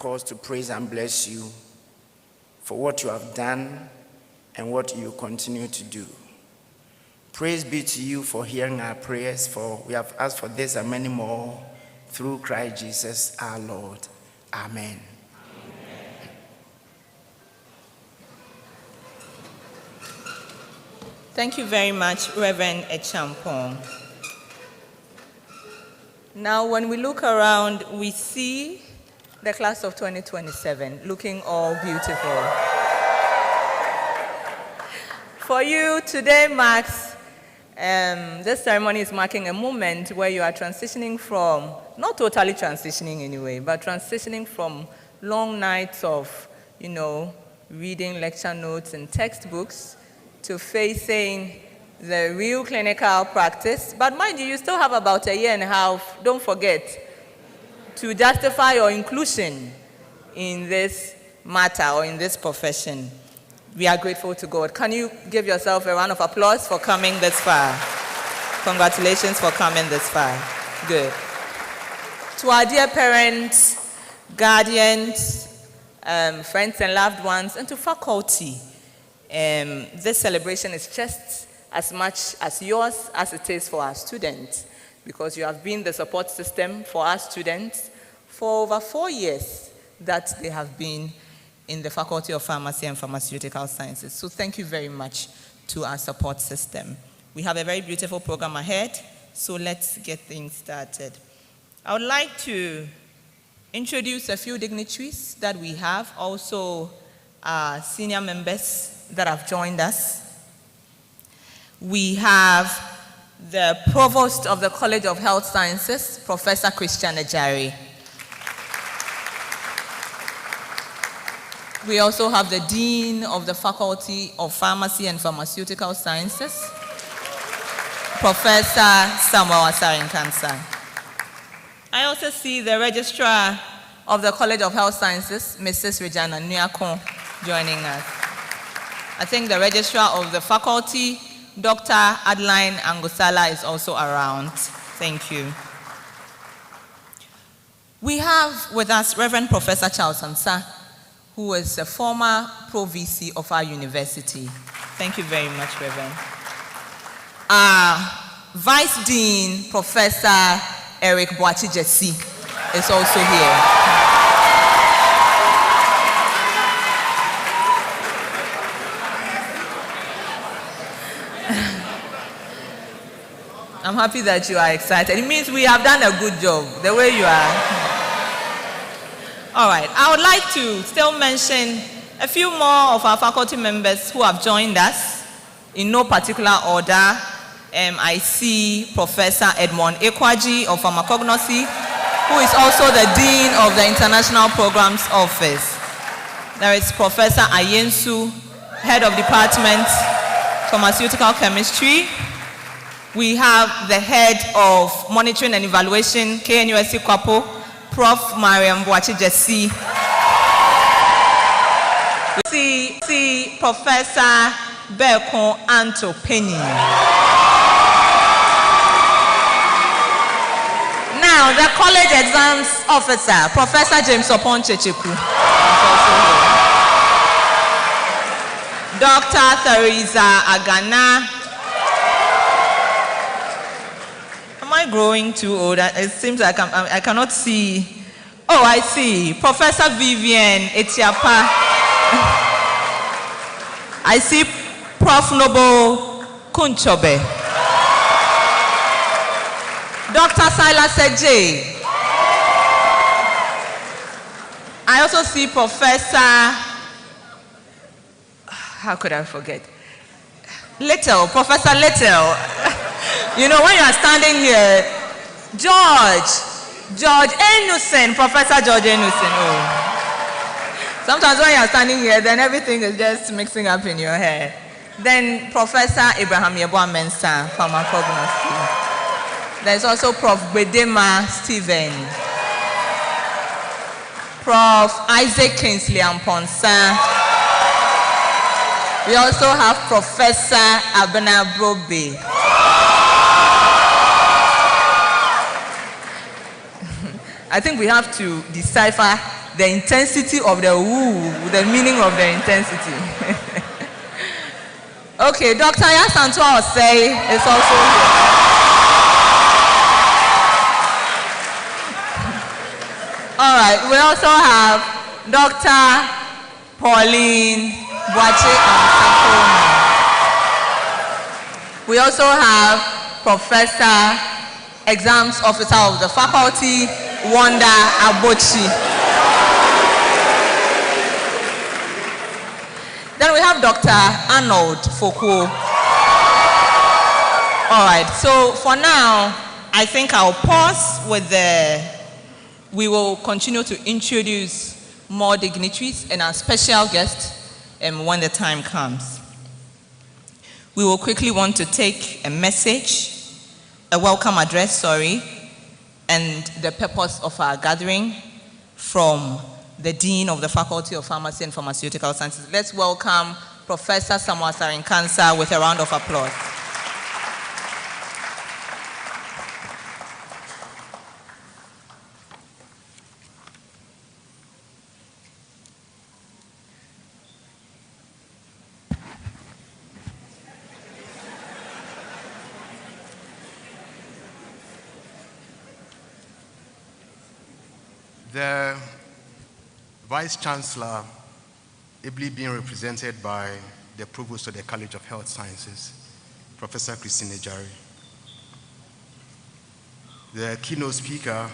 cause to praise and bless you for what you have done and what you continue to do. Praise be to you for hearing our prayers, for we have asked for this and many more through Christ Jesus our Lord. Amen. Thank you very much, Reverend Echampong. Now, when we look around, we see the class of 2027 looking all beautiful. For you, today marks, this ceremony is marking a moment where you are transitioning from, not totally transitioning anyway, but transitioning from long nights of, reading lecture notes and textbooks to facing the real clinical practice. But mind you, you still have about a year and a half, don't forget, to justify your inclusion in this matter or in this profession. We are grateful to God. Can you give yourself a round of applause for coming this far? Congratulations for coming this far. Good. To our dear parents, guardians, friends and loved ones, and to faculty, this celebration is just as much as yours as it is for our students, because you have been the support system for our students for over 4 years that they have been in the Faculty of Pharmacy and Pharmaceutical Sciences. So thank you very much to our support system. We have a very beautiful program ahead, so let's get things started. I would like to introduce a few dignitaries that we have, also senior members that have joined us. We have the Provost of the College of Health Sciences, Professor Christian Ejari. We also have the Dean of the Faculty of Pharmacy and Pharmaceutical Sciences, Professor Samuel Asarin-Kansa. I also see the Registrar of the College of Health Sciences, Mrs. Regina Nyako, joining us. I think the Registrar of the Faculty, Dr. Adeline Angosala, is also around. Thank you. We have with us Reverend Professor Charles Ansa, who is a former Pro-VC of our university. Thank you very much, Reverend. Our Vice Dean, Professor Eric Boachi-Jesse, is also here. I'm happy that you are excited. It means we have done a good job, the way you are. All right, I would like to still mention a few more of our faculty members who have joined us in no particular order. I see Professor Edmond Ekwaji of Pharmacognosy, who is also the Dean of the International Programs Office. There is Professor Ayensu, Head of Department, Pharmaceutical Chemistry. We have the Head of Monitoring and Evaluation, KNUST-TEK, Prof. Mariam Boachi-Jesse. We see Professor Berko Anto Penny. Now, the College Exams Officer, Professor James Opon Checheku, is also here. Dr. Theresa Agana. Am I growing too old? It seems like I cannot see. Oh, I see. Professor Vivian Etiapa. I see Prof. Noble Kunchobe. Dr. Silas Ejay. I also see Professor, how could I forget? Little, Professor Little. You know, when you are standing here, George Enusen, Professor George Enusen. Oh. Sometimes when you are standing here, then everything is just mixing up in your head. Then Professor Abraham Yeboah Mensah, Pharmacognosy. There's also Prof. Bedema Stephen, Prof. Isaac Kingsley Amponsa. We also have Professor Abena Brobe. I think we have to decipher the intensity of the woo, the meaning of the intensity. Okay, Dr. Yasantua Osei is also here. All right, we also have Dr. Pauline Boache Amsakoma. We also have Professor, Exams Officer of the Faculty, Wanda Abochi. Then we have Dr. Arnold Foucault. All right, so for now, I think I'll pause with we will continue to introduce more dignitaries and our special guest when the time comes. We will quickly want to take a message, a welcome address, and the purpose of our gathering from the Dean of the Faculty of Pharmacy and Pharmaceutical Sciences. Let's welcome Professor Samuel Sarin-Kansa with a round of applause. The Vice Chancellor, ably being represented by the Provost of the College of Health Sciences, Professor Christine Ejari. The keynote speaker,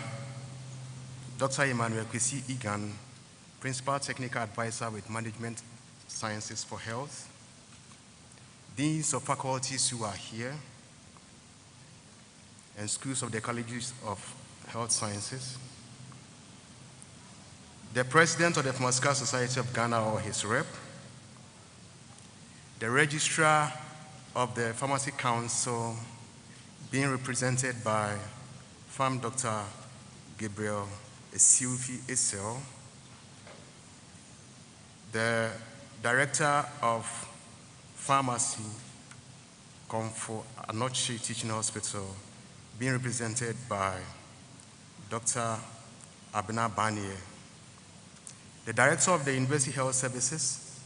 Dr. Emmanuel Kwesi Egan, Principal Technical Advisor with Management Sciences for Health, Deans of faculties who are here, and schools of the Colleges of Health Sciences, the President of the Pharmaceutical Society of Ghana or his rep, the Registrar of the Pharmacy Council, being represented by Pharm Dr. Gabriel Esilfi Isel, the Director of Pharmacy, Komfo Anochi Teaching Hospital, being represented by Dr. Abena Banier, the Director of the University Health Services,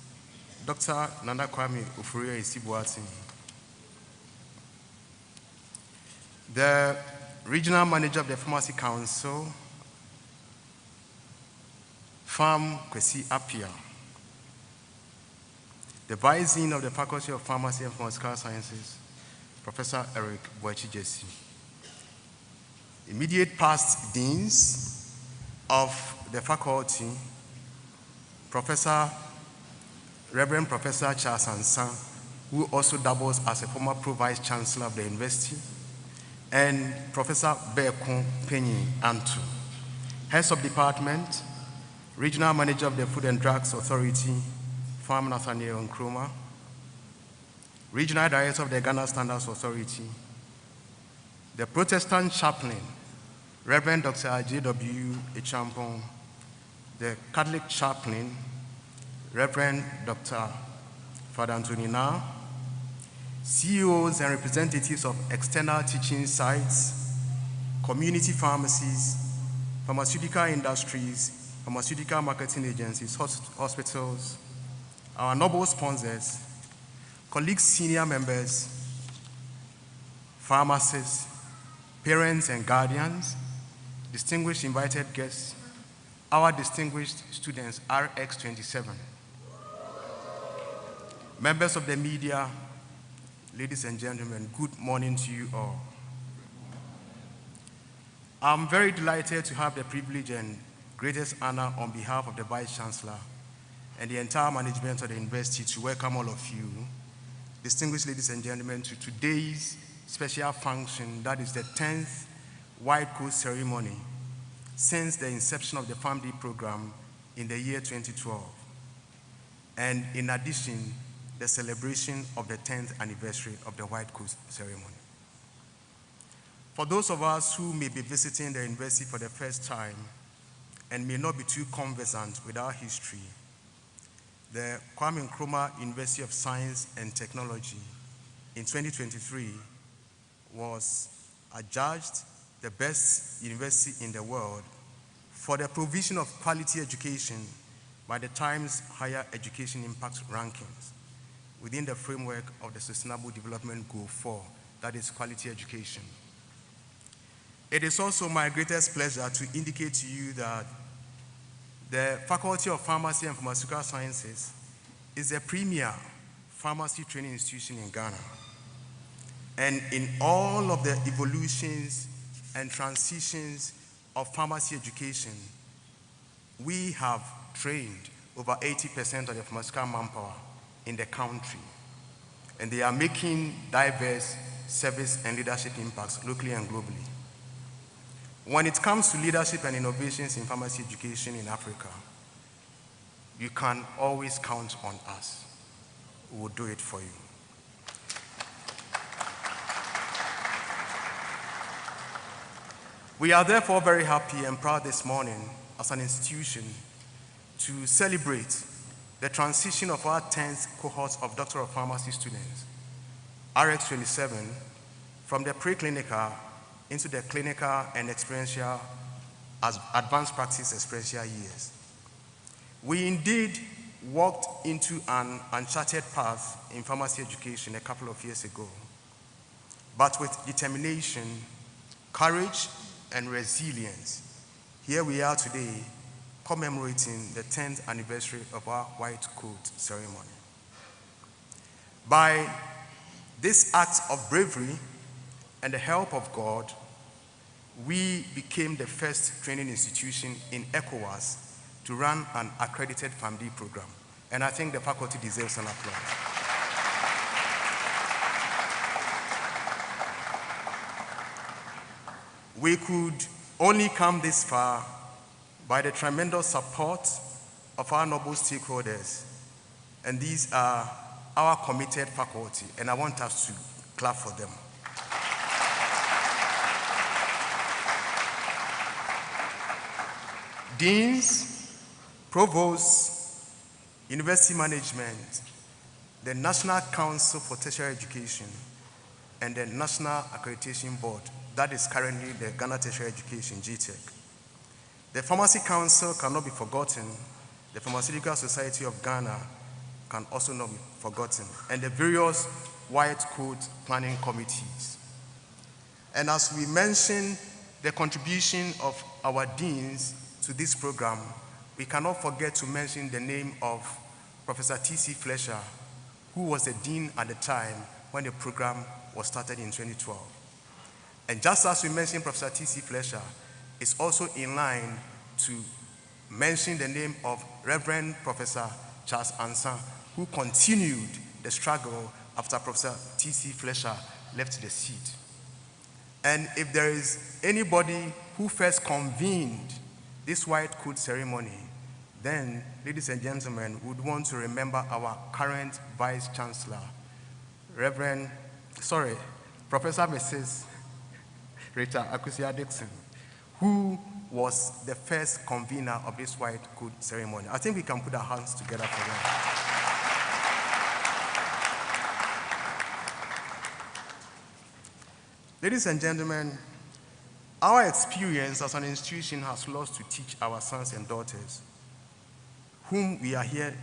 Dr. Nana Kwame Ufuria Isibuati, the Regional Manager of the Pharmacy Council, Pharm Kwesi Apia, the Vice Dean of the Faculty of Pharmacy and Pharmaceutical Sciences, Professor Eric Boachi Jesse, immediate past deans of the faculty, Reverend Professor Charles Ansan, who also doubles as a former Pro-Vice Chancellor of the university, and Professor Bekun Penny Antu, Heads of Department, Regional Manager of the Food and Drugs Authority, Pharm Nathaniel Nkrumah, Regional Director of the Ghana Standards Authority, the Protestant Chaplain, Reverend Dr. J.W. Echampong, the Catholic Chaplain, Reverend Dr. Father Antonina, CEOs and representatives of external teaching sites, community pharmacies, pharmaceutical industries, pharmaceutical marketing agencies, hospitals, our noble sponsors, colleagues, senior members, pharmacists, parents and guardians, distinguished invited guests, our distinguished students, RX27, members of the media, ladies and gentlemen, good morning to you all. I'm very delighted to have the privilege and greatest honor on behalf of the Vice Chancellor and the entire management of the university to welcome all of you, distinguished ladies and gentlemen, to today's special function, that is the 10th White Coat ceremony since the inception of the PharmD program in the year 2012. And in addition, the celebration of the 10th anniversary of the White Coat ceremony. For those of us who may be visiting the university for the first time and may not be too conversant with our history, the Kwame Nkrumah University of Science and Technology in 2023 was adjudged the best university in the world for the provision of quality education by the Times Higher Education Impact Rankings within the framework of the Sustainable Development Goal 4, that is quality education. It is also my greatest pleasure to indicate to you that the Faculty of Pharmacy and Pharmaceutical Sciences is a premier pharmacy training institution in Ghana. And in all of the evolutions and transitions of pharmacy education, we have trained over 80% of the pharmaceutical manpower in the country. And they are making diverse service and leadership impacts locally and globally. When it comes to leadership and innovations in pharmacy education in Africa, you can always count on us. We will do it for you. We are therefore very happy and proud this morning as an institution to celebrate the transition of our 10th cohort of Doctor of Pharmacy students, RX27, from the preclinical into the clinical and experiential as advanced practice experiential years. We indeed walked into an uncharted path in pharmacy education a couple of years ago, but with determination, courage, and resilience, here we are today commemorating the 10th anniversary of our white coat ceremony. By this act of bravery and the help of God, we became the first training institution in ECOWAS to run an accredited PharmD program. And I think the faculty deserves an applause. We could only come this far by the tremendous support of our noble stakeholders. And these are our committed faculty, and I want us to clap for them. Deans, provosts, university management, the National Council for Tertiary Education, and the National Accreditation Board, that is currently the Ghana Tertiary Education, GTEK. The Pharmacy Council cannot be forgotten. The Pharmaceutical Society of Ghana can also not be forgotten, and the various white coat planning committees. And as we mentioned the contribution of our deans to this program, we cannot forget to mention the name of Professor T.C. Fletcher, who was the dean at the time when the program was started in 2012. And just as we mentioned Professor T.C. Fletcher, it's also in line to mention the name of Reverend Professor Charles Ansan, who continued the struggle after Professor T.C. Fletcher left the seat. And if there is anybody who first convened this white coat ceremony, then, ladies and gentlemen, we would want to remember our current Vice Chancellor, Professor Mrs. Rita Akusia-Dixon, who was the first convener of this white coat ceremony. I think we can put our hands together for them. Ladies and gentlemen, our experience as an institution has lots to teach our sons and daughters, whom we are here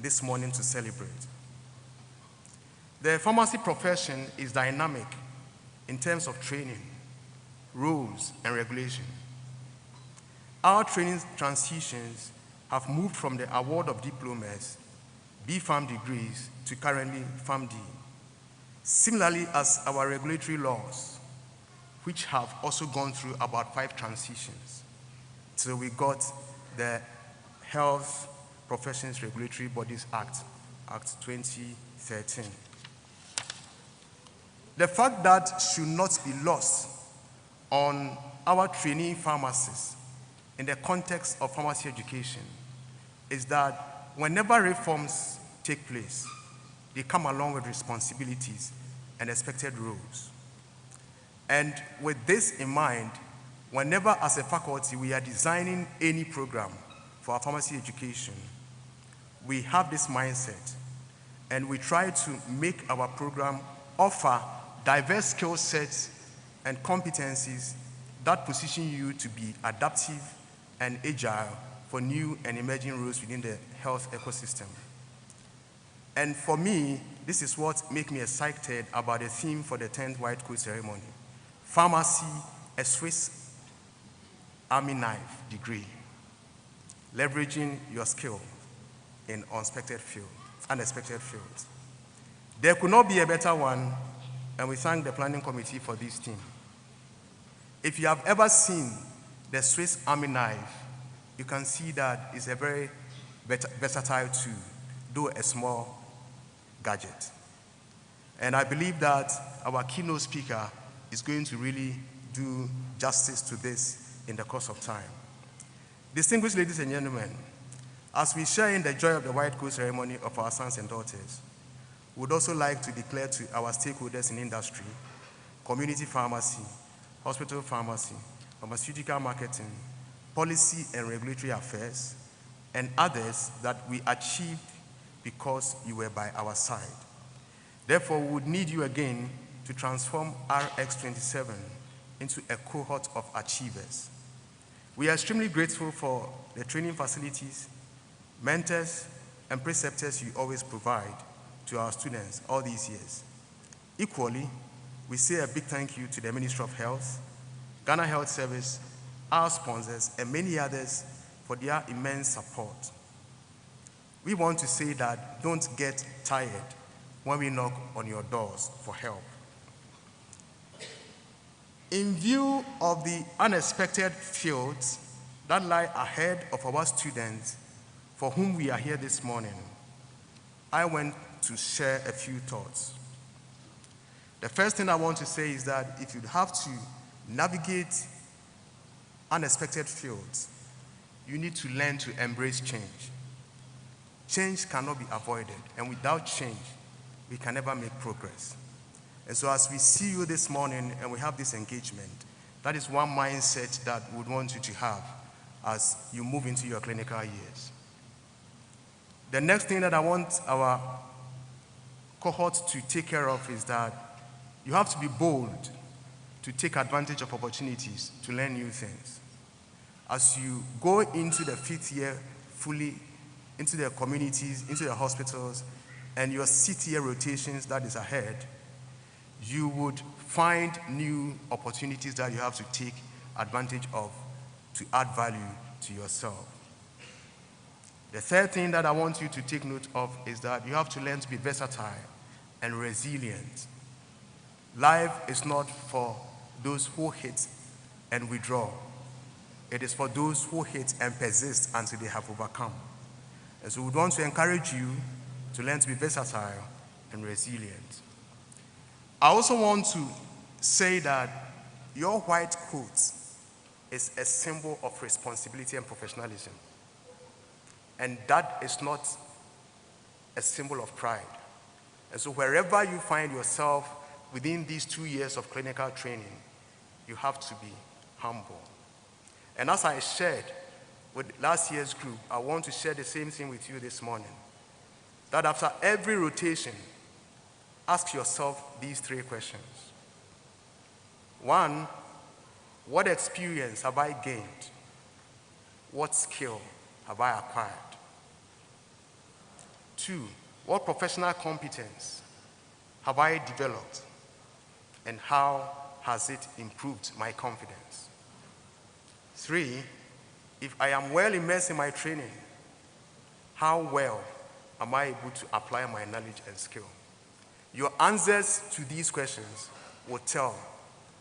this morning to celebrate. The pharmacy profession is dynamic in terms of training, rules, and regulation. Our training transitions have moved from the award of diplomas, B.Pharm degrees, to currently PharmD. Similarly as our regulatory laws, which have also gone through about 5 transitions. So we got the Health Professions Regulatory Bodies Act, Act 2013. The fact that should not be lost on our trainee pharmacists in the context of pharmacy education is that whenever reforms take place, they come along with responsibilities and expected roles. And with this in mind, whenever as a faculty we are designing any program for our pharmacy education, we have this mindset and we try to make our program offer diverse skill sets and competencies that position you to be adaptive and agile for new and emerging roles within the health ecosystem. And for me, this is what makes me excited about the theme for the 10th White Coat ceremony. Pharmacy, a Swiss Army knife degree, leveraging your skill in unexpected fields. There could not be a better one, and we thank the planning committee for this team. If you have ever seen the Swiss Army knife, you can see that it's a very versatile tool, though a small gadget. And I believe that our keynote speaker is going to really do justice to this in the course of time. Distinguished ladies and gentlemen, as we share in the joy of the White Coat ceremony of our sons and daughters, we would also like to declare to our stakeholders in industry, community pharmacy, hospital pharmacy, pharmaceutical marketing, policy and regulatory affairs, and others that we achieved because you were by our side. Therefore, we would need you again to transform RX27 into a cohort of achievers. We are extremely grateful for the training facilities, mentors, and preceptors you always provide to our students all these years. Equally, we say a big thank you to the Ministry of Health, Ghana Health Service, our sponsors, and many others for their immense support. We want to say that don't get tired when we knock on your doors for help. In view of the unexpected fields that lie ahead of our students for whom we are here this morning, I want to share a few thoughts. The first thing I want to say is that if you have to navigate unexpected fields, you need to learn to embrace change. Change cannot be avoided, and without change, we can never make progress. And so as we see you this morning and we have this engagement, that is one mindset that we would want you to have as you move into your clinical years. The next thing that I want our cohort to take care of is that you have to be bold to take advantage of opportunities to learn new things. As you go into the 5th year fully into the communities, into the hospitals, and your 6th year rotations that is ahead, you would find new opportunities that you have to take advantage of to add value to yourself. The third thing that I want you to take note of is that you have to learn to be versatile and resilient. Life is not for those who hit and withdraw. It is for those who hit and persist until they have overcome. And so we want to encourage you to learn to be versatile and resilient. I also want to say that your white coat is a symbol of responsibility and professionalism. And that is not a symbol of pride. And so wherever you find yourself within these 2 years of clinical training, you have to be humble. And as I shared with last year's group, I want to share the same thing with you this morning. That after every rotation, ask yourself these 3 questions. 1, what experience have I gained? What skill have I acquired? 2, what professional competence have I developed? And how has it improved my confidence? 3, if I am well immersed in my training, how well am I able to apply my knowledge and skill? Your answers to these questions will tell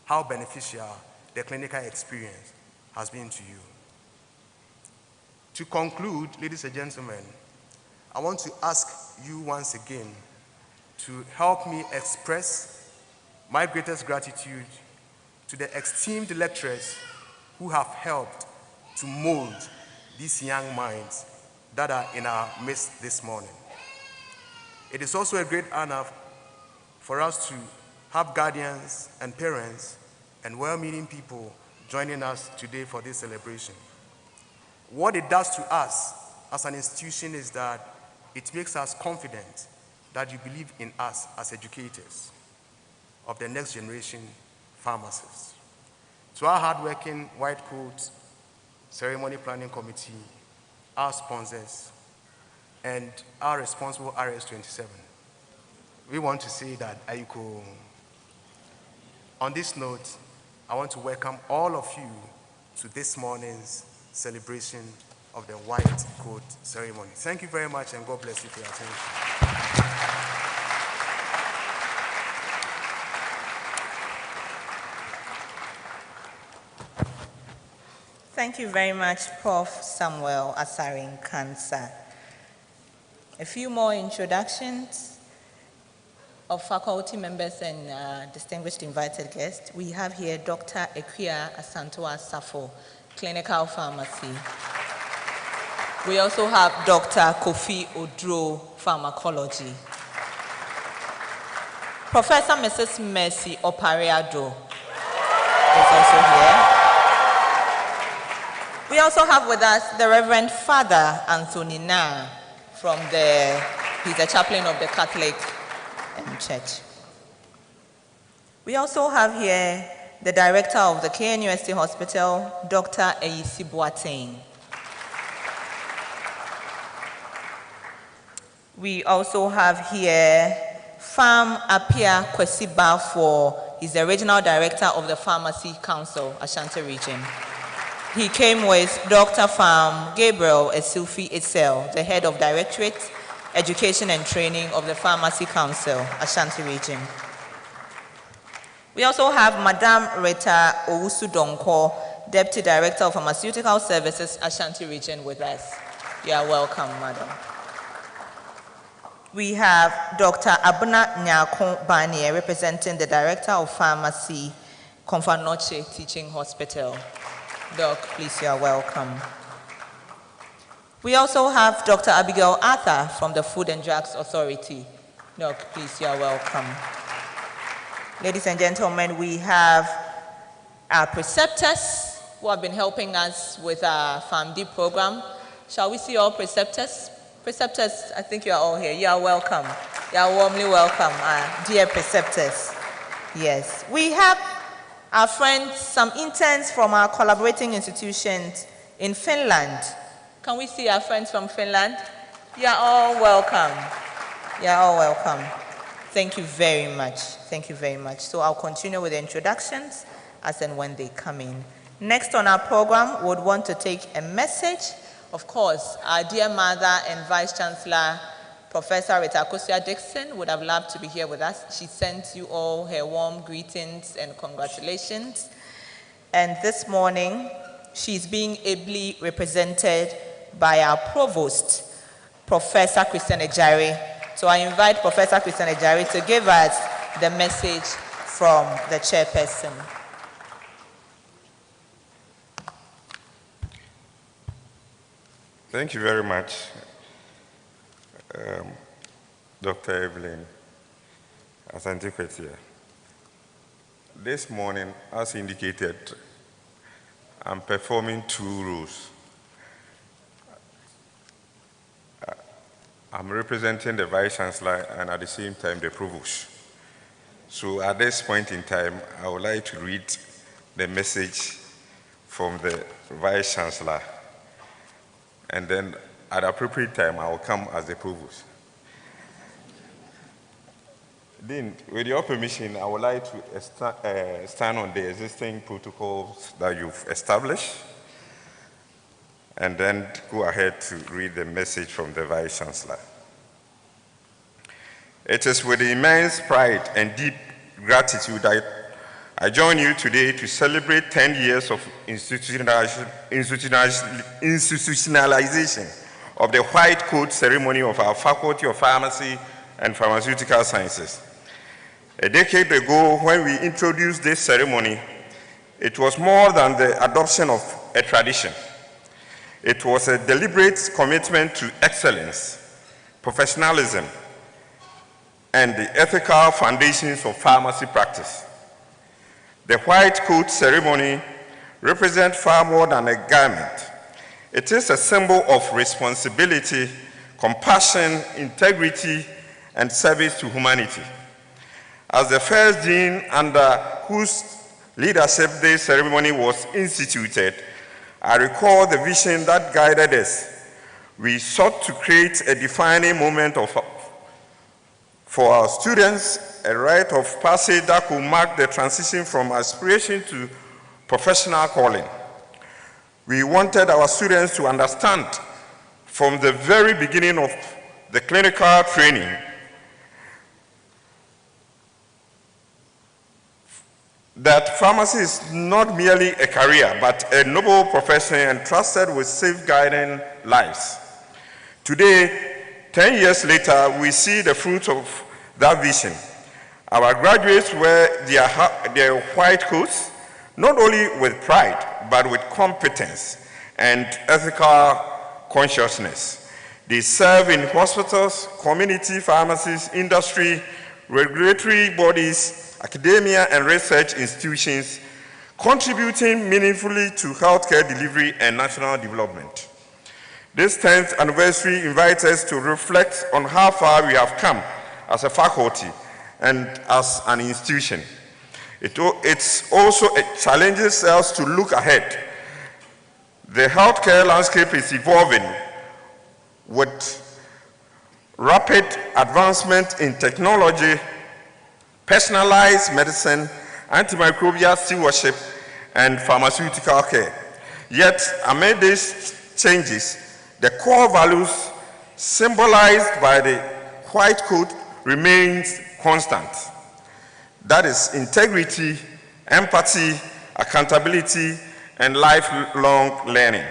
how beneficial the clinical experience has been to you. To conclude, ladies and gentlemen, I want to ask you once again to help me express my greatest gratitude to the esteemed lecturers who have helped to mold these young minds that are in our midst this morning. It is also a great honor for us to have guardians and parents and well-meaning people joining us today for this celebration. What it does to us as an institution is that it makes us confident that you believe in us as educators of the next generation pharmacists. To our hardworking white coats, Ceremony Planning Committee, our sponsors, and our responsible RS27. We want to say that Ayuko, on this note, I want to welcome all of you to this morning's celebration of the white coat ceremony. Thank you very much, and God bless you for your attention. Thank you very much, Prof. Samuel Asarin Kansa. A few more introductions of faculty members and distinguished invited guests. We have here Dr. Ekuya Asantua Safo, Clinical Pharmacy. We also have Dr. Kofi Odro, Pharmacology. Professor Mrs. Mercy Opareado is also here. We also have with us the Reverend Father Anthony Na from he's a chaplain of the Catholic Church. We also have here the director of the KNUST Hospital, Dr. Eyisi Boateng. We also have here Farm Apia Kwesiba he's the regional director of the Pharmacy Council, Ashanti Region. He came with Dr. Farm Gabriel Esilfi Itzel, the head of Directorate, Education and Training of the Pharmacy Council, Ashanti Region. We also have Madame Rita Owusu Donko, Deputy Director of Pharmaceutical Services, Ashanti Region, with us. You are welcome, Madam. We have Dr. Abuna Nyako Banier, representing the Director of Pharmacy, Konfanoche Teaching Hospital. Doc, please, you are welcome. We also have Dr. Abigail Arthur from the Food and Drugs Authority. Doc, please, you are welcome. Ladies and gentlemen, we have our preceptors who have been helping us with our PharmD program. Shall we see all preceptors? Preceptors, I think you are all here. You are welcome. You are warmly welcome, dear preceptors. Yes. We have our friends, some interns from our collaborating institutions in Finland. Can we see our friends from Finland? You are all welcome. You are all welcome. Thank you very much. Thank you very much. So I'll continue with the introductions as and when they come in. Next on our program, we would want to take a message. Of course, our dear mother and Vice Chancellor, Professor Rita Akosua-Dixon, would have loved to be here with us. She sent you all her warm greetings and congratulations. And this morning, she's being ably represented by our Provost, Professor Christian Ejari. So I invite Professor Christian Ejari to give us the message from the chairperson. Thank you very much, Dr. Evelyn Asante-Kwetia. This morning, as indicated, I'm performing two roles. I'm representing the Vice Chancellor and at the same time the Provost. So at this point in time, I would like to read the message from the Vice Chancellor, and then at the appropriate time, I will come as the Provost. Dean, with your permission, I would like to stand on the existing protocols that you've established, and then go ahead to read the message from the Vice Chancellor. It is with immense pride and deep gratitude that I join you today to celebrate 10 years of institutionalization of the white coat ceremony of our Faculty of Pharmacy and Pharmaceutical Sciences. A decade ago, when we introduced this ceremony, it was more than the adoption of a tradition. It was a deliberate commitment to excellence, professionalism, and the ethical foundations of pharmacy practice. The white coat ceremony represents far more than a garment. It is a symbol of responsibility, compassion, integrity, and service to humanity. As the first dean under whose leadership this ceremony was instituted, I recall the vision that guided us. We sought to create a defining moment for our students, a rite of passage that could mark the transition from aspiration to professional calling. We wanted our students to understand from the very beginning of the clinical training that pharmacy is not merely a career, but a noble profession entrusted with safeguarding lives. Today, 10 years later, we see the fruits of that vision. Our graduates wear their white coats, not only with pride, but with competence and ethical consciousness. They serve in hospitals, community pharmacies, industry, regulatory bodies, academia, and research institutions, contributing meaningfully to healthcare delivery and national development. This 10th anniversary invites us to reflect on how far we have come as a faculty and as an institution. It also challenges us to look ahead. The healthcare landscape is evolving with rapid advancement in technology, personalized medicine, antimicrobial stewardship, and pharmaceutical care. Yet, amid these changes, the core values symbolized by the white coat remains constant. That is integrity, empathy, accountability, and lifelong learning.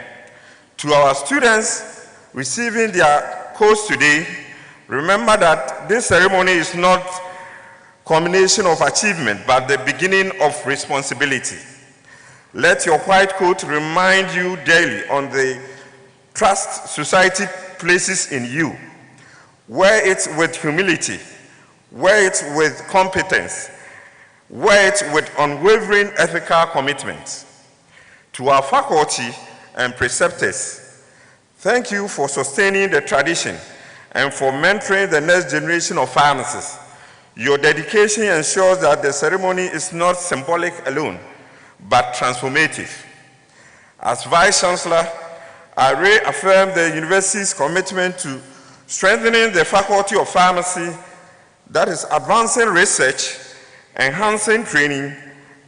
To our students receiving their coats today, remember that this ceremony is not a culmination of achievement, but the beginning of responsibility. Let your white coat remind you daily on the trust society places in you. Wear it with humility, wear it with competence, wear it with unwavering ethical commitment. To our faculty and preceptors, thank you for sustaining the tradition and for mentoring the next generation of pharmacists. Your dedication ensures that the ceremony is not symbolic alone, but transformative. As Vice Chancellor, I reaffirm the university's commitment to strengthening the Faculty of Pharmacy, that is advancing research, enhancing training,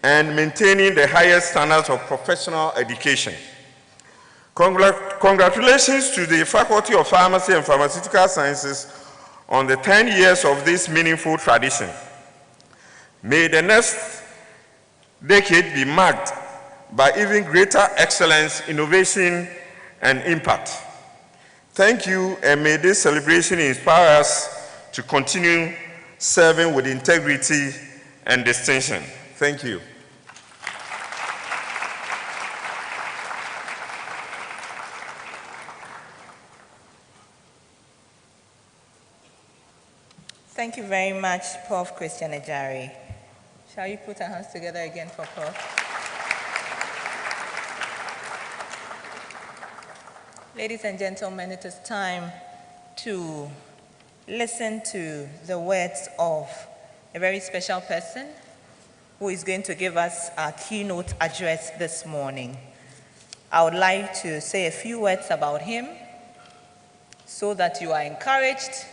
and maintaining the highest standards of professional education. Congratulations to the Faculty of Pharmacy and Pharmaceutical Sciences on the 10 years of this meaningful tradition. May the next decade be marked by even greater excellence, innovation, and impact. Thank you, and may this celebration inspire us to continue serving with integrity and distinction. Thank you. Thank you very much, Prof. Christian Ejari. Shall you put our hands together again for Prof? Ladies and gentlemen, it is time to listen to the words of a very special person who is going to give us our keynote address this morning. I would like to say a few words about him so that you are encouraged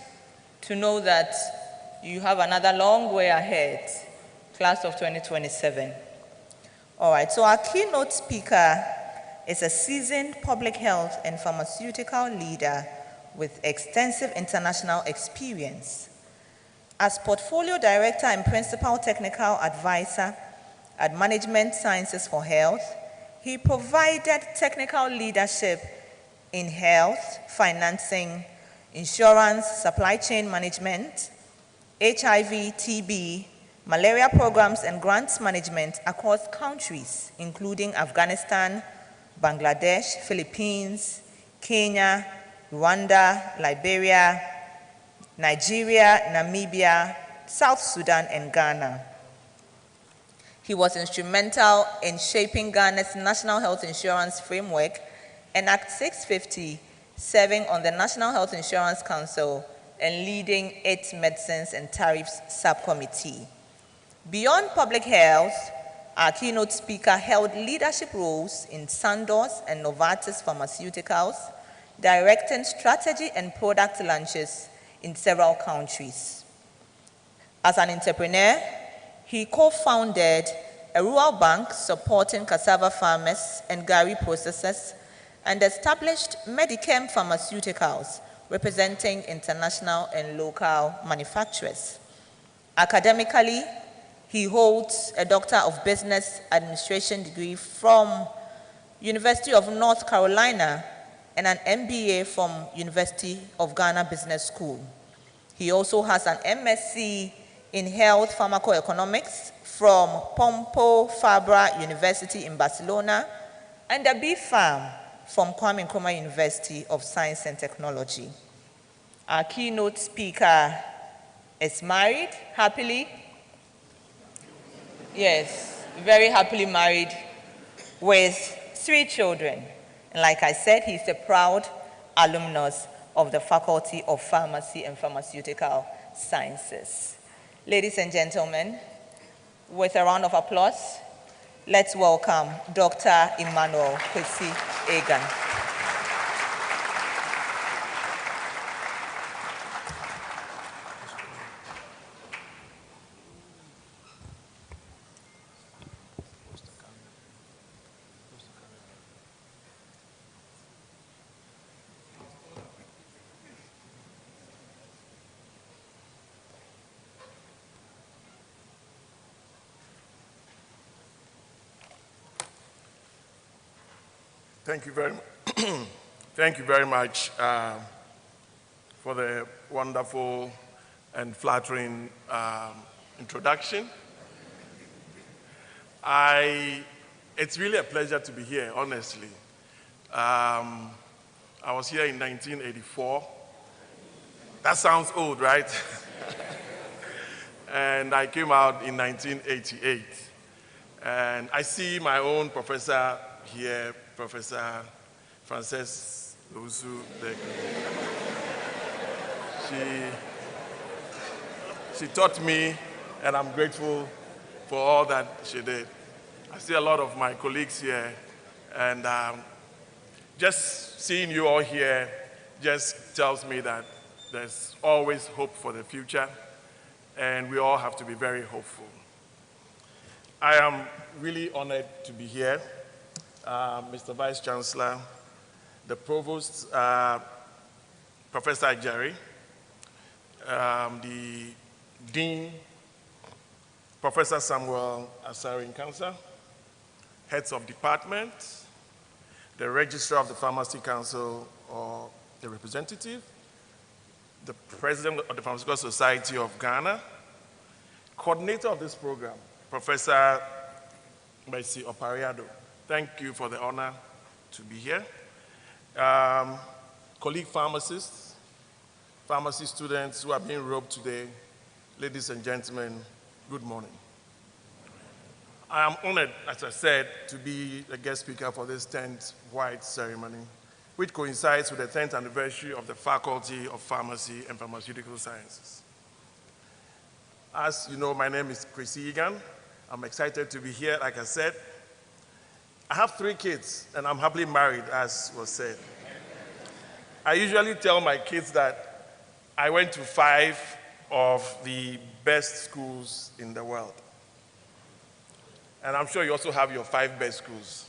to know that you have another long way ahead, class of 2027. All right, so our keynote speaker is a seasoned public health and pharmaceutical leader with extensive international experience. As Portfolio Director and Principal Technical Advisor at Management Sciences for Health, he provided technical leadership in health, financing, insurance, supply chain management, HIV, TB, malaria programs, and grants management across countries, including Afghanistan, Bangladesh, Philippines, Kenya, Rwanda, Liberia, Nigeria, Namibia, South Sudan, and Ghana. He was instrumental in shaping Ghana's National Health Insurance Framework and Act 650, serving on the National Health Insurance Council and leading its Medicines and Tariffs Subcommittee. Beyond public health, Our keynote speaker held leadership roles in Sandoz and Novartis Pharmaceuticals, directing strategy and product launches in several countries. As an entrepreneur, he co-founded a rural bank supporting cassava farmers and gari processors, and established Medichem Pharmaceuticals, representing international and local manufacturers. Academically, he holds a Doctor of Business Administration degree from University of North Carolina and an MBA from University of Ghana Business School. He also has an MSc in Health Pharmacoeconomics from Pompeu Fabra University in Barcelona, and a B.Pharm from Kwame Nkrumah University of Science and Technology. Our keynote speaker is married, happily. Yes, very happily married with 3 children. And like I said, he's a proud alumnus of the Faculty of Pharmacy and Pharmaceutical Sciences. Ladies and gentlemen, with a round of applause, let's welcome Dr. Emmanuel Kwesi Egan. Thank you very much. Thank you very much for the wonderful and flattering introduction. It's really a pleasure to be here, honestly. I was here in 1984. That sounds old, right? And I came out in 1988. And I see my own professor here, Professor Frances Owusu. She taught me, and I'm grateful for all that she did. I see a lot of my colleagues here, and just seeing you all here just tells me that there's always hope for the future, and we all have to be very hopeful. I am really honored to be here. Mr. Vice Chancellor, the Provost, Professor Ajari, the Dean, Professor Samuel Asari-Nkansa, heads of departments, the Registrar of the Pharmacy Council or the representative, the President of the Pharmaceutical Society of Ghana, coordinator of this program, Professor Maisi Opariado. Thank you for the honor to be here. Colleague pharmacists, pharmacy students who are being robed today, ladies and gentlemen, good morning. I am honored, as I said, to be a guest speaker for this 10th White ceremony, which coincides with the 10th anniversary of the Faculty of Pharmacy and Pharmaceutical Sciences. As you know, my name is Kwesi Egan. I'm excited to be here, like I said. I have 3 kids, and I'm happily married, as was said. I usually tell my kids that I went to 5 of the best schools in the world. And I'm sure you also have your 5 best schools.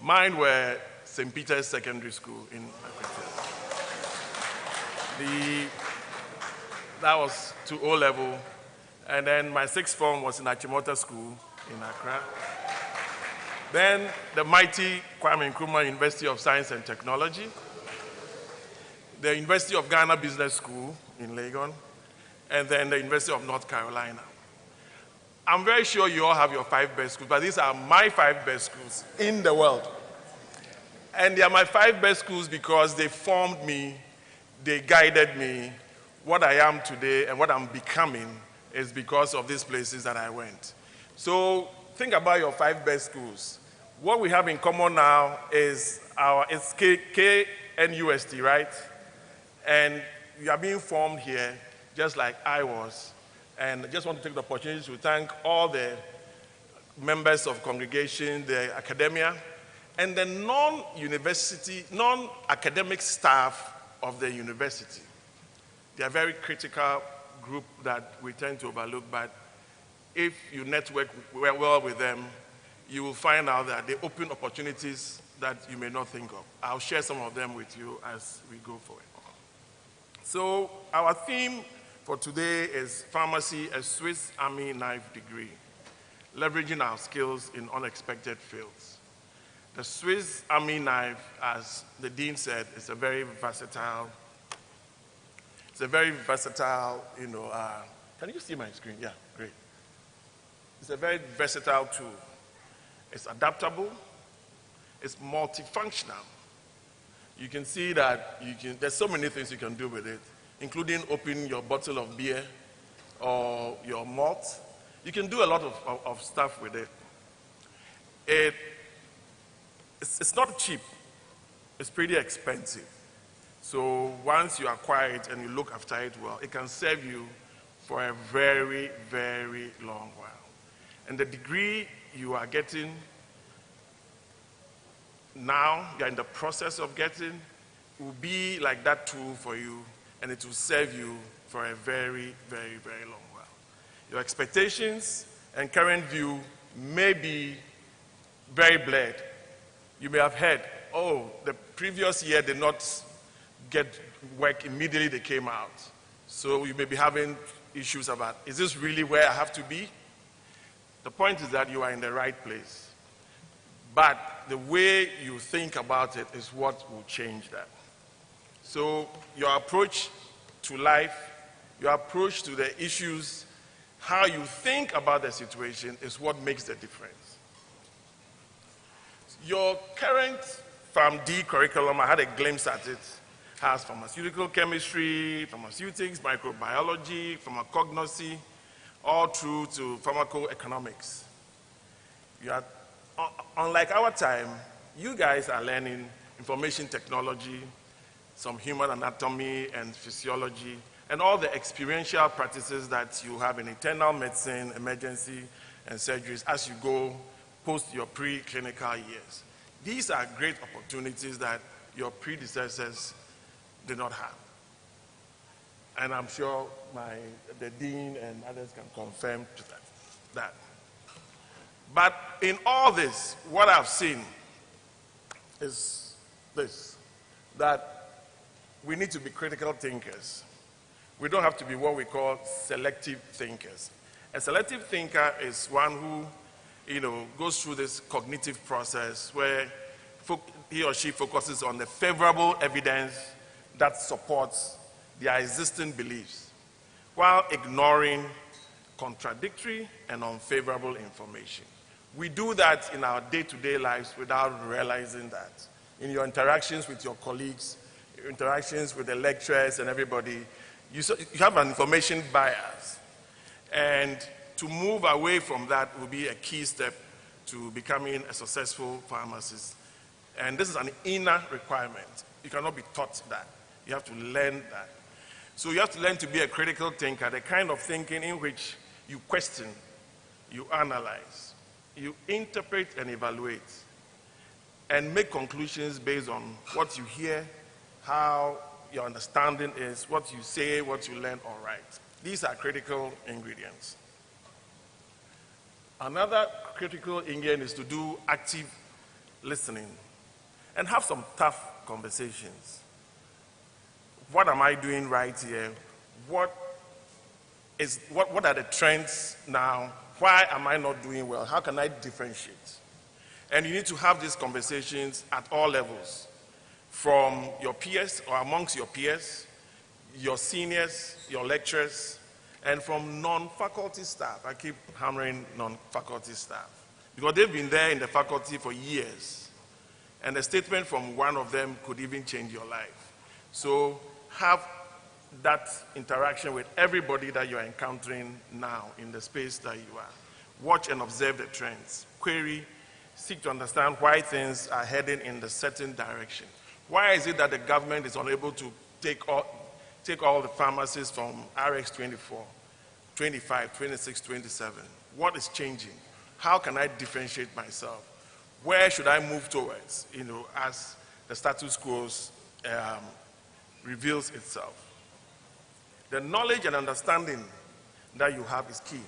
Mine were St. Peter's Secondary School in Accra. That was to O-level. And then my 6th form was in Achimota School in Accra. Then the mighty Kwame Nkrumah University of Science and Technology, the University of Ghana Business School in Legon, and then the University of North Carolina. I'm very sure you all have your 5 best schools, but these are my 5 best schools in the world. And they are my 5 best schools because they formed me, they guided me. What I am today and what I'm becoming is because of these places that I went. So think about your 5 best schools. What we have in common now is it's KNUST, right? And you are being formed here just like I was. And I just want to take the opportunity to thank all the members of congregation, the academia, and the non-academic staff of the university. They are a very critical group that we tend to overlook, but if you network well with them, you will find out that they open opportunities that you may not think of. I'll share some of them with you as we go forward. So our theme for today is Pharmacy, a Swiss Army knife degree, leveraging our skills in unexpected fields. The Swiss Army knife, as the dean said, is a very versatile, can you see my screen? Yeah, great. It's a very versatile tool. It's adaptable, it's multifunctional. You can see that there's so many things you can do with it, including open your bottle of beer or your malt. You can do a lot of stuff with it. It's not cheap. It's pretty expensive. So once you acquire it and you look after it well, it can serve you for a very, very long while. And the degree you are getting now, you're in the process of getting, will be like that tool for you, and it will serve you for a very, very, very long while. Your expectations and current view may be very blurred. You may have heard, oh, the previous year did not get work immediately they came out. So you may be having issues about, is this really where I have to be? The point is that you are in the right place. But the way you think about it is what will change that. So your approach to life, your approach to the issues, how you think about the situation is what makes the difference. Your current PharmD curriculum, I had a glimpse at it, has pharmaceutical chemistry, pharmaceutics, microbiology, pharmacognosy, all through to pharmacoeconomics. Unlike our time, you guys are learning information technology, some human anatomy and physiology, and all the experiential practices that you have in internal medicine, emergency, and surgeries as you go post your preclinical years. These are great opportunities that your predecessors did not have. And I'm sure the dean and others can confirm to that. But in all this, what I've seen is this, that we need to be critical thinkers. We don't have to be what we call selective thinkers. A selective thinker is one who, goes through this cognitive process where he or she focuses on the favorable evidence that supports their existing beliefs, while ignoring contradictory and unfavorable information. We do that in our day-to-day lives without realizing that. In your interactions with your colleagues, your interactions with the lecturers and everybody, you have an information bias. And to move away from that will be a key step to becoming a successful pharmacist. And this is an inner requirement. You cannot be taught that. You have to learn that. So you have to learn to be a critical thinker, the kind of thinking in which you question, you analyze, you interpret and evaluate, and make conclusions based on what you hear, how your understanding is, what you say, what you learn or write. These are critical ingredients. Another critical ingredient is to do active listening and have some tough conversations. What am I doing right here? What are the trends now? Why am I not doing well? How can I differentiate? And you need to have these conversations at all levels, from your peers or amongst your peers, your seniors, your lecturers, and from non-faculty staff. I keep hammering non-faculty staff because they've been there in the faculty for years. And a statement from one of them could even change your life. So have that interaction with everybody that you are encountering now in the space that you are. Watch and observe the trends. Query, seek to understand why things are heading in the certain direction. Why is it that the government is unable to take all the pharmacies from RX 24, 25, 26, 27? What is changing? How can I differentiate myself? Where should I move towards, as the status quo reveals itself? The knowledge and understanding that you have is key.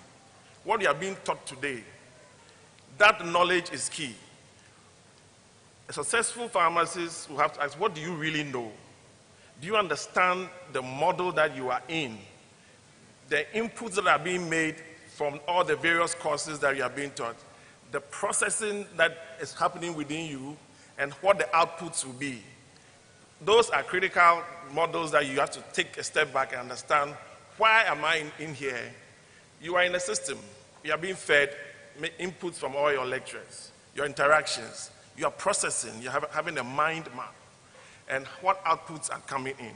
What you are being taught today, that knowledge is key. A successful pharmacist will have to ask, what do you really know? Do you understand the model that you are in? The inputs that are being made from all the various courses that you are being taught, the processing that is happening within you, and what the outputs will be. Those are critical models that you have to take a step back and understand, why am I in here? You are in a system. You are being fed inputs from all your lecturers, your interactions. You are processing. You are having a mind map. And what outputs are coming in.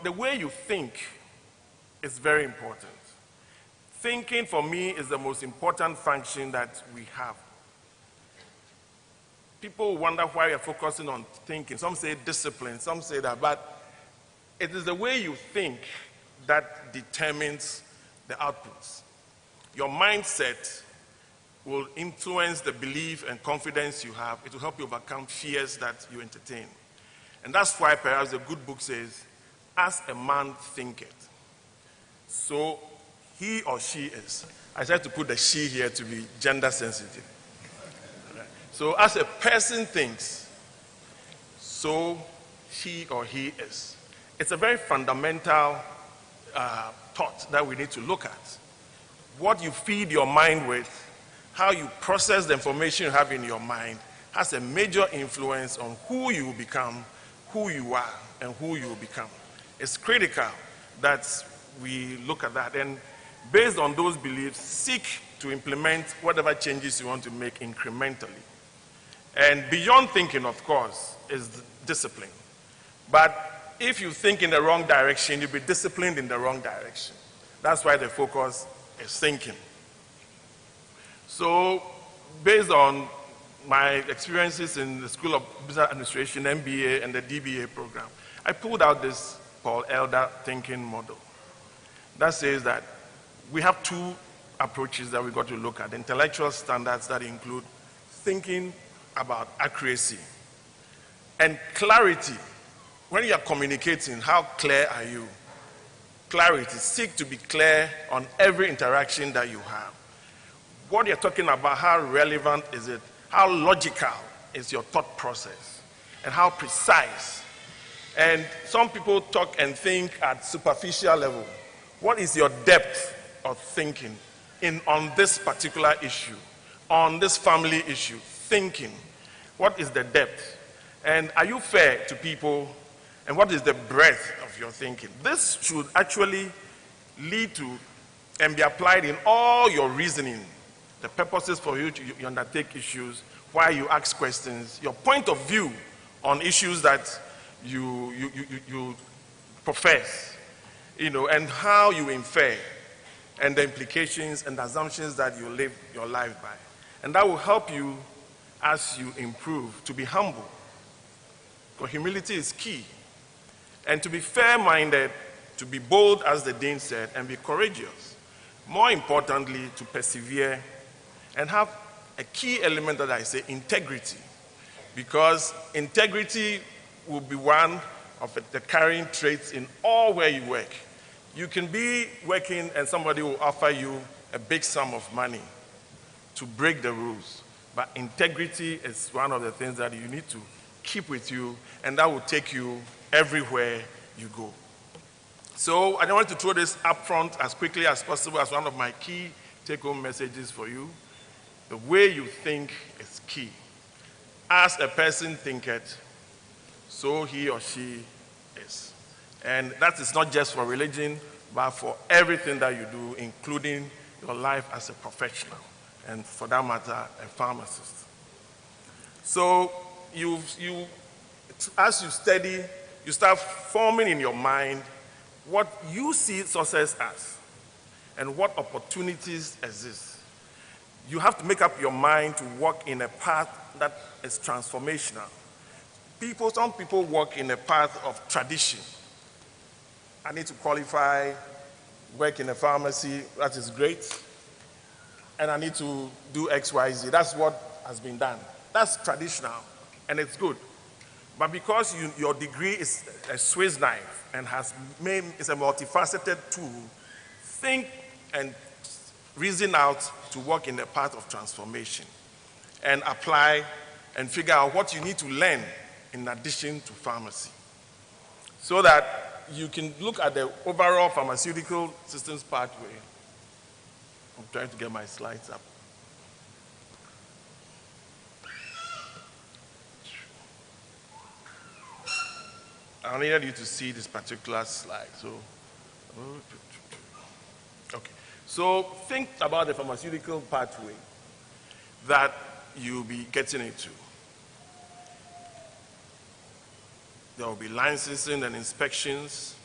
The way you think is very important. Thinking, for me, is the most important function that we have. People wonder why we are focusing on thinking. Some say discipline, some say that, but it is the way you think that determines the outputs. Your mindset will influence the belief and confidence you have. It will help you overcome fears that you entertain. And that's why perhaps the good book says, as a man thinketh, so he or she is. I tried to put the she here to be gender sensitive. So as a person thinks, so she or he is. It's a very fundamental thought that we need to look at. What you feed your mind with, how you process the information you have in your mind, has a major influence on who you become, who you are, and who you will become. It's critical that we look at that, and based on those beliefs, seek to implement whatever changes you want to make incrementally. And beyond thinking, of course, is discipline. But if you think in the wrong direction, you'll be disciplined in the wrong direction. That's why the focus is thinking. So, based on my experiences in the School of Business Administration, MBA, and the DBA program, I pulled out this Paul Elder thinking model that says that we have two approaches that we've got to look at. Intellectual standards that include thinking about accuracy and clarity. When you are communicating, how clear are you? Clarity. Seek to be clear on every interaction that you have. What you're talking about, how relevant is it? How logical is your thought process? And how precise? And some people talk and think at superficial level. What is your depth of thinking on this particular issue, on this family issue? Thinking. What is the depth? And are you fair to people? And what is the breadth of your thinking? This should actually lead to and be applied in all your reasoning, the purposes for which you undertake issues, why you ask questions, your point of view on issues that you profess, and how you infer, and the implications and the assumptions that you live your life by. And that will help you as you improve to be humble. Because humility is key. And to be fair-minded, to be bold, as the Dean said, and be courageous. More importantly, to persevere and have a key element that I say, integrity. Because integrity will be one of the carrying traits in all where you work. You can be working and somebody will offer you a big sum of money to break the rules. But integrity is one of the things that you need to keep with you, and that will take you everywhere you go. So I want to throw this up front as quickly as possible as one of my key take-home messages for you. The way you think is key. As a person thinketh, so he or she is. And that is not just for religion, but for everything that you do, including your life as a professional, and for that matter, a pharmacist. So as you study, you start forming in your mind what you see success as and what opportunities exist. You have to make up your mind to walk in a path that is transformational. Some people walk in a path of tradition. I need to qualify, work in a pharmacy, that is great. and I need to do X, Y, Z. That's what has been done. That's traditional, and it's good. But because your degree is a Swiss knife and is a multifaceted tool, think and reason out to work in the path of transformation and apply and figure out what you need to learn in addition to pharmacy, so that you can look at the overall pharmaceutical systems pathway. I'm trying to get my slides up. I needed you to see this particular slide. Okay. So think about the pharmaceutical pathway that you'll be getting into. There will be licensing and inspections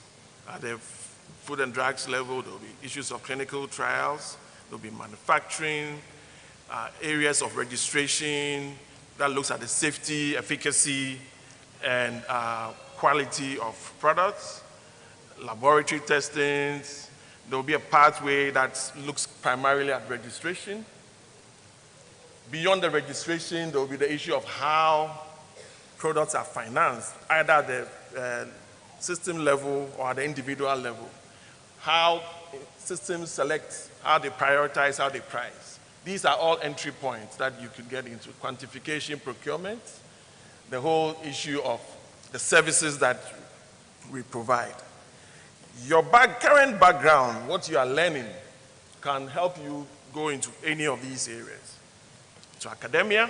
at the food and drugs level. There will be issues of clinical trials. There will be manufacturing, areas of registration that looks at the safety, efficacy, and quality of products, laboratory testings. There will be a pathway that looks primarily at registration. Beyond the registration, there will be the issue of how products are financed, either at the system level or at the individual level. How systems select, how they prioritize, how they price. These are all entry points that you could get into. Quantification, procurement, the whole issue of the services that we provide. Your current background, what you are learning, can help you go into any of these areas. To academia,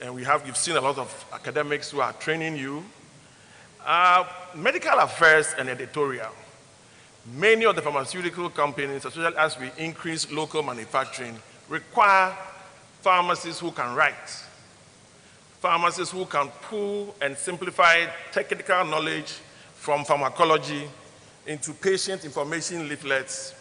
and you've seen a lot of academics who are training you. Medical affairs and editorial. Many of the pharmaceutical companies, especially as we increase local manufacturing, require pharmacists who can write, pharmacists who can pull and simplify technical knowledge from pharmacology into patient information leaflets.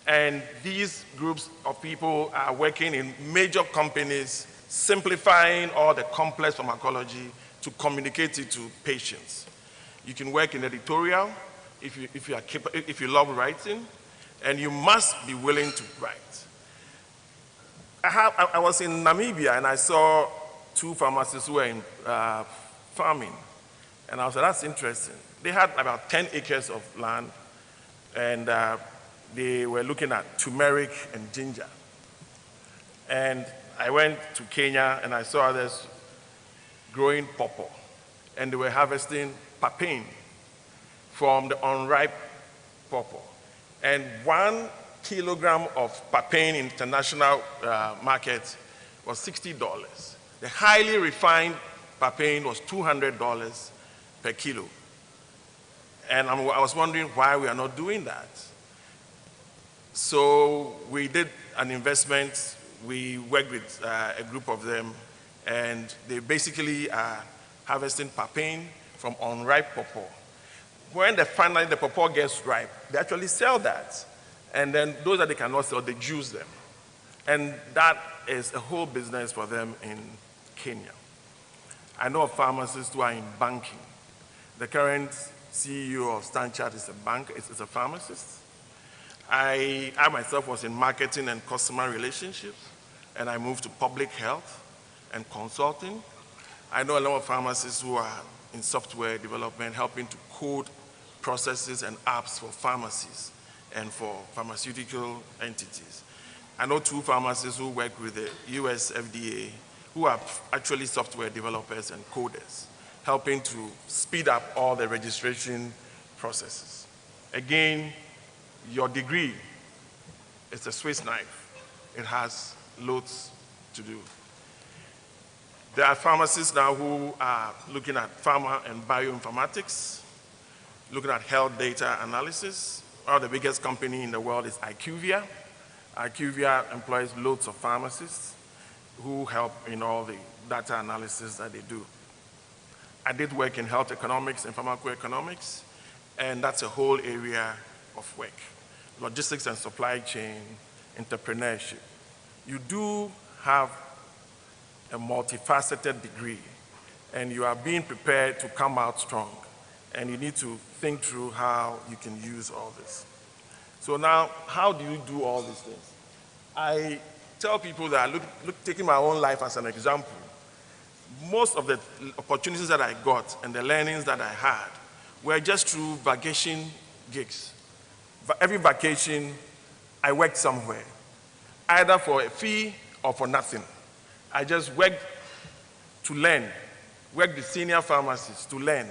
And these groups of people are working in major companies, simplifying all the complex pharmacology to communicate it to patients. You can work in editorial if you love writing, and you must be willing to write. I was in Namibia and I saw two pharmacists who were in farming, and I was like, that's interesting. They had about 10 acres of land, and they were looking at turmeric and ginger. And I went to Kenya and I saw others growing pawpaw, and they were harvesting papain from the unripe pawpaw. And 1 kilogram of papain in international market was $60. The highly refined papain was $200 per kilo. And I was wondering why we are not doing that. So we did an investment. We worked with a group of them, and they basically are harvesting papain from unripe pawpaw. When finally the pawpaw gets ripe, they actually sell that. And then those that they cannot sell, they juice them. And that is a whole business for them in Kenya. I know of pharmacists who are in banking. The current CEO of Stanchart is a pharmacist. I myself was in marketing and customer relationships, and I moved to public health and consulting. I know a lot of pharmacists who are in software development, helping to code processes and apps for pharmacies and for pharmaceutical entities. I know 2 pharmacists who work with the US FDA who are actually software developers and coders, helping to speed up all the registration processes. Again, your degree is a Swiss knife. It has loads to do. There are pharmacists now who are looking at pharma and bioinformatics, looking at health data analysis. One of the biggest company in the world is IQVIA. IQVIA employs loads of pharmacists who help in all the data analysis that they do. I did work in health economics and pharmacoeconomics, and that's a whole area of work. Logistics and supply chain, entrepreneurship. You do have a multifaceted degree, and you are being prepared to come out strong. And you need to think through how you can use all this. So now, how do you do all these things? I tell people that, taking my own life as an example, most of the opportunities that I got and the learnings that I had were just through vacation gigs. Every vacation, I worked somewhere, either for a fee or for nothing. I just worked to learn, worked the senior pharmacist to learn.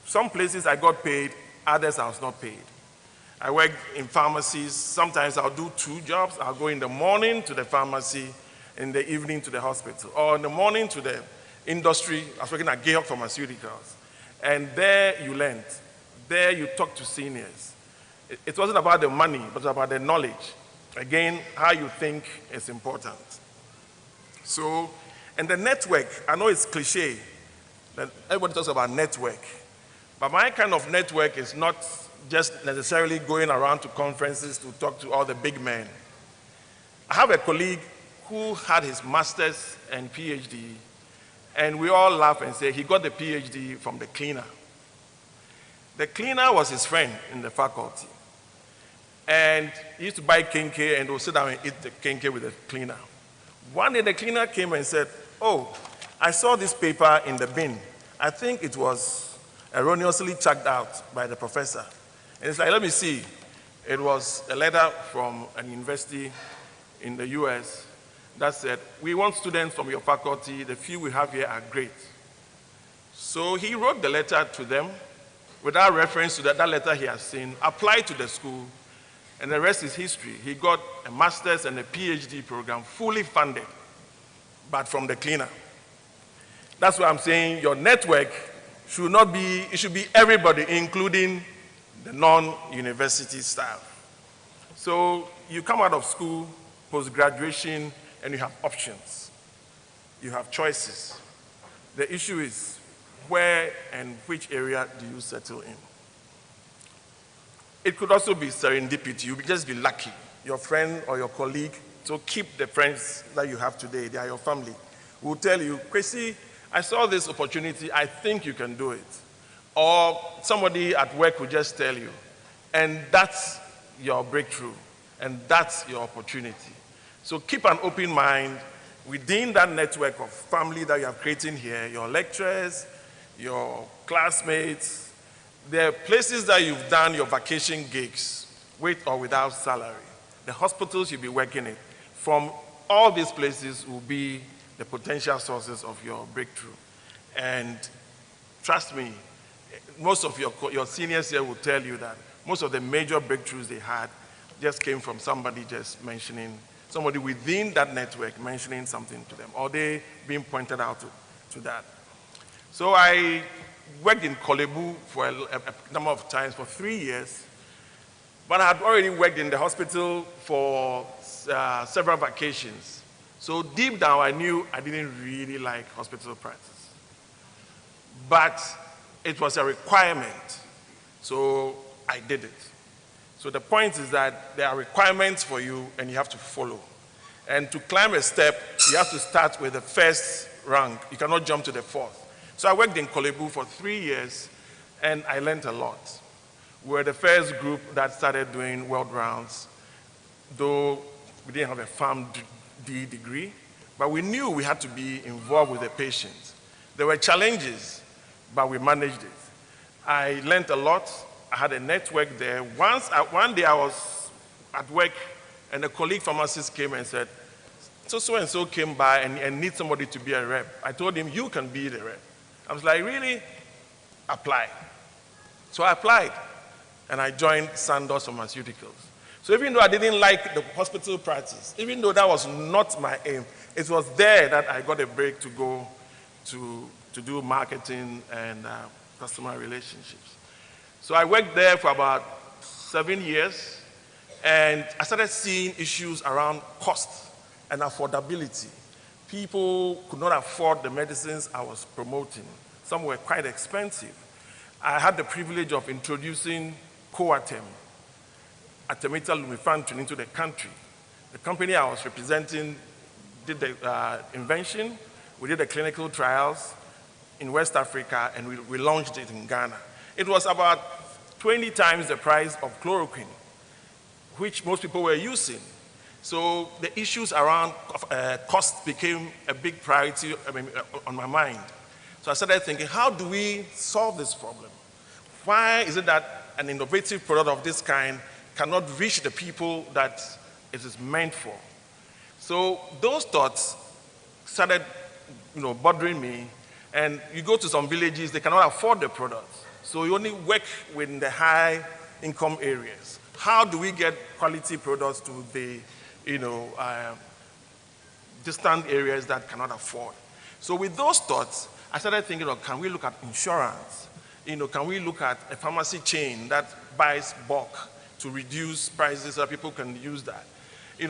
Some places I got paid, others I was not paid. I worked in pharmacies. Sometimes I'll do 2 jobs. I'll go in the morning to the pharmacy, in the evening to the hospital, or in the morning to the industry. I was working at Keynote Pharmaceuticals. And there you learned. There you talk to seniors. It wasn't about the money, but it was about the knowledge. Again, how you think is important. So, and the network, I know it's cliche, that everybody talks about network, but my kind of network is not just necessarily going around to conferences to talk to all the big men. I have a colleague who had his master's and PhD, and we all laugh and say he got the PhD from the cleaner. The cleaner was his friend in the faculty. And he used to buy kenke and would sit down and eat the kenke with the cleaner. One day the cleaner came and said, "Oh, I saw this paper in the bin. I think it was erroneously chucked out by the professor." And it's like, let me see. It was a letter from an university in the US that said, "We want students from your faculty. The few we have here are great." So he wrote the letter to them without reference to that letter he has seen, applied to the school, and the rest is history. He got a master's and a PhD program fully funded, but from the cleaner. That's why I'm saying your network should not be, it should be everybody, including the non-university staff. So you come out of school, post-graduation, and you have options. You have choices. The issue is where and which area do you settle in? It could also be serendipity. You just be lucky. Your friend or your colleague, so keep the friends that you have today, they are your family, will tell you, "Kwesi, I saw this opportunity, I think you can do it." Or somebody at work will just tell you, and that's your breakthrough, and that's your opportunity. So keep an open mind within that network of family that you are creating here, your lecturers, your classmates. There are places that you've done your vacation gigs with or without salary. The hospitals you'll be working in. From all these places will be the potential sources of your breakthrough. And trust me, most of your seniors here will tell you that most of the major breakthroughs they had just came from somebody just mentioning, somebody within that network mentioning something to them, or they being pointed out to that. So I worked in Kolebu for a number of times for 3 years, but I had already worked in the hospital for several vacations. So deep down, I knew I didn't really like hospital practice. But it was a requirement, so I did it. So the point is that there are requirements for you, and you have to follow. And to climb a step, you have to start with the first rank. You cannot jump to the fourth. So I worked in Kolebu for 3 years, and I learned a lot. We were the first group that started doing world rounds, though we didn't have a PharmD degree, but we knew we had to be involved with the patients. There were challenges, but we managed it. I learned a lot. I had a network there. One day I was at work, and a colleague pharmacist came and said, so-and-so came by and needs somebody to be a rep. I told him, "You can be the rep." I was like, "Really?" Apply. So I applied, and I joined Sandoz Pharmaceuticals. So even though I didn't like the hospital practice, even though that was not my aim, it was there that I got a break to go to do marketing and customer relationships. So I worked there for about 7 years, and I started seeing issues around cost and affordability. People could not afford the medicines I was promoting. Some were quite expensive. I had the privilege of introducing Coatem, artemether lumefantrine, into the country. The company I was representing did the invention. We did the clinical trials in West Africa, and we launched it in Ghana. It was about 20 times the price of chloroquine, which most people were using. So the issues around cost became a big priority on my mind. So I started thinking, how do we solve this problem? Why is it that an innovative product of this kind cannot reach the people that it is meant for? So those thoughts started bothering me. And you go to some villages, they cannot afford the products. So you only work within the high income areas. How do we get quality products to the distant areas that cannot afford? So with those thoughts, I started thinking, can we look at insurance? Can we look at a pharmacy chain that buys bulk to reduce prices so that people can use that?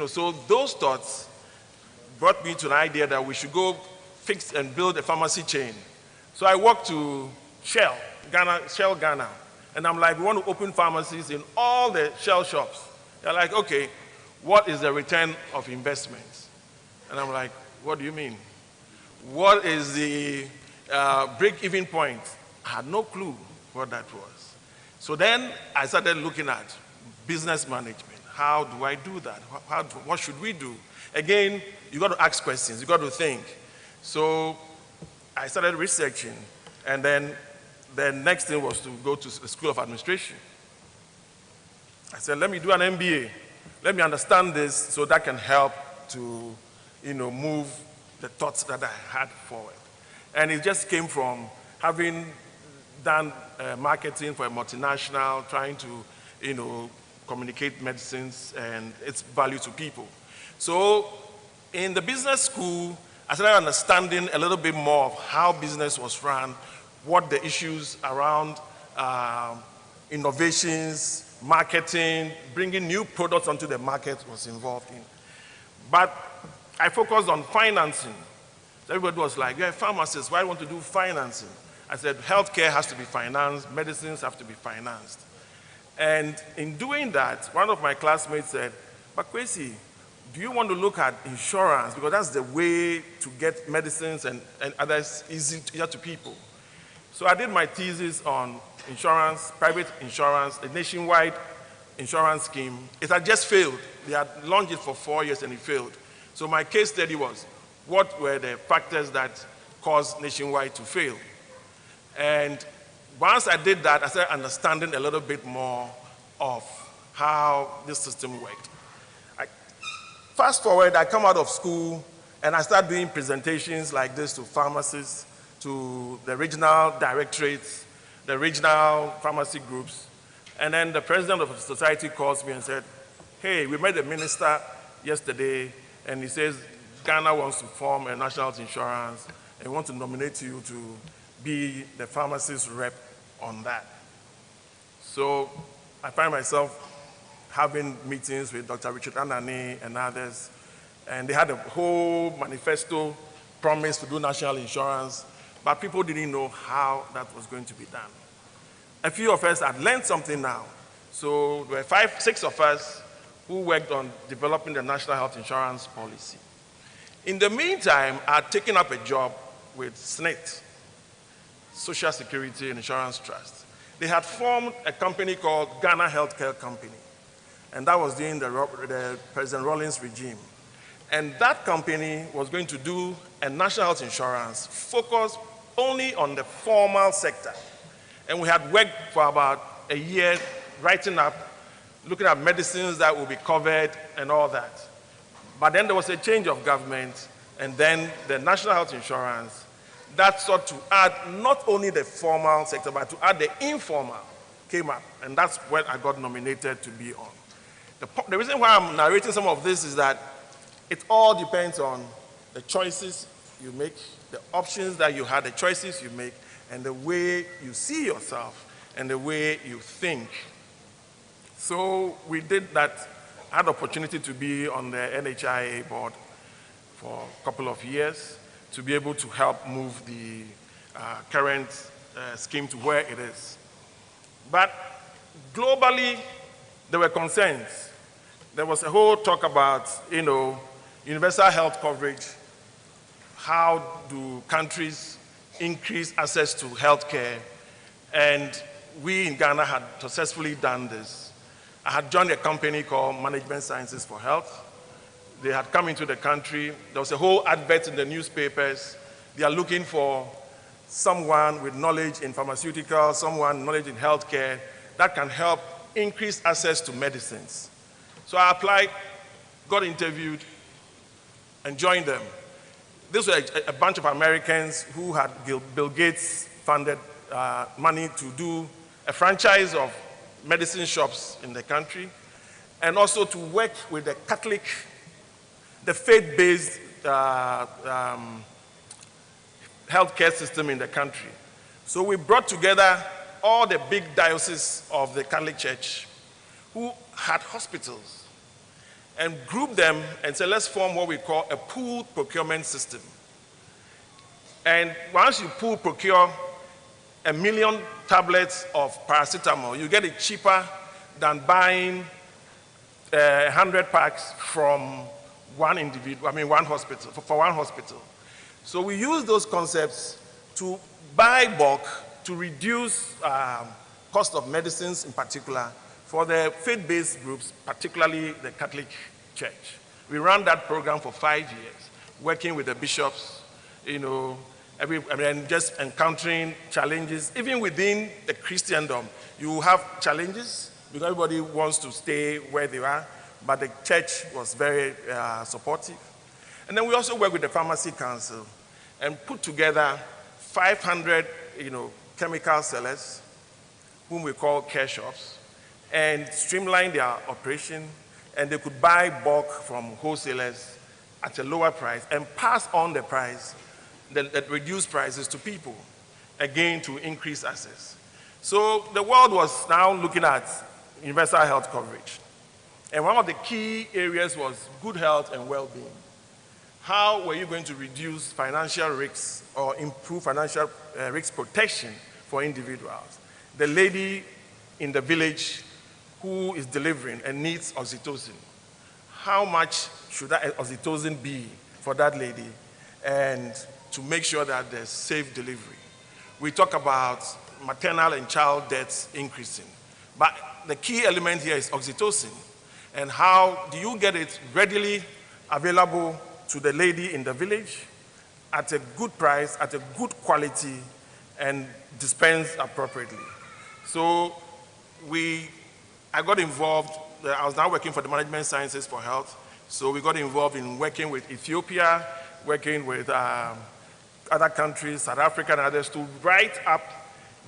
So those thoughts brought me to an idea that we should go fix and build a pharmacy chain. So I walked to Shell Ghana, and I'm like, we want to open pharmacies in all the Shell shops. They're like, okay, what is the return of investments? And I'm like, what do you mean? What is the break-even point? I had no clue what that was. So then I started looking at business management. How do I do that? What should we do? Again, you got to ask questions. You got to think. So I started researching, and then the next thing was to go to the School of Administration. I said, let me do an MBA. Let me understand this so that can help to, move the thoughts that I had forward. And it just came from having done marketing for a multinational, trying to, communicate medicines and its value to people. So in the business school, I started understanding a little bit more of how business was run, what the issues around innovations, marketing, bringing new products onto the market was involved in. But I focused on financing. So everybody was like, you're a pharmacist, why do you want to do financing? I said, healthcare has to be financed, medicines have to be financed. And in doing that, one of my classmates said, but Kwesi, do you want to look at insurance? Because that's the way to get medicines and others easier to people. So I did my thesis on insurance, private insurance, a nationwide insurance scheme. It had just failed. They had launched it for 4 years and it failed. So my case study was, what were the factors that caused nationwide to fail? And once I did that, I started understanding a little bit more of how this system worked. Fast forward, I come out of school and I start doing presentations like this to pharmacists, to the regional directorates, the regional pharmacy groups. And then the president of the society calls me and said, hey, we met the minister yesterday and he says Ghana wants to form a national health insurance and we want to nominate you to be the pharmacist rep on that. So I find myself having meetings with Dr. Richard Anani and others, and they had a whole manifesto promise to do national insurance, but people didn't know how that was going to be done. A few of us had learned something now. So there were 5, 6 of us who worked on developing the national health insurance policy. In the meantime, I had taken up a job with SNIT, Social Security and Insurance Trust. They had formed a company called Ghana Healthcare Company, and that was during the President Rawlings regime. And that company was going to do a national health insurance focused only on the formal sector. And we had worked for about a year writing up, looking at medicines that will be covered and all that. But then there was a change of government, and then the national health insurance that sought to add not only the formal sector, but to add the informal came up. And that's what I got nominated to be on. The reason why I'm narrating some of this is that it all depends on the choices you make, the options that you had, the choices you make, and the way you see yourself and the way you think. So we did that. I had the opportunity to be on the NHIA board for a couple of years to be able to help move the current scheme to where it is. But globally, there were concerns. There was a whole talk about, universal health coverage. How do countries increase access to healthcare? And we in Ghana had successfully done this. I had joined a company called Management Sciences for Health, They had come into the country. There was a whole advert in the newspapers. They are looking for someone with knowledge in pharmaceutical, someone knowledge in healthcare that can help increase access to medicines. So I applied, got interviewed, and joined them. This was a bunch of Americans who had Bill Gates funded money to do a franchise of medicine shops in the country, and also to work with the Catholic, the faith-based healthcare system in the country. So we brought together all the big dioceses of the Catholic Church who had hospitals and grouped them and said, let's form what we call a pooled procurement system. And once you procure 1 million tablets of paracetamol, you get it cheaper than buying 100 packs from one individual, one hospital, for one hospital. So we use those concepts to buy bulk, to reduce cost of medicines in particular for the faith-based groups, particularly the Catholic Church. We ran that program for 5 years, working with the bishops, just encountering challenges. Even within the Christendom, you have challenges because everybody wants to stay where they are, but the church was very supportive. And then we also work with the Pharmacy Council and put together 500, chemical sellers, whom we call care shops, and streamline their operation, and they could buy bulk from wholesalers at a lower price and pass on the price, that reduced prices to people, again to increase access. So the world was now looking at universal health coverage. And one of the key areas was good health and well-being. How were you going to reduce financial risks or improve financial risk protection for individuals? The lady in the village who is delivering and needs oxytocin, how much should that oxytocin be for that lady, and to make sure that there's safe delivery? We talk about maternal and child deaths increasing, but the key element here is oxytocin. And how do you get it readily available to the lady in the village at a good price, at a good quality, and dispensed appropriately? So I got involved. I was now working for the Management Sciences for Health, so we got involved in working with Ethiopia, working with other countries, South Africa and others, to write up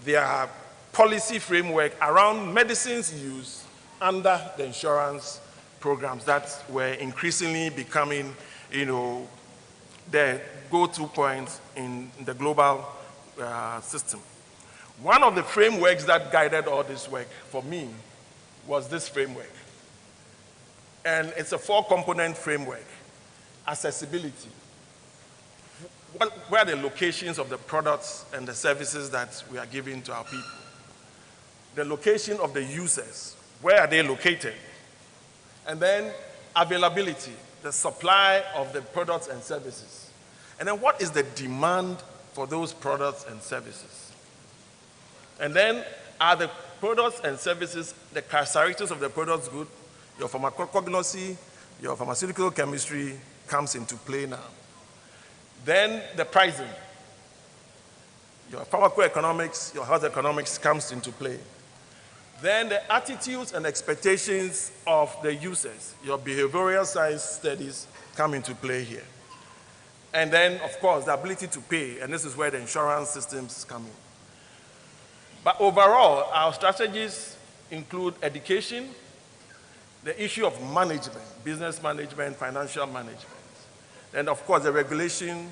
their policy framework around medicines use under the insurance programs that were increasingly becoming, the go-to point in the global system. One of the frameworks that guided all this work for me was this framework. And it's a 4-component framework. Accessibility. Where are the locations of the products and the services that we are giving to our people? The location of the users. Where are they located? And then availability, the supply of the products and services. And then what is the demand for those products and services? And then are the products and services, the characteristics of the products good? Your pharmacognosy, your pharmaceutical chemistry comes into play now. Then the pricing. Your pharmacoeconomics, your health economics comes into play. Then the attitudes and expectations of the users, your behavioral science studies come into play here. And then, of course, the ability to pay, and this is where the insurance systems come in. But overall, our strategies include education, the issue of management, business management, financial management, then, of course, the regulation,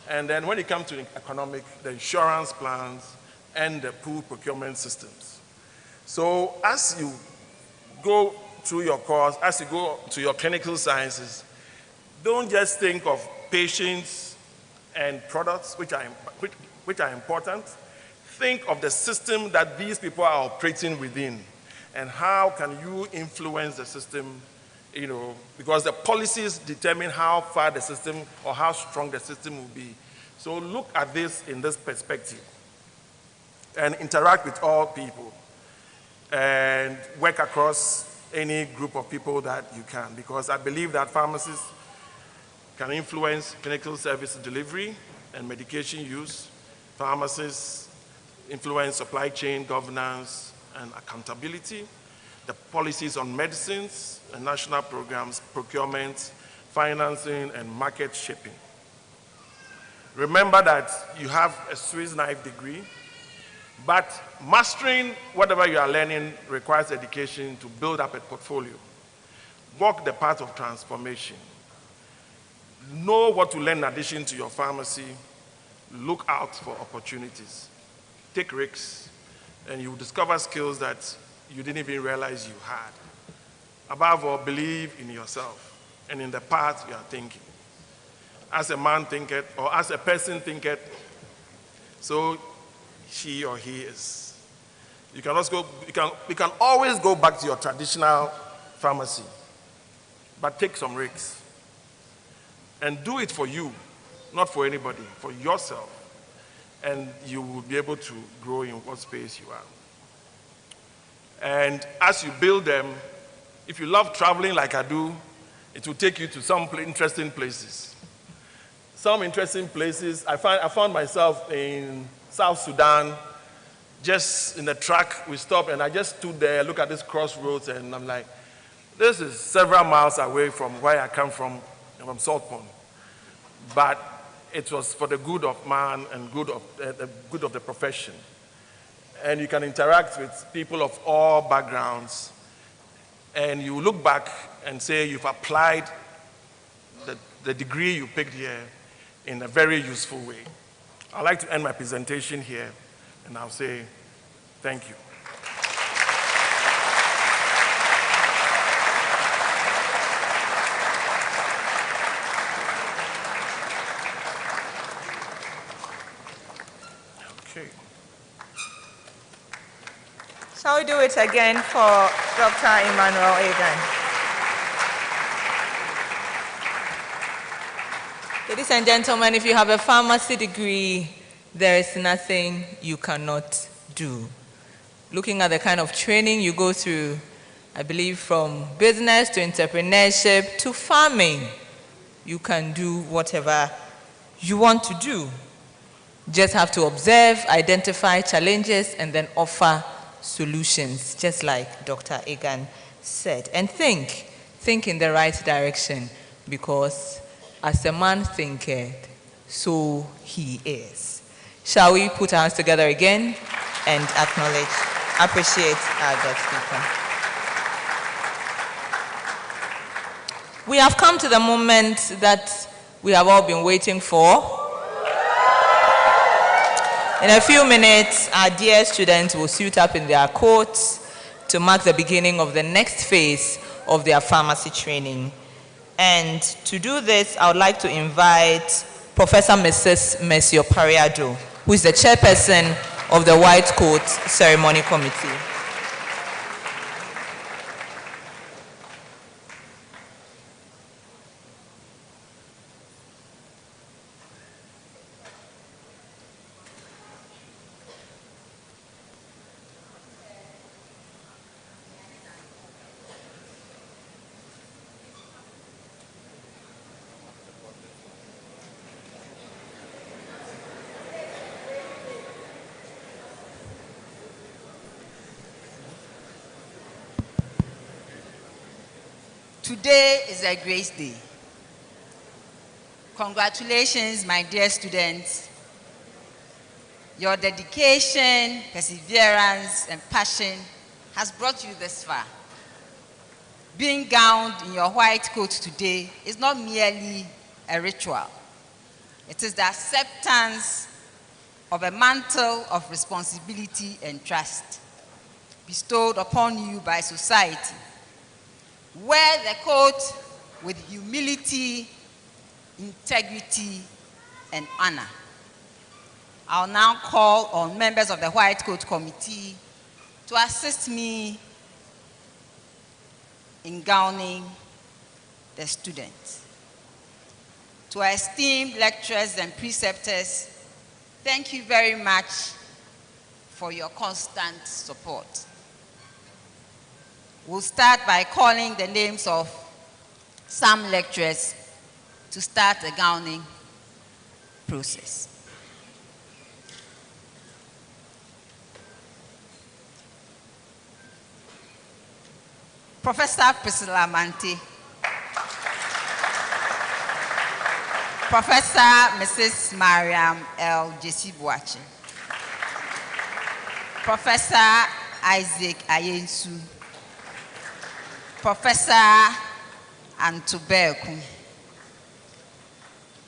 and then when it comes to economic, the insurance plans, and the pool procurement systems. So as you go through your course, as you go to your clinical sciences, don't just think of patients and products, which are important. Think of the system that these people are operating within, and how can you influence the system, because the policies determine how far the system or how strong the system will be. So look at this in this perspective and interact with all people and work across any group of people that you can, because I believe that pharmacists can influence clinical service delivery and medication use. Pharmacists influence supply chain governance and accountability, the policies on medicines and national programs, procurement, financing, and market shaping. Remember that you have a Swiss knife degree, but mastering whatever you are learning requires education to build up a portfolio. Walk the path of transformation. Know what to learn in addition to your pharmacy. Look out for opportunities. Take risks, and you will discover skills that you didn't even realize you had. Above all, believe in yourself and in the path you are thinking. As a man thinketh, or as a person thinketh, so she or he is. You can always go back to your traditional pharmacy, but take some risks. And do it for you, not for anybody, for yourself. And you will be able to grow in what space you are. And as you build them, if you love traveling like I do, it will take you to some interesting places. Some interesting places, I found myself in South Sudan, just in the truck, we stopped, and I just stood there, look at this crossroads, and I'm like, this is several miles away from where I come from Salt Pond. But it was for the good of man and the good of the profession. And you can interact with people of all backgrounds, and you look back and say you've applied the degree you picked here in a very useful way. I'd like to end my presentation here, and I'll say thank you. Okay. Shall we do it again for Dr. Emmanuel Egan? Ladies and gentlemen, if you have a pharmacy degree, there is nothing you cannot do. Looking at the kind of training you go through, I believe from business to entrepreneurship to farming, you can do whatever you want to do. Just have to observe, identify challenges, and then offer solutions, just like Dr. Egan said. And think in the right direction, because as a man thinketh, so he is. Shall we put our hands together again and appreciate our guest speaker. We have come to the moment that we have all been waiting for. In a few minutes, our dear students will suit up in their coats to mark the beginning of the next phase of their pharmacy training. And to do this, I would like to invite Professor Mrs. Mercio Pariado, who is the chairperson of the White Coat Ceremony Committee. Today is a great day. Congratulations, my dear students. Your dedication, perseverance, and passion has brought you this far. Being gowned in your white coat today is not merely a ritual. It is the acceptance of a mantle of responsibility and trust bestowed upon you by society. Wear the coat with humility, integrity, and honor. I'll now call on members of the White Coat Committee to assist me in gowning the students. To our esteemed lecturers and preceptors, thank you very much for your constant support. We'll start by calling the names of some lecturers to start the gowning process. Professor Priscilla Mante, Professor Mrs. Mariam L. Jesibuachi, Professor Isaac Ayensu, Professor Antubeku,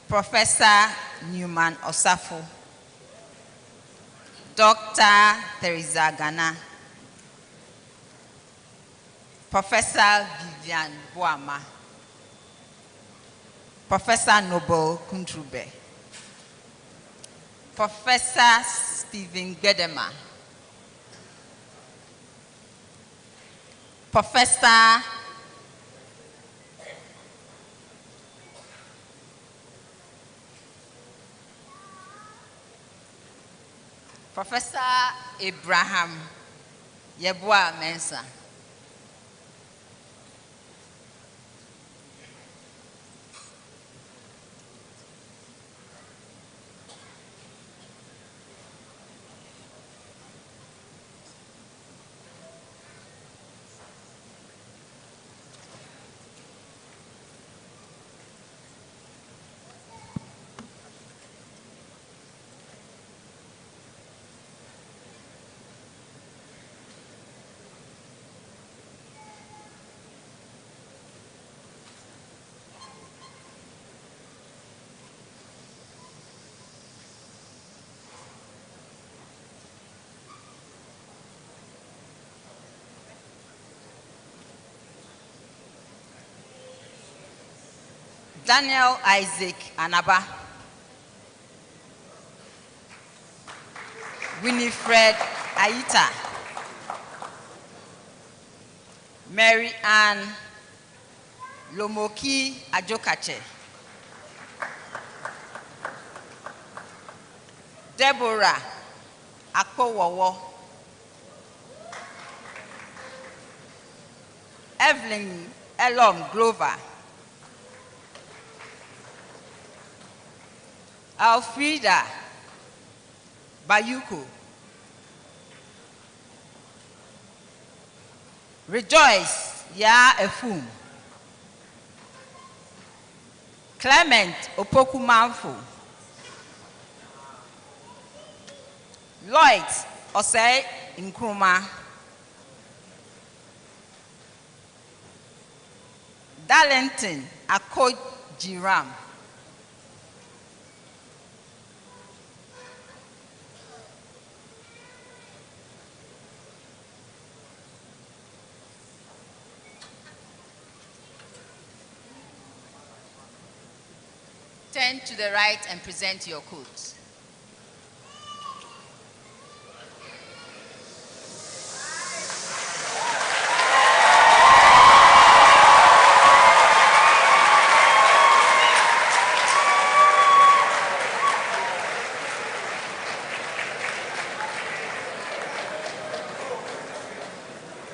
Professor Newman Osafo, Dr. Teresa Gana, Professor Vivian Boama, Professor Noble Kuntrube, Professor Stephen Gedema, Professor Abraham Yeboah Mensah, Daniel Isaac Anaba, Winifred Aita, Mary Ann Lomoki Ajokache, Deborah Akpowowo, Evelyn Elom Glover, Alfreda Bayuko, Rejoice Ya Efum, Clement Opoku Manfo, Lloyd Osei Nkrumah, Darlington Akoj Jiram, turn to the right and present your coats.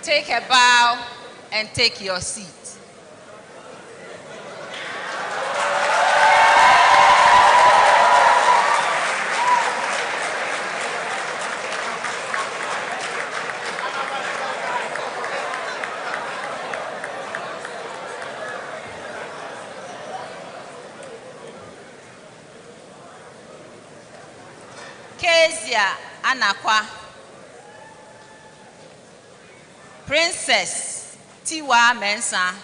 Take a bow and take your seat. Kezia Anakwa, Princess Tiwa Mensah,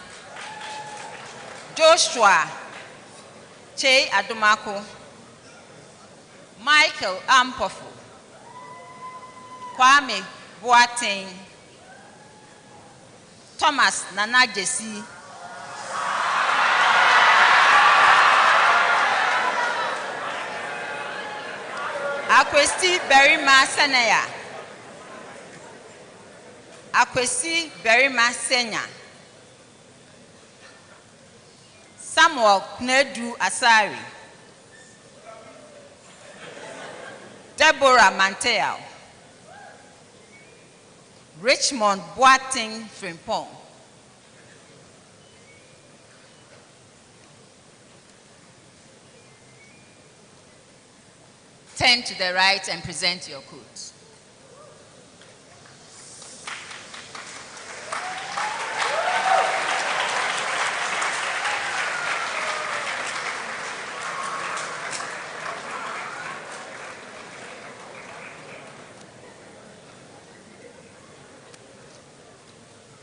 Joshua Che Adumako, Michael Ampofu, Kwame Boateng, Thomas Nana Jesse, Akwesi Berima Senaya, Akwesi Berima Senya, Samuel Knedu Asari, Deborah Mantel, Richmond Boating Frimpong. Turn to the right and present your coat.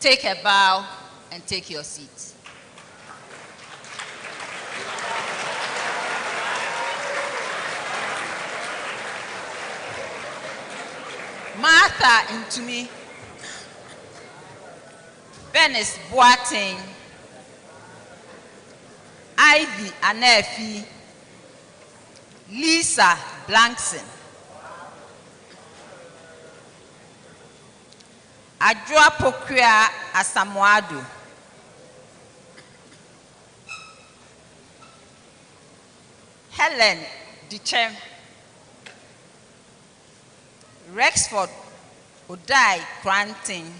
Take a bow and take your seat. Martha Ntumi, Venice Boating, Ivy Anefi, Lisa Blankson, Adjoa Pokuya Asamoado, Helen Dichem, Rexford Odai Granting,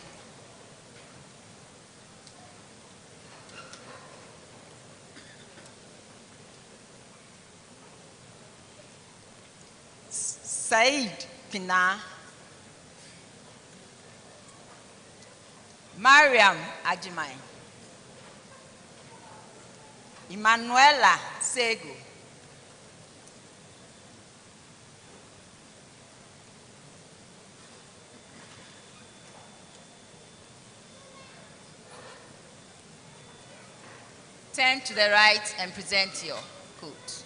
Said Pina, Mariam Ajimai, Emanuela Sego, turn to the right and present your coat.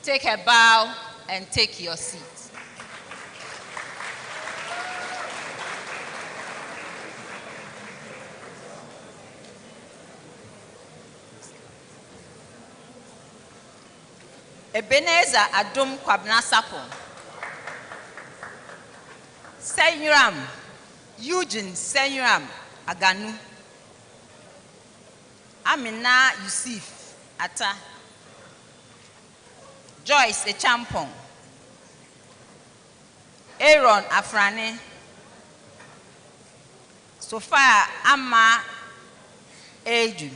Take a bow and take your seat. Ebenezer Adum Kwabna Sapon, Senyuram, Eugene Senyuram Aganu, Amina Yusuf Ata, Joyce Echampong, Aaron Afrane, Sophia Amma Eju,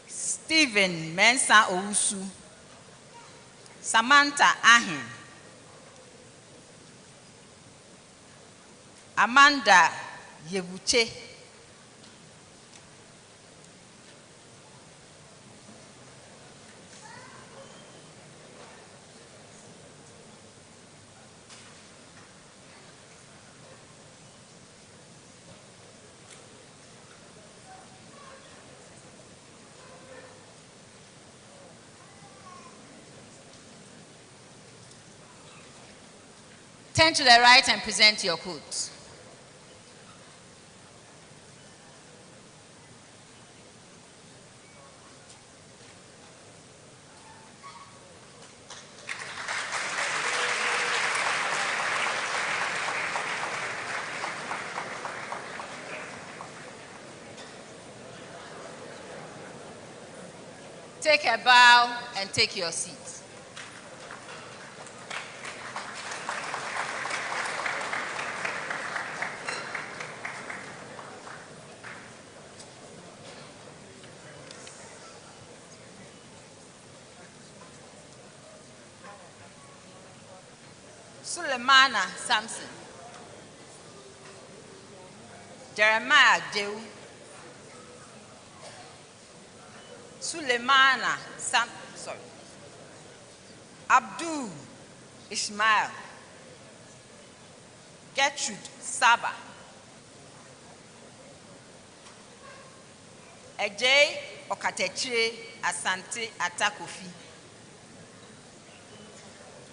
Stephen Mensa Ousu, Samantha Ahin, Amanda Yebuche, turn to the right and present your coat. Take a bow and take your seat. Sulemana Samson, Jeremiah Jehu, Sulemana Abdul Ishmael, Gertrude Saba, Ejay Okatechire Asante Atakofi,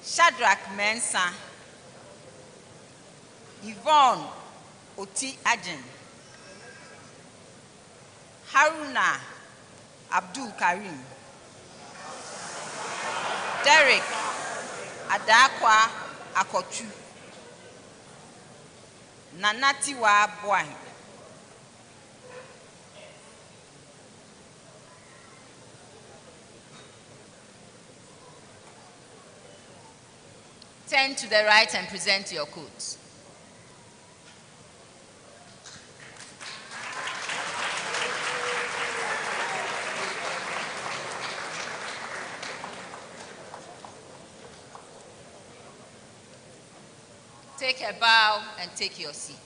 Shadrach Mensah, Yvonne Oti Ajin, Haruna Abdul Karim, Derek Adakwa Akochu, Nanati wa boy. Turn to the right and present your coat. Take a bow and take your seat.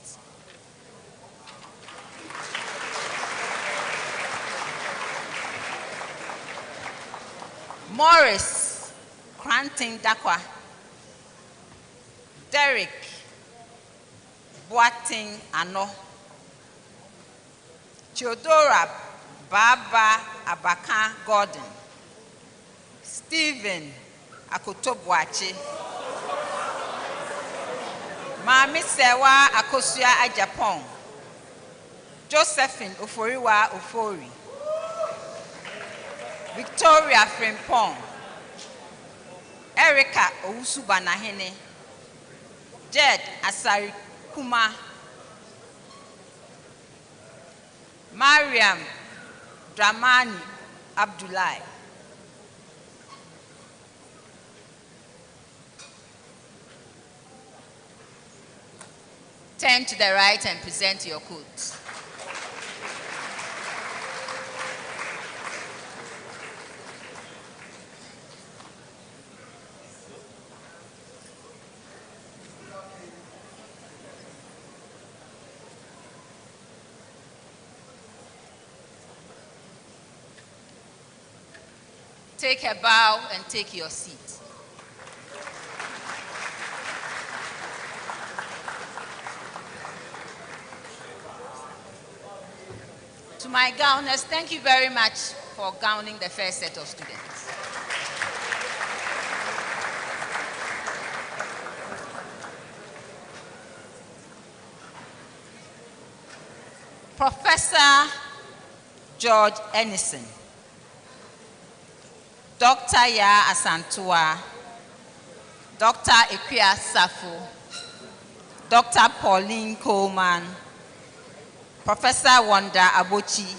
Morris Cranton Dakwa, Derek Boating Ano, Theodora Baba Abaka Gordon, Stephen Akotobwachi, Mami Sewa Akosua Ajapong, Josephine Oforiwa Ofori, Victoria Frimpong, Erica Owusubanahene, Jed Asari Kuma, Mariam Dramani Abdullahi, turn to the right and present your coat. Take a bow and take your seat. To my gowners, thank you very much for gowning the first set of students. Professor George Ennison, Dr. Ya Asantua, Dr. Ekwia Safo, Dr. Pauline Coleman, Professor Wanda Abochi,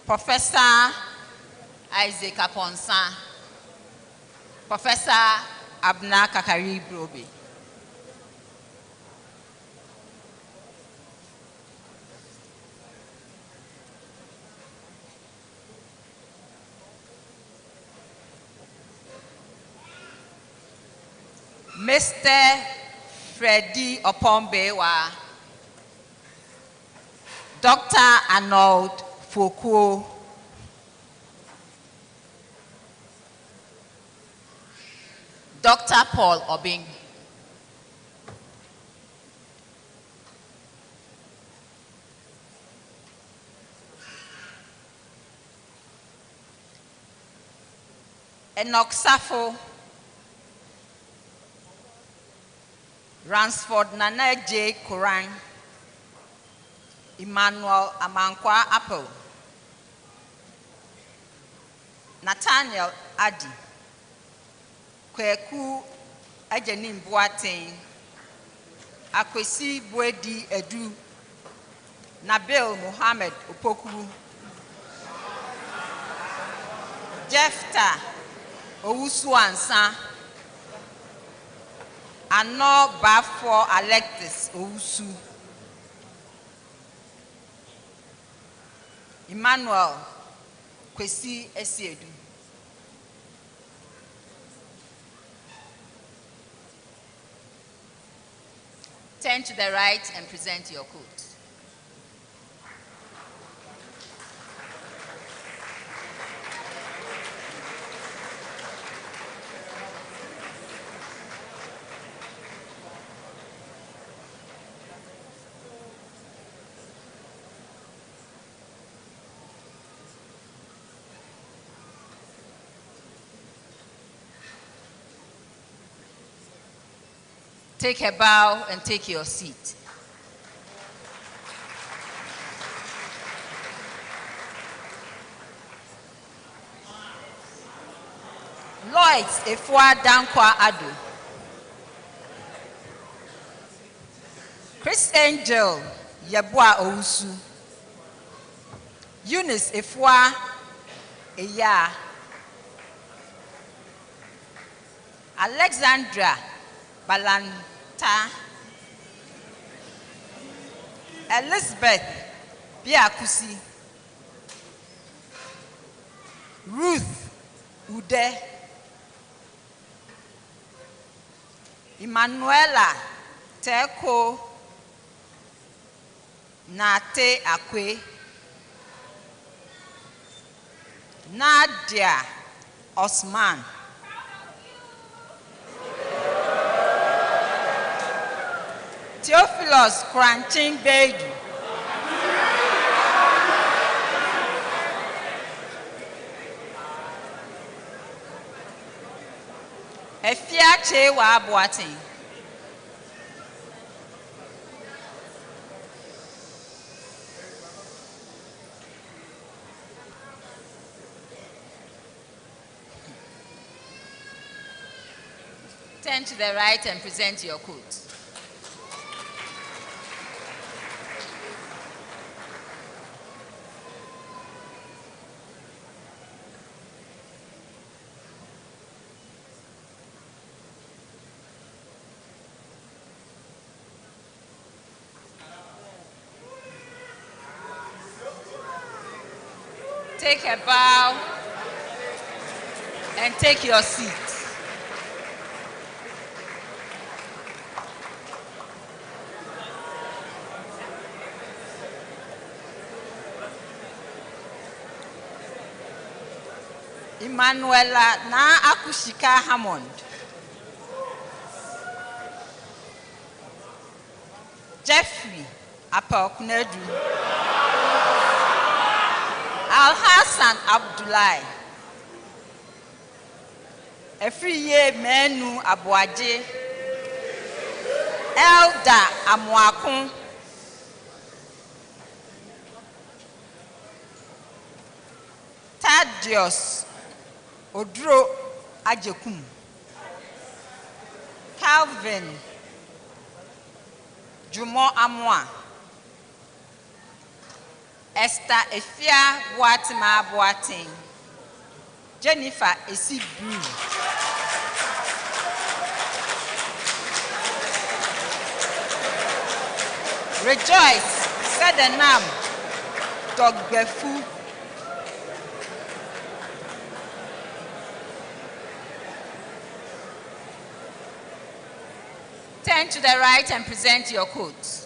Professor Isaac Aponsa, Professor Abna Kakari Brobe. Mr. Freddy Opombewa, Dr. Arnold Foucault, Dr. Paul Obing, Enoch Safo, Ransford Nana J. Koran, Emmanuel Amankwa Apple, Nathaniel Adi, Kweku Ajanim Boateng, Akwesi Bwedi Edu, Nabil Muhammad Opoku, Jefta Owusu-Ansa, Ano Bafo Alexis Owusu, Emmanuel Kwesi Esiedu. Turn to the right and present your coat. Take a bow and take your seat. Lloyd Efua Dankwa Ado, Chris Angel Yabua Ousu, Eunice Efwa Eya, Alexandra Balanta, Elizabeth Biakusi, Ruth Ude, Emanuela Teko Nate Akwe, Nadia Osman, Theophilus Kranching Bedu, Efia Chewa Boating, turn to the right and present your quote. Take a bow and take your seat. Emanuela na Akushika Hammond, Jeffrey Apokunedu, Al-Hassan Abdullahi, Efriye Menu Abuaje, Elda Amwakun, Thaddeus Odro Ajekum, Calvin Jumo Amwa, Esther Efia Boatima Boating, Jennifer Esibu, Rejoice Sedenam Dogbefu, turn to the right and present your quotes.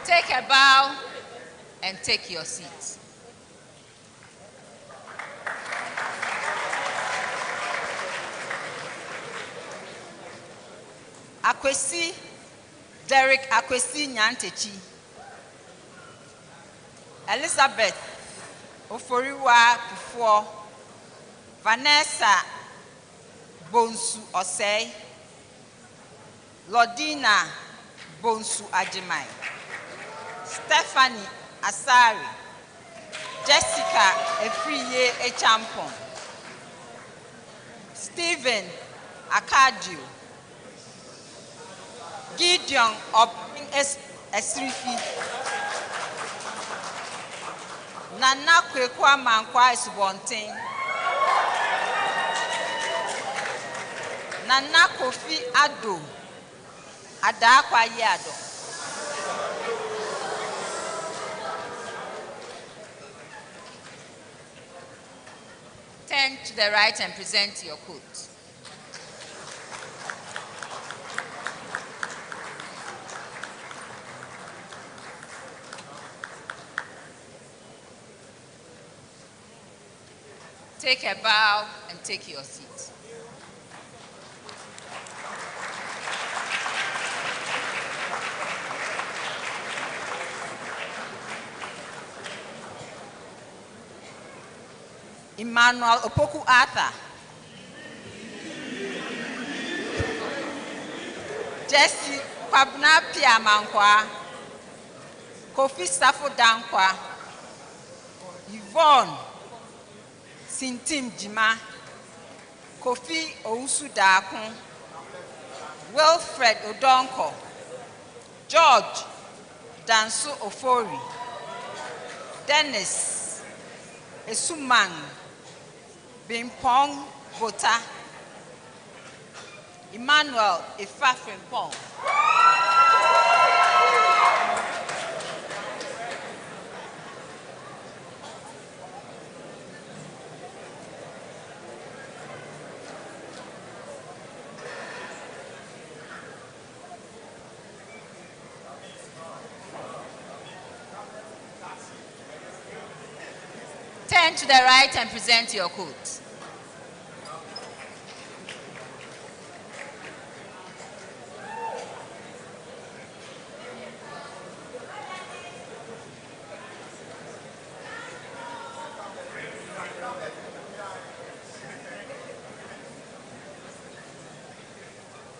Take a bow and take your seats. Akwesi, Derek Akwesi Nyantechi, Elizabeth Oforiwa Kufuor, Vanessa Bonsu Osei, Lordina Bonsu Ajimai, Stephanie Asari, Jessica Efriye Echampon, Stephen Akadio, Gideon Obing Esrifi, Nana Kwekwa Mankwa Esubontin, Nana Kofi Ado, Adakwa Yado. Turn to the right and present your quote. Take a bow and take your seat. Emmanuel Opoku Arthur, Jesse Kwabna Piamankwa, Kofi Safo Dankwa, Yvonne Sintim Jima, Kofi Ousu Dakun, Wilfred Odonko, George Danso Ofori, Dennis Esumang, Bimpong Bota, Emmanuel Ifafrimpong. Turn to the right and present your coat.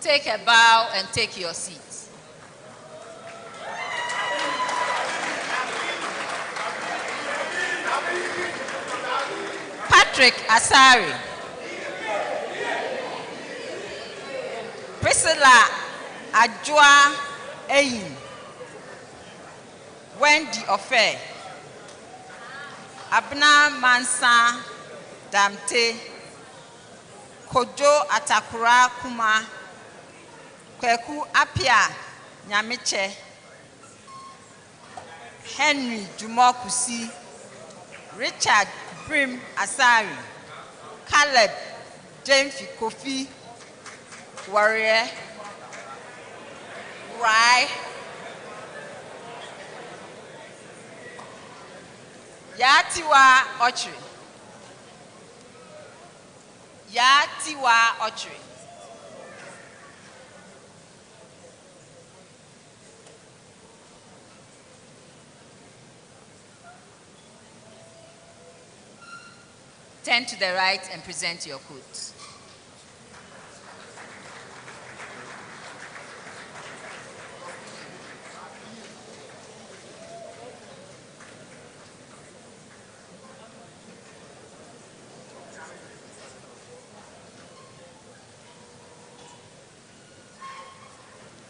Take a bow and take your seat. Patrick Asari, Priscilla Ajua Eyin, Wendy Ofe, Abna Mansa Damte, Kojo Atakura Kuma, Kweku Apia Nyamiche, Henry Jumokusi, Richard Brim Asari, Caleb James Kofi, Warrior, Rai, Yatiwa Ochri, Yatiwa Ochri. Turn to the right and present your coat.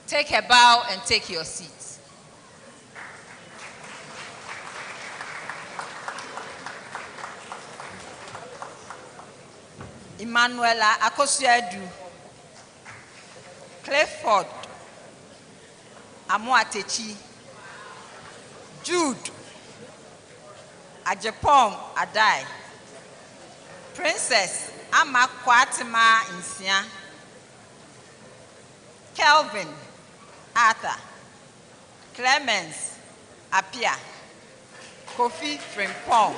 Take a bow and take your seat. Emmanuela Akosiedu, Clifford Amuatechi, Jude Ajepong Adai, Princess Amakwatima Insia, Kelvin Arthur, Clemens Apia, Kofi Frimpong,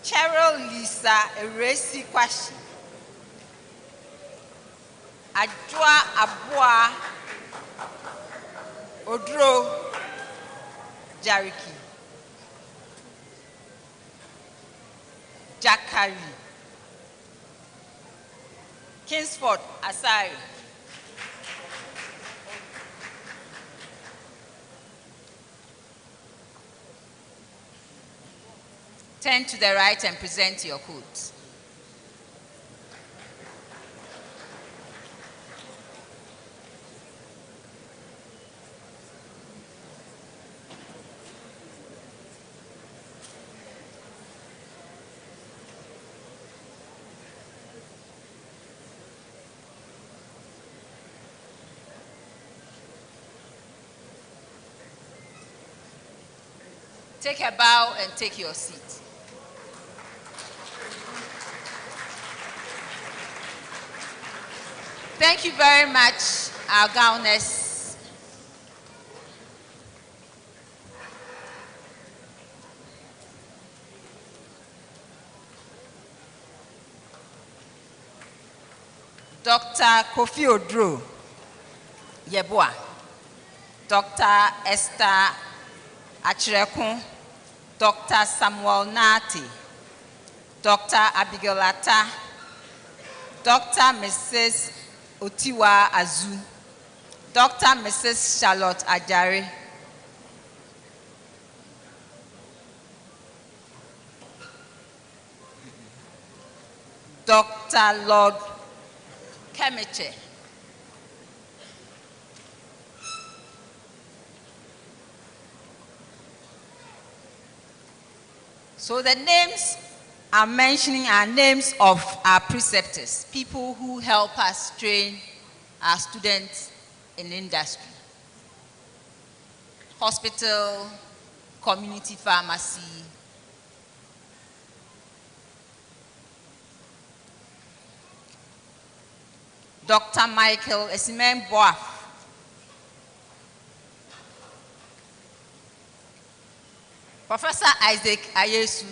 Cheryl Lisa Eresi Kwashi, Ajua Abua Odro Jariki, Jakari, Kingsford Asari, turn to the right and present your coat. Take a bow and take your seat. Thank you very much, our governors. Dr. Kofi Odro Yeboah, Dr. Esther Achirekun, Dr. Samuel Nati, Dr. Abigail Atta, Dr. Mrs. Otiwa Azu, Dr. Mrs. Charlotte Ajari, Dr. Lord Kemeche, so the names I'm mentioning are names of our preceptors, people who help us train our students in industry, hospital, community pharmacy, Dr. Michael Esimen Boaf, Professor Isaac Ayesu,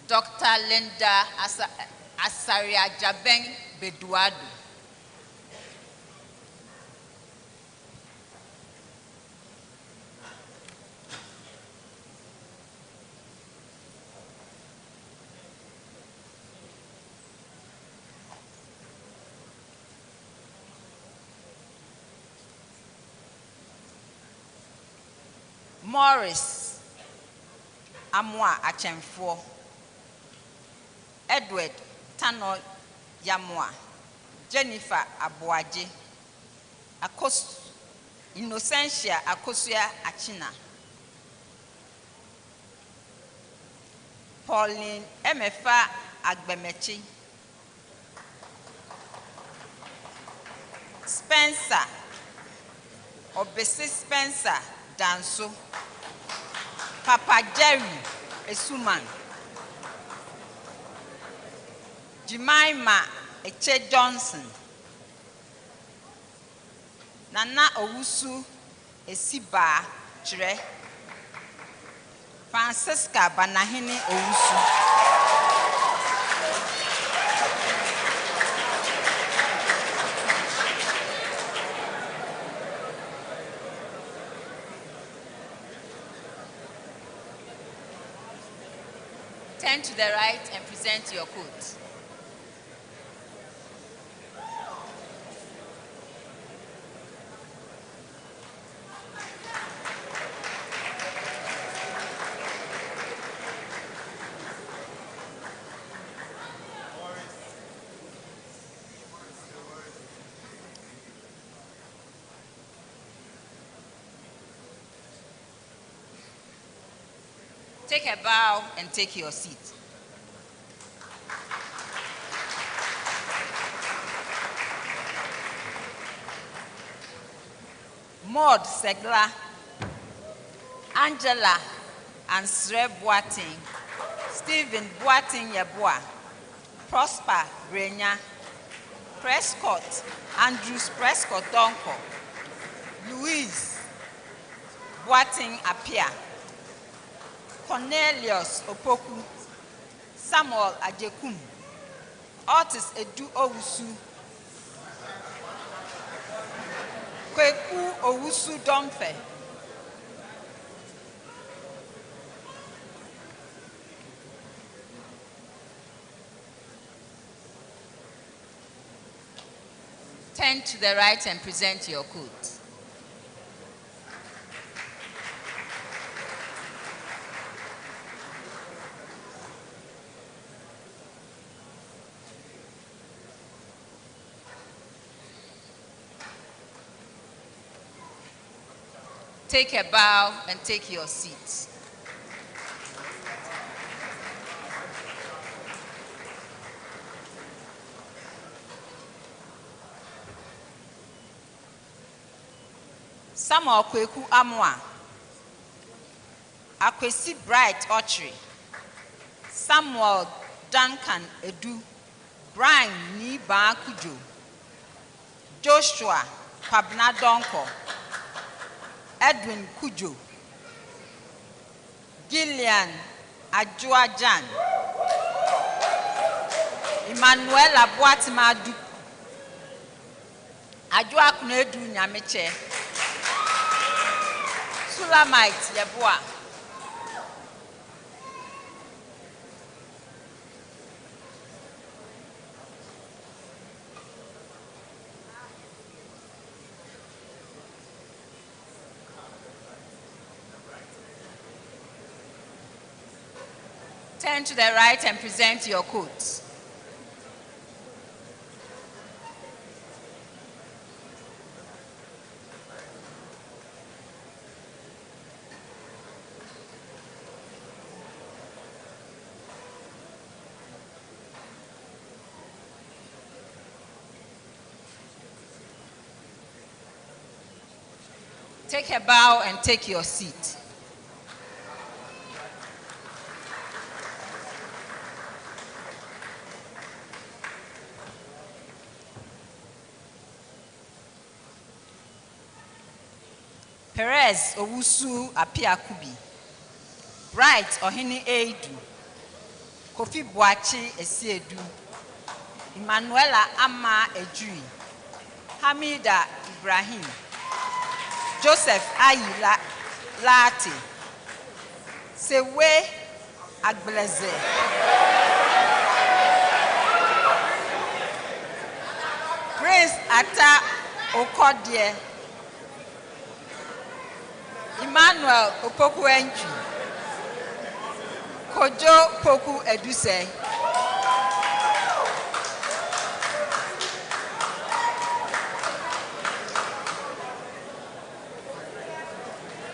Dr. Linda Asaria Jabeng Beduado, Morris Amwa Achemfo, Edward Tano Yamwa, Jennifer Abuaje, Innocentia Akosia Achina, Pauline Emefa Agbemechi, Spencer Obesi Spencer Danso, Papa Jerry Esuman, Jemima Eche Johnson, Nana Owusu Esiba Chire, Francisca Banahini Owusu, turn to the right and present your coat. Take a bow and take your seat. Maud Segla, Angela and Sre Boating, Stephen Boating Yeboah, Prosper Brenya, Prescott, Andrews Prescott Donko, Louise Boating Apia, Cornelius Opoku, Samuel Ajekum, Otis Edu Owusu, Kweku Owusu Domfe, turn to the right and present your coat. Take a bow and take your seat. Samuel Kweku Amwa, Akwesi Bright Ochri, Samuel Duncan Edu, Brian Niba Kujo, Joshua Kwabna Donko, Edwin Kujo, Gillian Ajuajan, Emmanuela Boatimadu, Ajua Kunedu Nyameche, Sulamite Yeboa. Turn to the right and present your coat. Take a bow and take your seat. Perez Owusu Apiakubi, Bright Ohini Eidu, Kofi Boachi Esiedu, Emmanuela Amma Ejui, Hamida Ibrahim, Joseph Ayila Lati, Sewe Agbeleze, Prince Ata Okodie, Emmanuel Opoku Enju, Kojo Poku Eduse,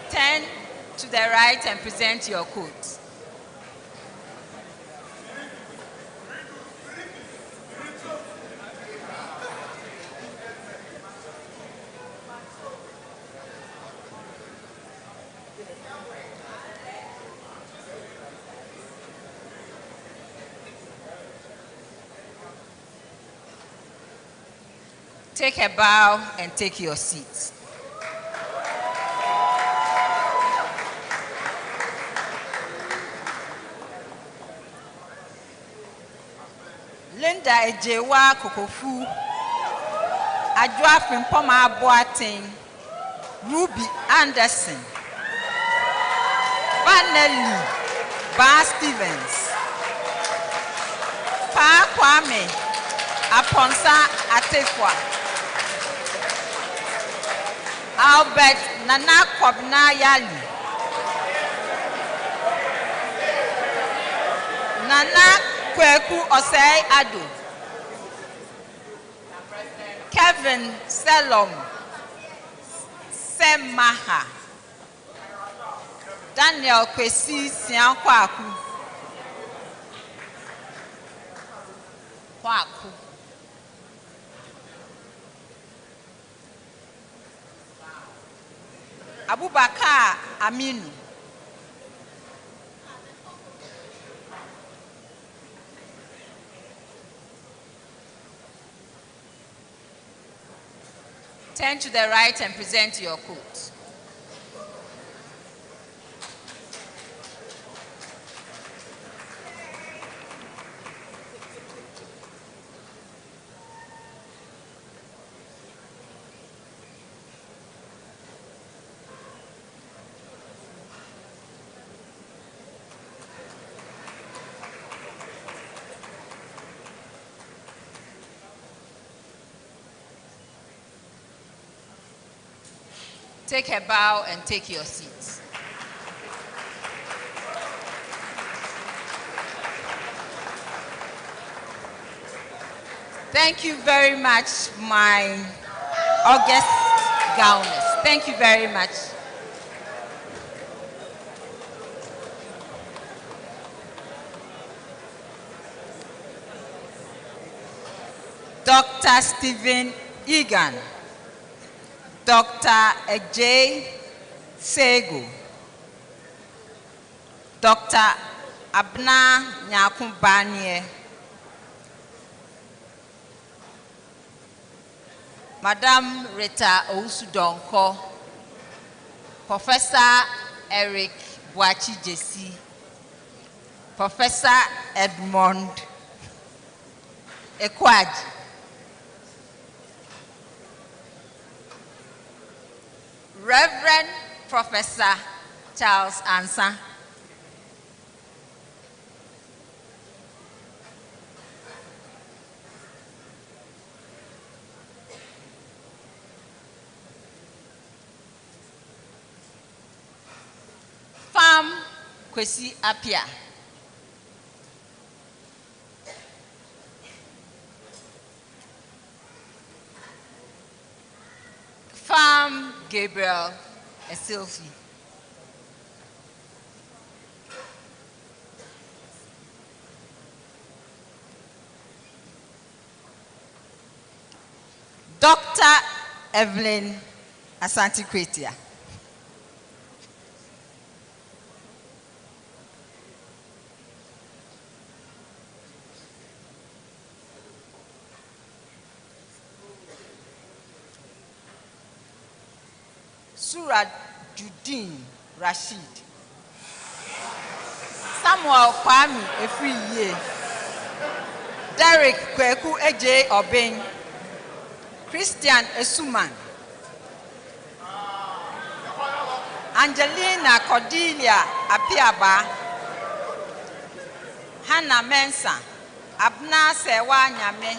turn to the right and present your coat. Take a bow and take your seat. Linda Ejewa Kokofu, Ajua Frimpoma Boateng, Ruby Anderson, Vanelli Bar Stevens, Pa Kwame Aponsa Atefwa, Albert Nana Kwabna Yali, Nana Kweku Osei Ado, Kevin Selom Semaha, Daniel Kwesi Siankwaku, Abubakar Aminu, turn to the right and present your coat. Take a bow and take your seats. Thank you very much, my August gowners. Thank you very much. Dr. Stephen Egan, Dr. Ejay Sego, Dr. Abna Nyakumbanye, Madam Rita Ousudonko, Professor Eric Boachi Jesse, Professor Edmond Ekwaji, Reverend Professor Charles Ansa, Farm Kwesi Apia, Farm Gabriel Esilfi, Dr. Evelyn Asante Kwetia, Suraj Judin Rashid, Samuel Kwame Efriye, Derek Kweku Eje Obeng, Christian Esuman, Angelina Cordelia Apiaba, Hannah Mensa, Abna Sewa Nyame,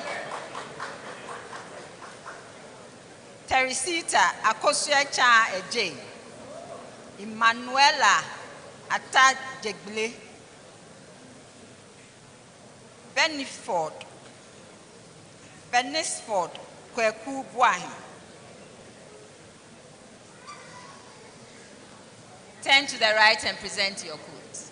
Teresita Akosua Eje, Emmanuela Ata Jegle, Benisford Kweku Buahi. Turn to the right and present your quotes.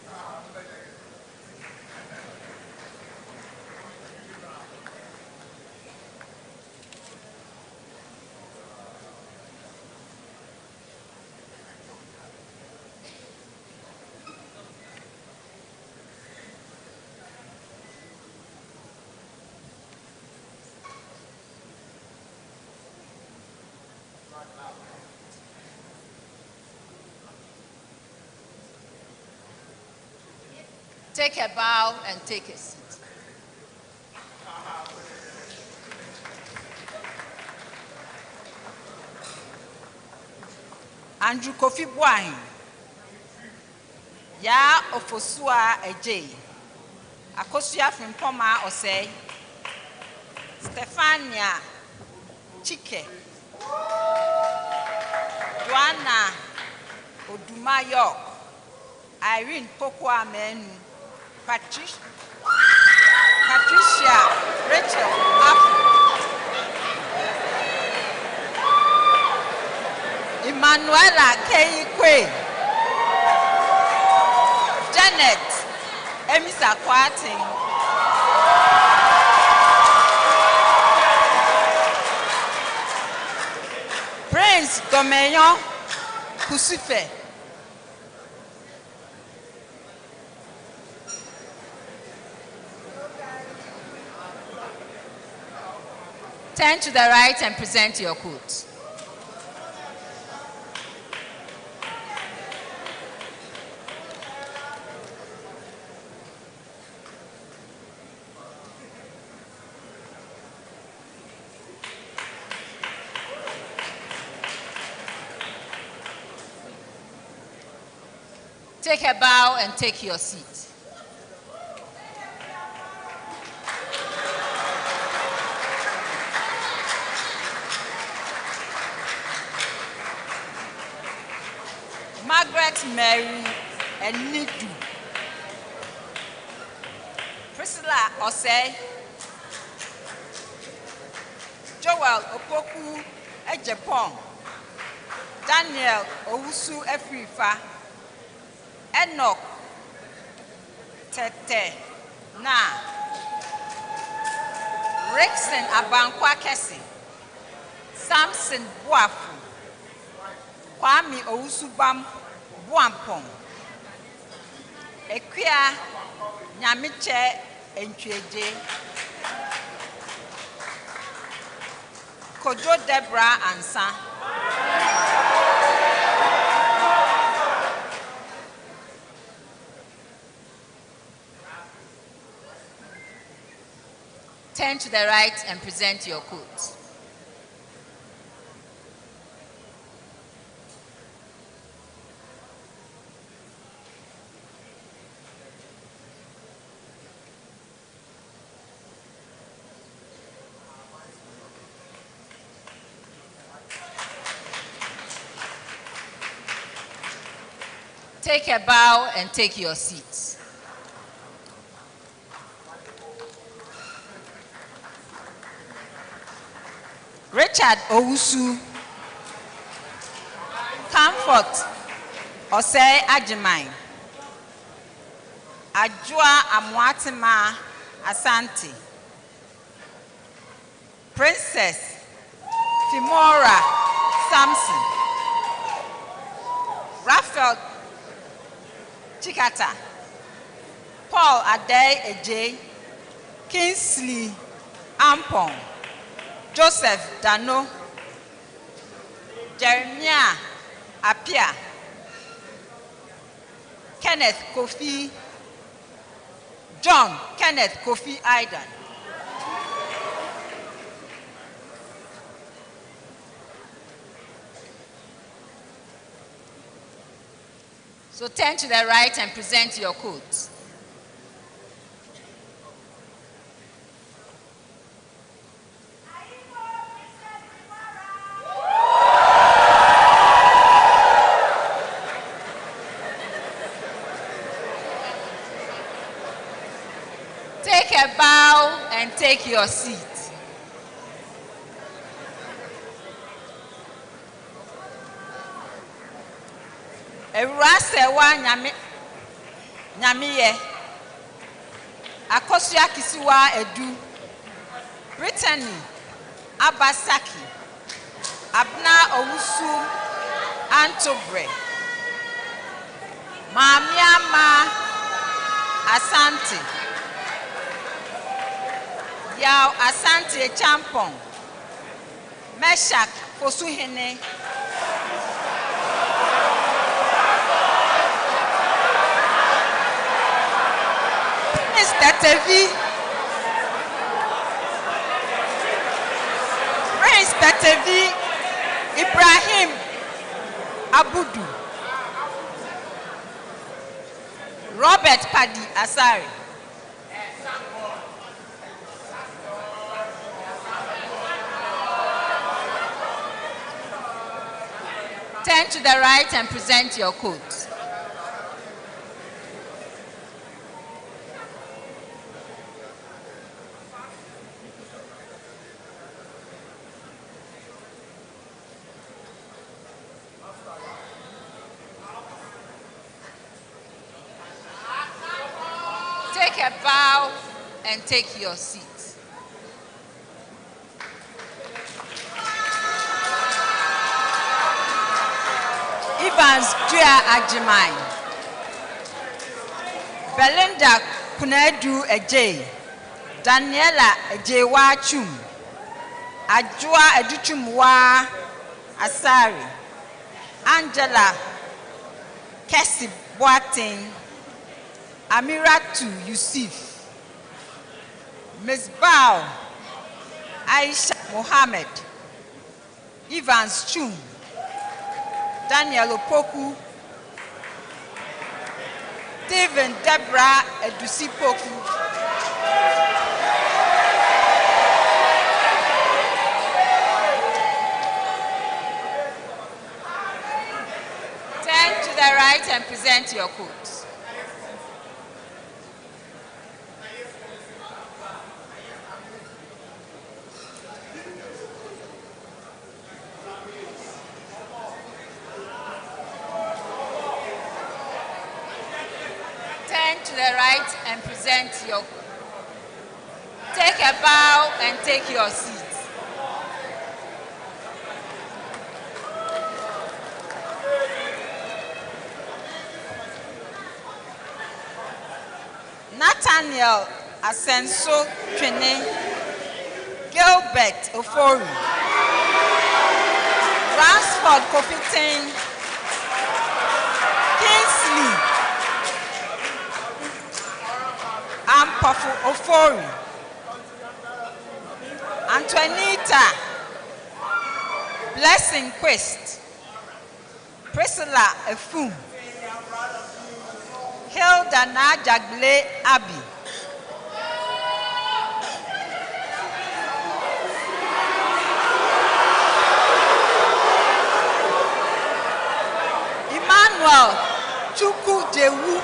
Take a bow and take a seat. Andrew Kofi Buahin, Ya Ofosua Eje, Akosua Frimpoma Osei, Stefania Chike, Joanna Oduma York, Irene Pokwa Menu, Patricia Rachel Apple, Emmanuela Keyikwe, Janet Emisa Kwating, Prince Domeyon Kusife, turn to the right and present your quote. Take a bow and take your seat. Margaret Mary Enidu, Priscilla Osei, Joel Opoku Ejepong, Daniel Owusu Efrifa, Enoch Tete Na, Rixon Abankwa Kesi, Samson Buafu, Kwame Owusu Buampong, Ekwia Nyamiche Enchweje, Akojo Deborah Ansa. Turn to the right and present your coat. Take a bow and take your seats. Richard Owusu, Comfort Osei Ajimai, Ajua Amwatima Asante, Princess Fimora Samson, Raphael Chikata, Paul Ade Eje, Kingsley Ampong, Joseph Dano, Jeremiah Apia, Kenneth Kofi, John Kenneth Kofi Aidan. So turn to the right and present your coat. Take a bow and take your seat. Ewurasewa nyamiye Akosua Kisiwa Edu Brittany Abasaki Abna Owusu Antobre Mamiama Asante Yao Asante Champong Meshak Fosuhene Prince Tetevi Ibrahim Abudu Robert Padi Asari Turn to the right and present your coat. Take a bow and take your seat. Evans Dua Ajimai, Belinda Kunedu Ejay, Daniela Ejewa Chum, Ajua Educhumwa Asari, Angela Kesi Boating, Amiratu Yusuf, Ms. Bao, Aisha Mohammed, Evans Chum, Daniel Opoku, Stephen Deborah Edusipoku, turn to the right and present your coat. To the right and present your. Take a bow and take your seat. Nathaniel Asenso Twene, Gilbert Oforu, Ransford Kopitin, Kingsley Ampafu Ofori, Antoinita Blessing Quest, Priscilla Efum, Hilda Najagle Abi, Emmanuel Chukwu Dewu,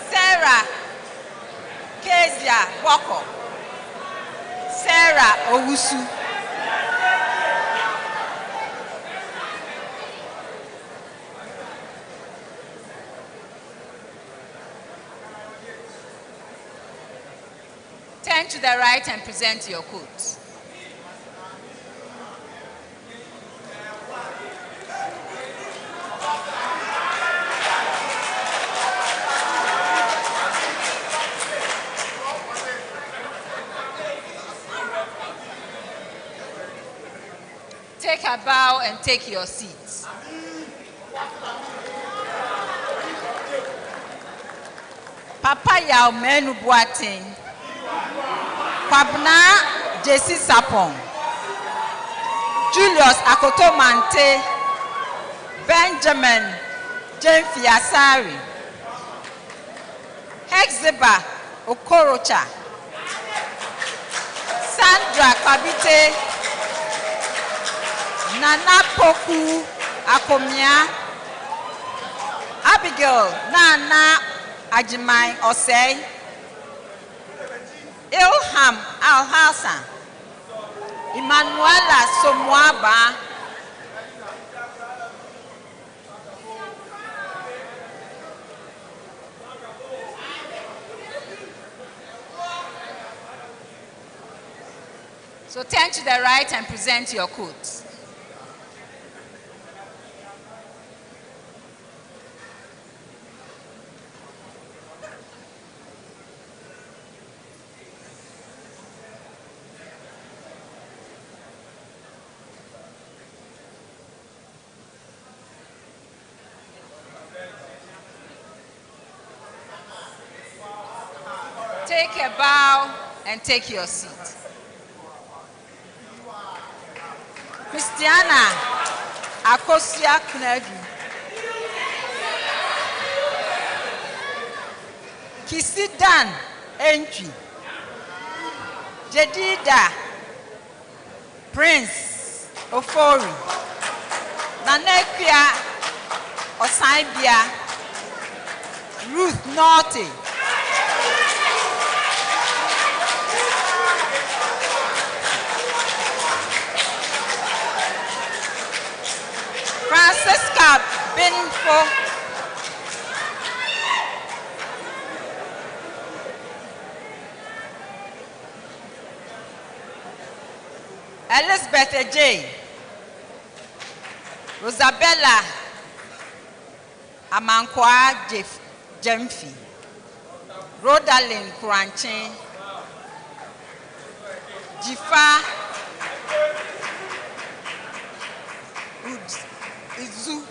Sarah Kezia Boko, Sarah Owusu, turn to the right and present your quotes. Take a bow and take your seats. Papa Yao Menu Boating, Kwabna Jesse Sapong, Julius Akoto Mante, Benjamin Jemfi Asari, Hexzeba Okorocha, Sandra Kabite, Nana Poku Akomia, Abigail Nana Ajimai Osei, Ilham Al-Hassan, Emmanuela Somwaba, so turn to the right and present your quotes. Take a bow and take your seat. Christiana Akosia Kunadu, Kisidan Entry, Jedida Prince Ofori, Nanekia Osaibia, Ruth Naughty, Francisca Benfo, Elizabeth J, Rosabella Amankwa Jemfi, Rodalyn Kuranchin, Jifa Izu,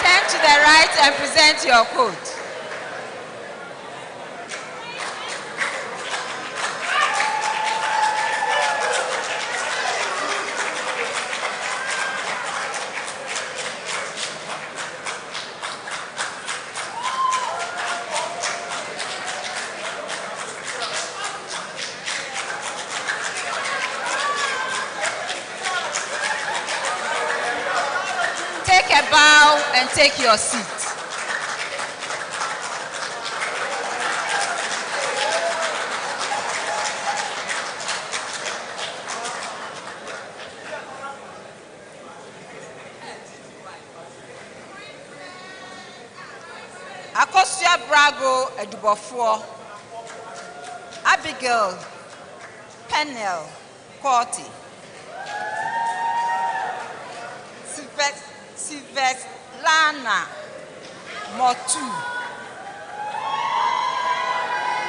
turn to the right and present your quote. Take a bow and take your seat. Akosia Brago Edubofo, Abigail Pennell Corti, Sivetlana Motu,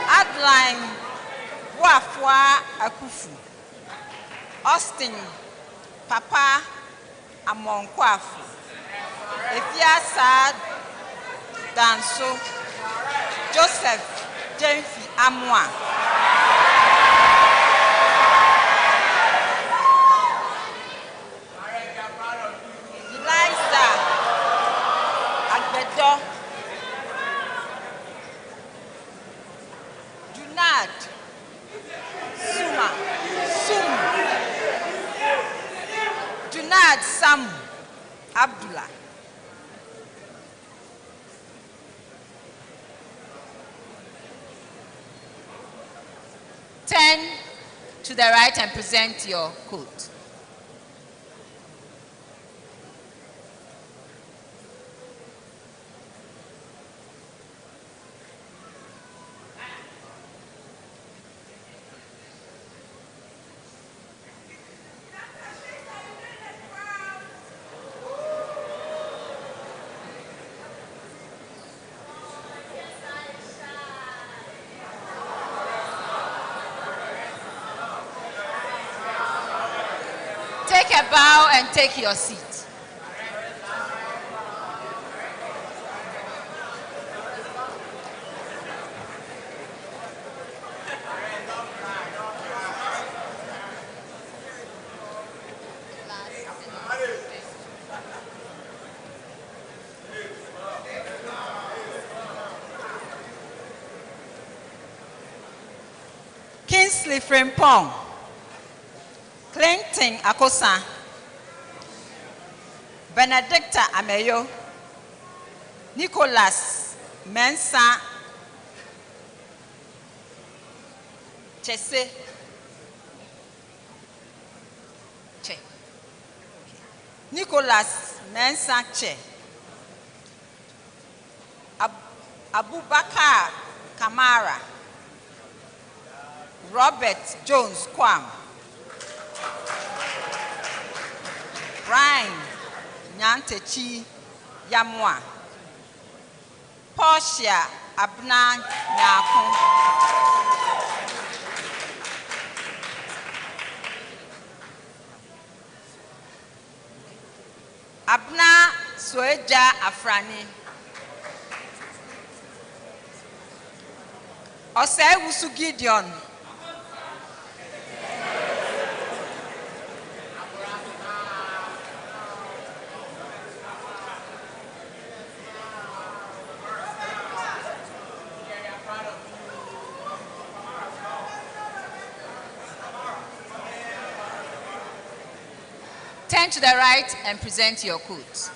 Adeline Wafwa Akufu, Austin Papa Amonkwafu, Efiasa Danso, Joseph Jenfi Amwa, Eliza Agbedo, Junad Junad Sam Abdullah, turn to the right and present your coat. Take a bow and take your seat. Kingsley Frimpong, Clinton Akosa, Benedicta Ameyo, Nicholas Mensa Chese, Nicholas Mensa Che, Abubakar Kamara, Robert Jones Kwam, Brian Nyantechi Yamwa, Portia Abna Nyakun, Abna Sweja Afrani, Osei Wusu Gideon, turn to the right and present your coat.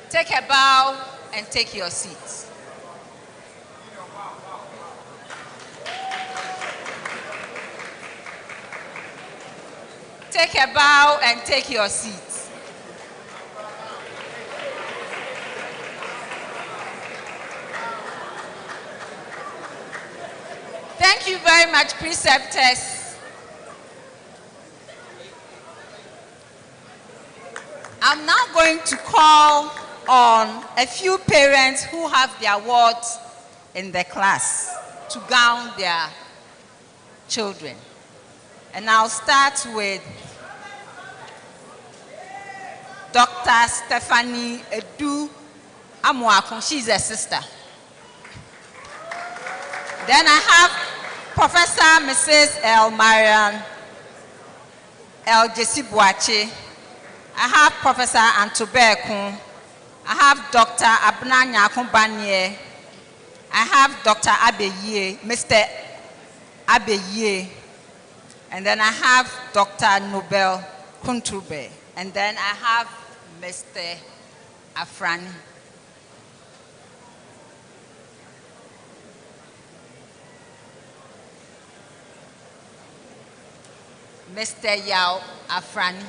Take a bow and take your seats. Take a bow and take your seats. Thank you very much, preceptors. I'm now going to call on a few parents who have their awards in the class to gown their children. And I'll start with Dr. Stephanie Edu Amuakun. She's a sister. Then I have Professor Mrs. L. Marian L. Jesibwache. I have Professor Antobekun. I have Dr. Abna Nyakun Banye. I have Dr. Abeye, Mr. Abeye. And then I have Dr. Nobel Kuntrube. And then I have Mr. Afrani. Mr. Yao Afrani.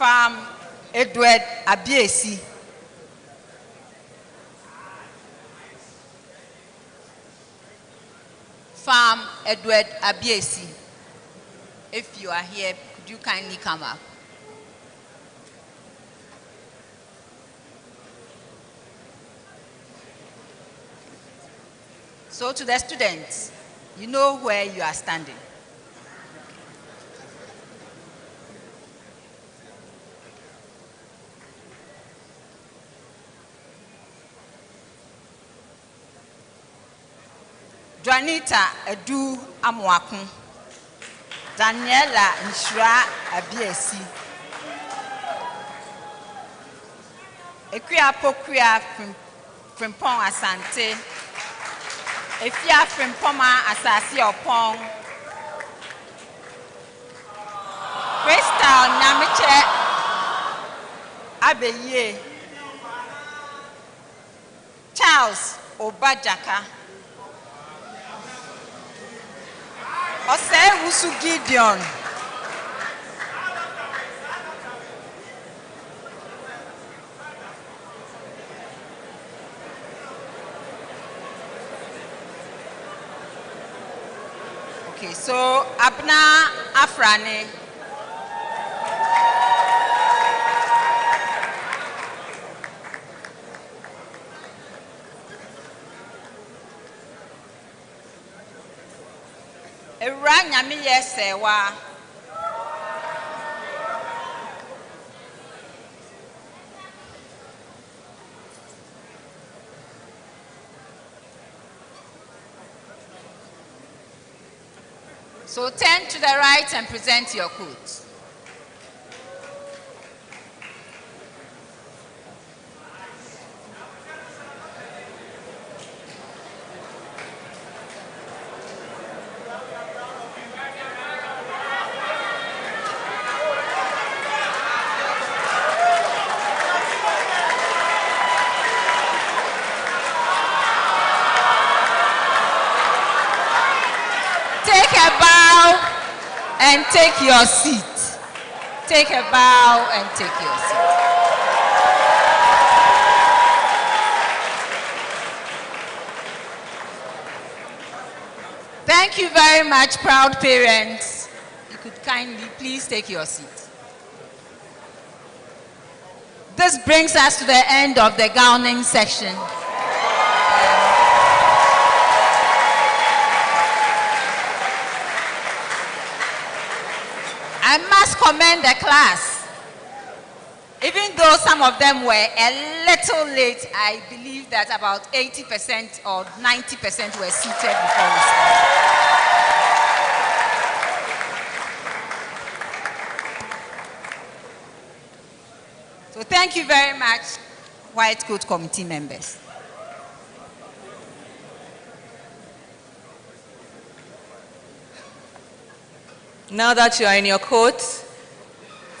Farm Edward Abiesi. Farm Edward Abiesi. If you are here, could you kindly come up? So to the students, you know where you are standing. Juanita Edu Amwakun, Daniela Nshra Abiesi, Ekwia Pokwia Frimpong Asante, Efia Frimpoma Asasi Opong, Crystal Namiche Abeye, Charles Obajaka, Ose Wusu Gideon, okay, so Abna Afrani, Nyami Yesewa, so turn to the right and present your quote. And take your seat. Take a bow and take your seat. Thank you very much, proud parents. You could kindly please take your seat. This brings us to the end of the gowning section. I must commend the class. Even though some of them were a little late, I believe that about 80% or 90% were seated before we started. So thank you very much, White Coat Committee members. Now that you are in your coat,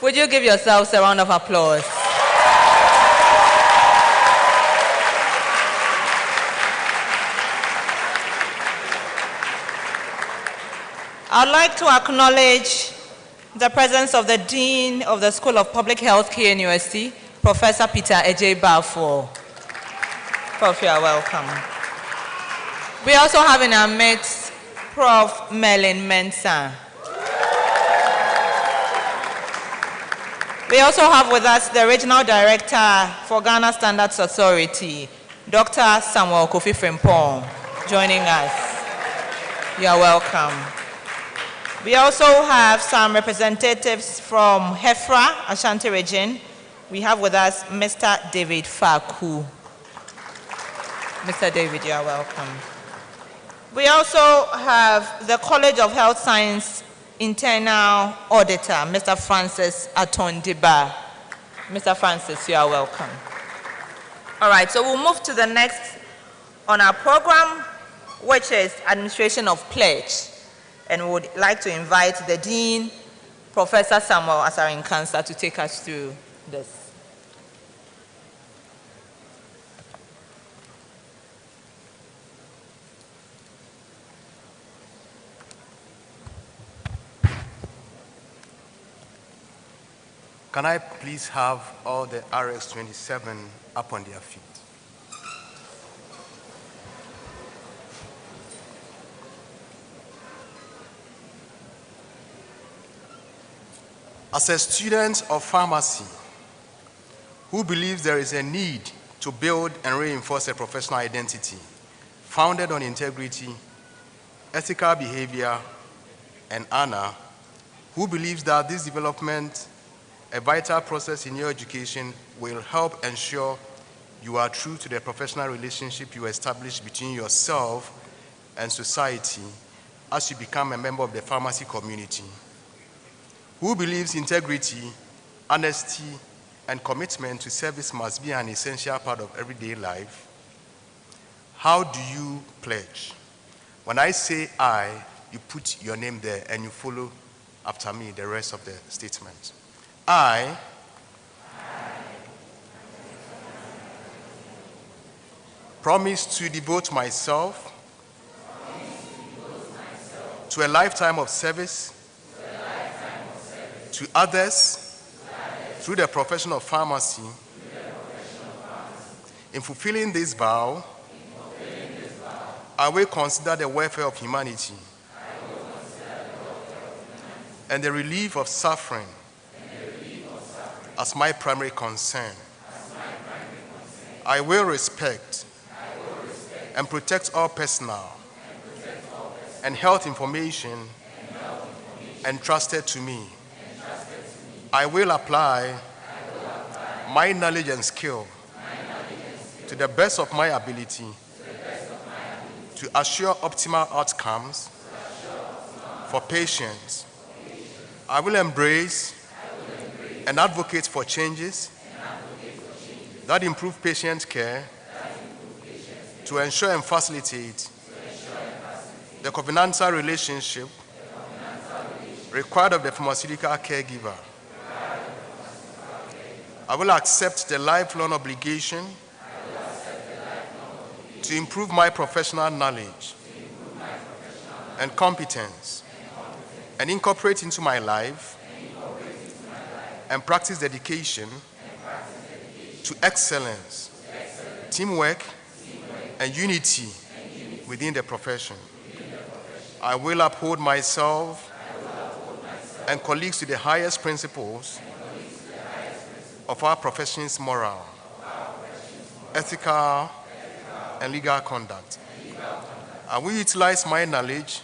would you give yourselves a round of applause? I'd like to acknowledge the presence of the Dean of the School of Public Health, KNUST, Professor Peter Ejay Balfour. Prof, you are welcome. We also have in our midst Prof. Merlin Mensah. We also have with us the Regional Director for Ghana Standards Authority, Dr. Samuel Kofi Frimpong, joining us. You are welcome. We also have some representatives from Hefra, Ashanti region. We have with us Mr. David Faku. Mr. David, you are welcome. We also have the College of Health Science Internal Auditor, Mr. Francis Atondiba. Mr. Francis, you are welcome. All right, so we'll move to the next on our program. which is administration of pledge. And we would like to invite the Dean, Professor Samuel Asarin-Kansa, to take us through this. Can I please have all the RX-27 up on their feet? As a student of pharmacy who believes there is a need to build and reinforce a professional identity founded on integrity, ethical behavior, and honor, who believes that this development, a vital process in your education, will help ensure you are true to the professional relationship you establish between yourself and society as you become a member of the pharmacy community, who believes integrity, honesty, and commitment to service must be an essential part of everyday life. How do you pledge? When I say I, you put your name there and you follow after me the rest of the statement. I promise to devote myself to a lifetime of service to others through the profession of pharmacy. In fulfilling this vow, I will consider the welfare of humanity and the relief of suffering as my primary concern. I will respect and protect all personal and health information entrusted to me. I will apply my knowledge and skill to the best of my ability to assure optimal outcomes for patients. I will embrace and advocate for changes that improve patient care to ensure and facilitate the covenantal relationship required of the pharmaceutical caregiver. I will accept the lifelong obligation to improve my professional knowledge and competence and incorporate into my life and practice dedication to excellence, teamwork, and unity within the profession. I will uphold myself and colleagues to the highest principles of our profession's moral, ethical, and legal conduct. I will utilize my knowledge,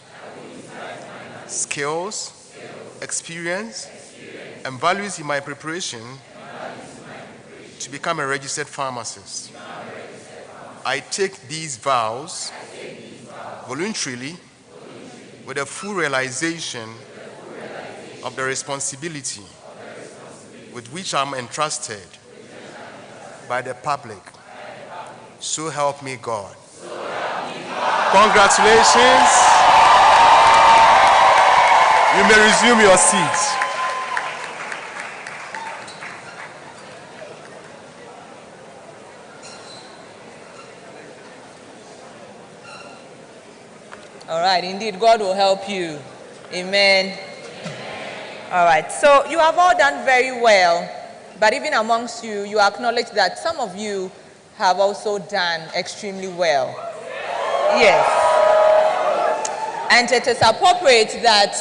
skills, experience, and values in my preparation to become a registered pharmacist. I take these vows voluntarily with a full realization of the responsibility with which I'm entrusted by the public. So help me God. Congratulations. You may resume your seats. All right, indeed, God will help you. Amen. All right, so you have all done very well, but even amongst you, you acknowledge that some of you have also done extremely well. Yes. And it is appropriate that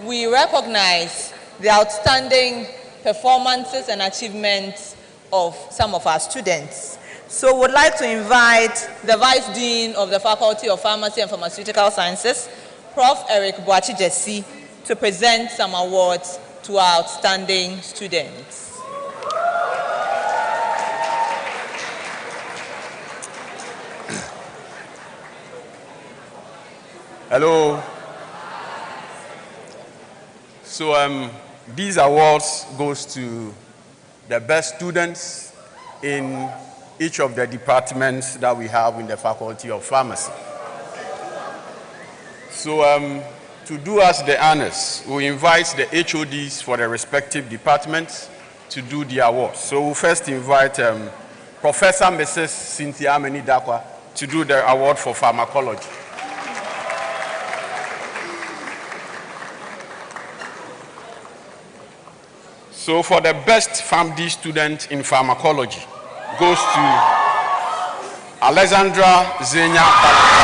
we recognize the outstanding performances and achievements of some of our students. So we'd like to invite the Vice Dean of the Faculty of Pharmacy and Pharmaceutical Sciences, Prof. Eric Boachi-Jesse, to present some awards to our outstanding students. Hello. So these awards goes to the best students in each of the departments that we have in the Faculty of Pharmacy. So to do us the honors, we invite the HODs for the respective departments to do the awards. So we'll first invite Professor Mrs. Cynthia Amenidakwa to do the award for pharmacology. So for the best PharmD student in pharmacology goes to Alexandra Zenya.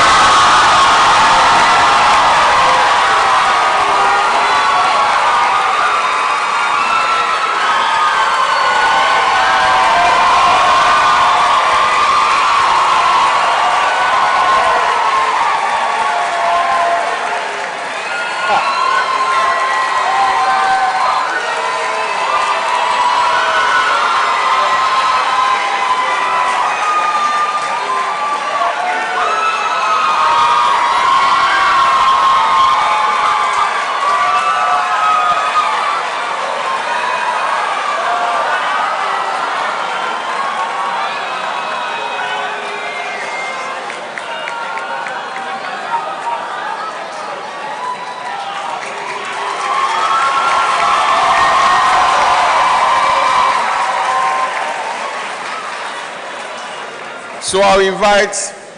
So I'll invite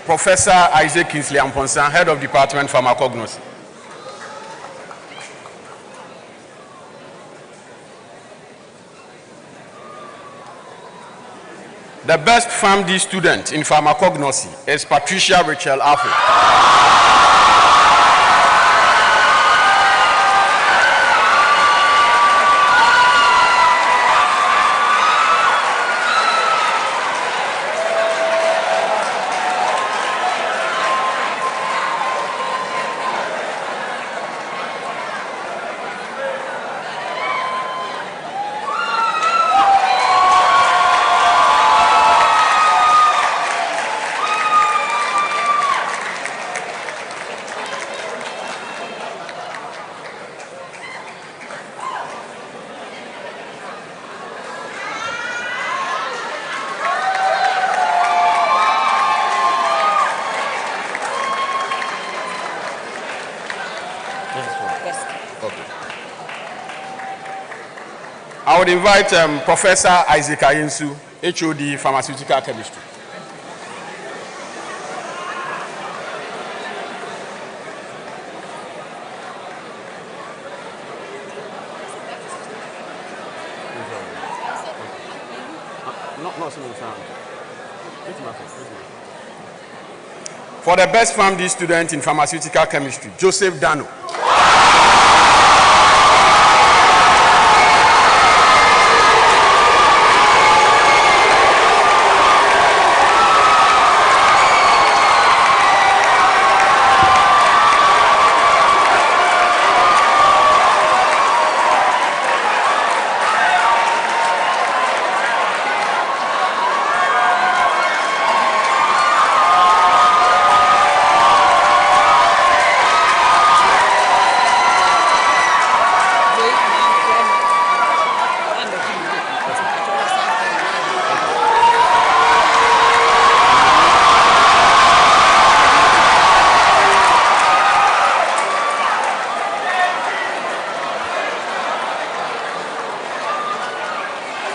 Professor Isaac Kingsley Amponsan, Head of Department Pharmacognosy. The best PharmD student in pharmacognosy is Patricia Rachel Apple. I would invite Professor Isaac Ayensu, HOD Pharmaceutical Chemistry. For the best PharmD student in pharmaceutical chemistry, Joseph Dano.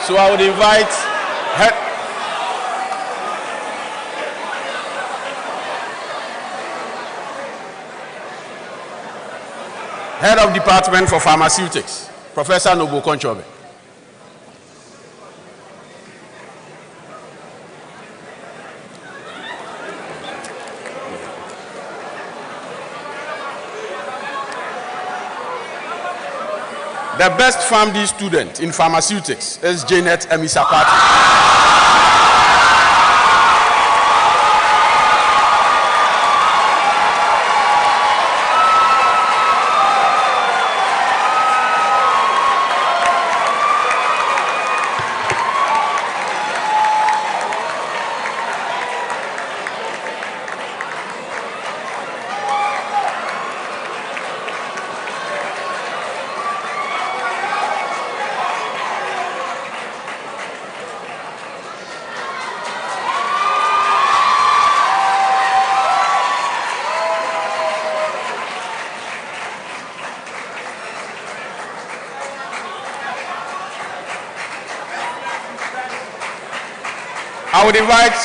So I would invite Head of Department for Pharmaceutics, Professor Nobu Konchobe. The best PharmD student in pharmaceutics is Janet Emisapati. I would invite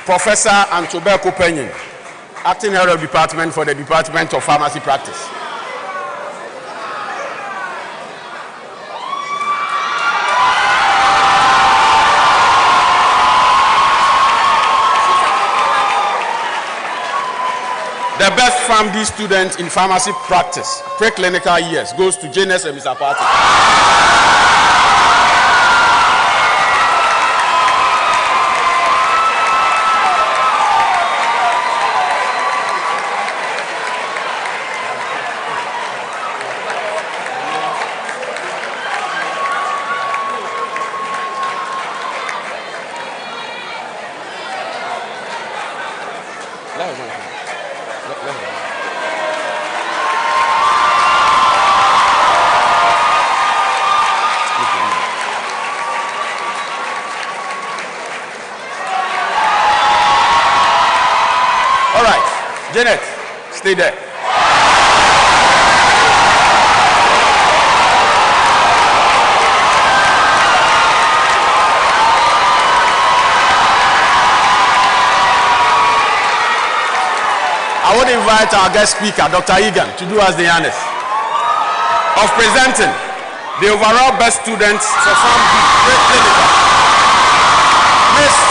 Professor Antobeko Penyin, Acting Head of Department for the Department of Pharmacy Practice. The best PharmD student in pharmacy practice, preclinical years, goes to Janus and Mr. Party. All right, Janet, stay there. I would invite our guest speaker, Dr. Egan, to do us the honors of presenting the overall best students for PharmD. Miss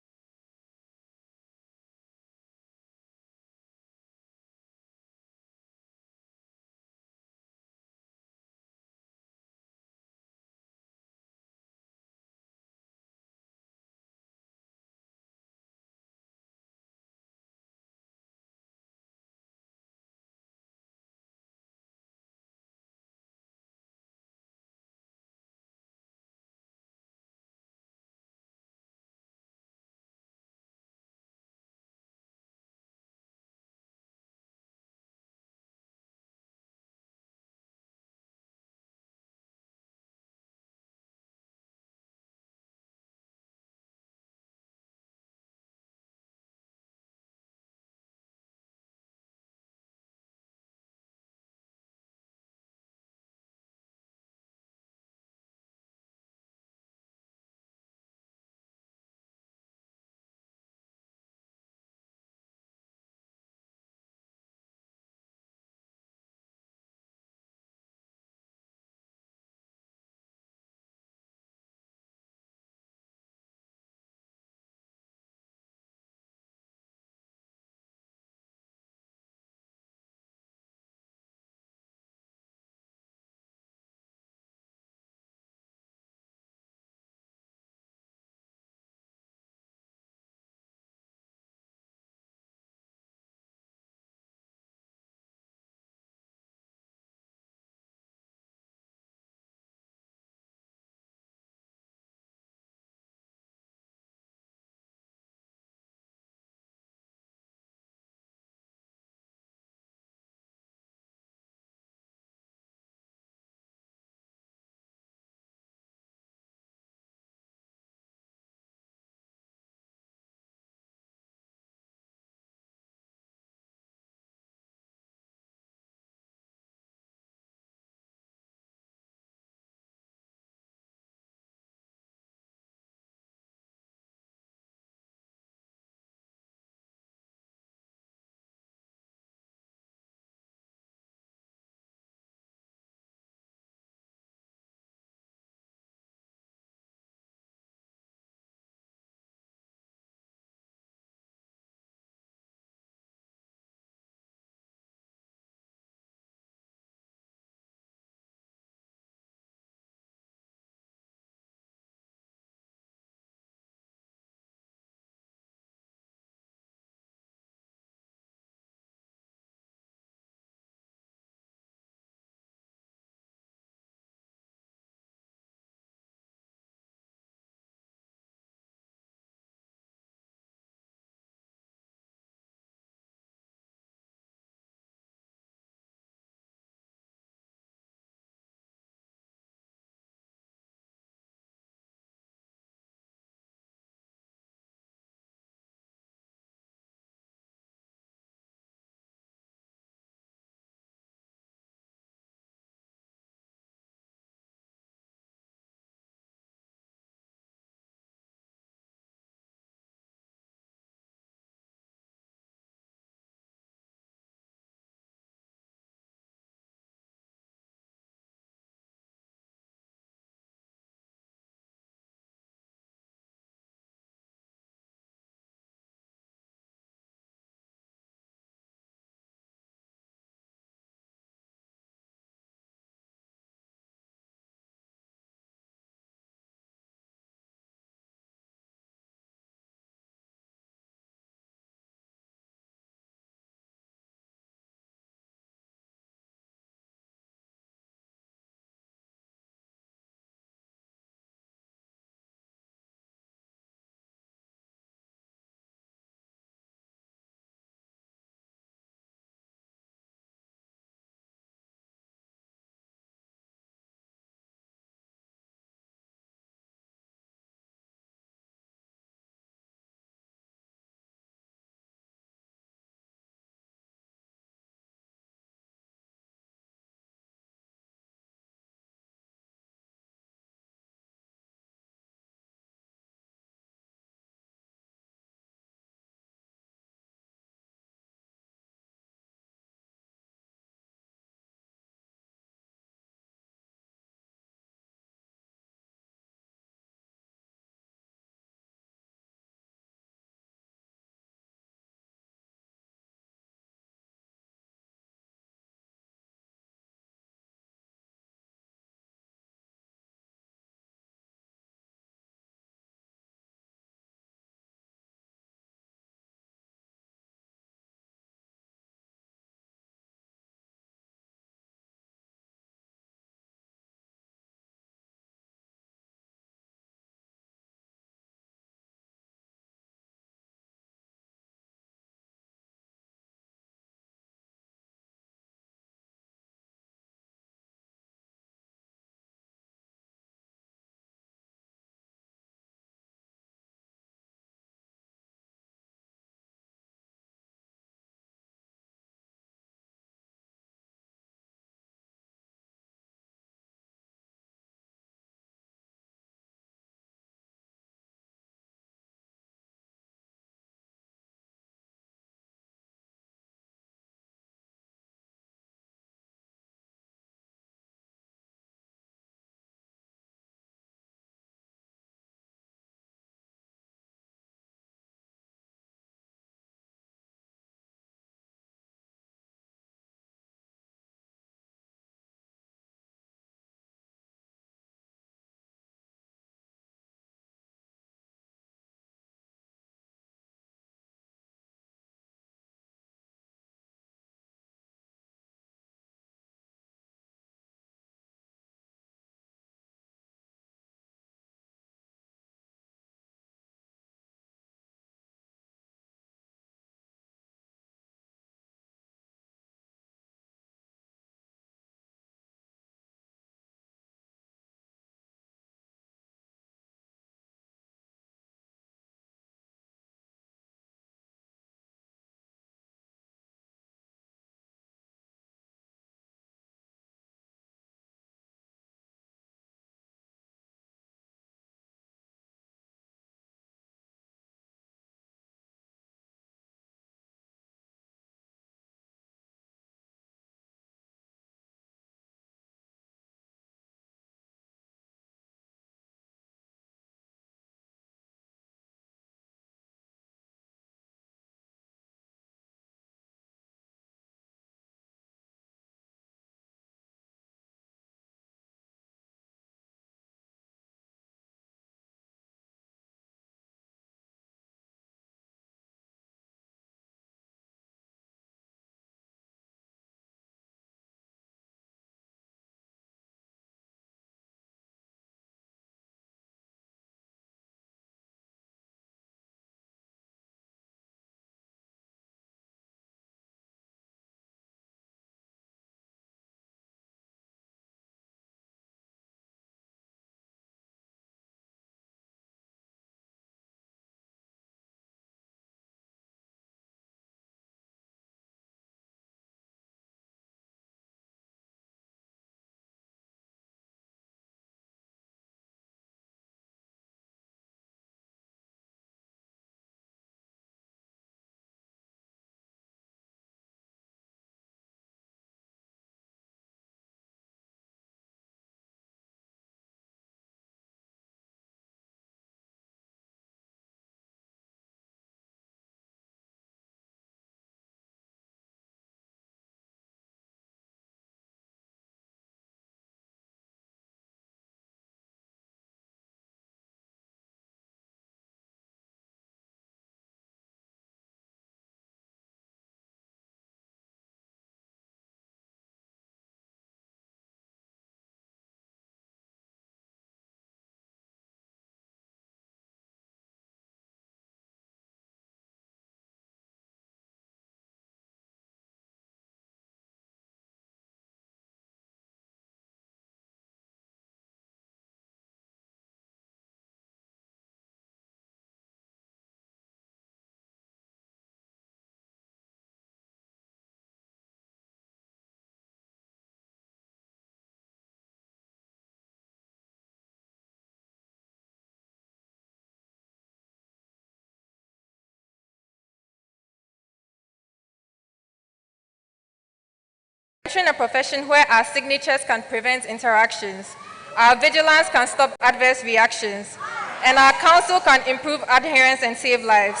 entering a profession where our signatures can prevent interactions, our vigilance can stop adverse reactions, and our counsel can improve adherence and save lives.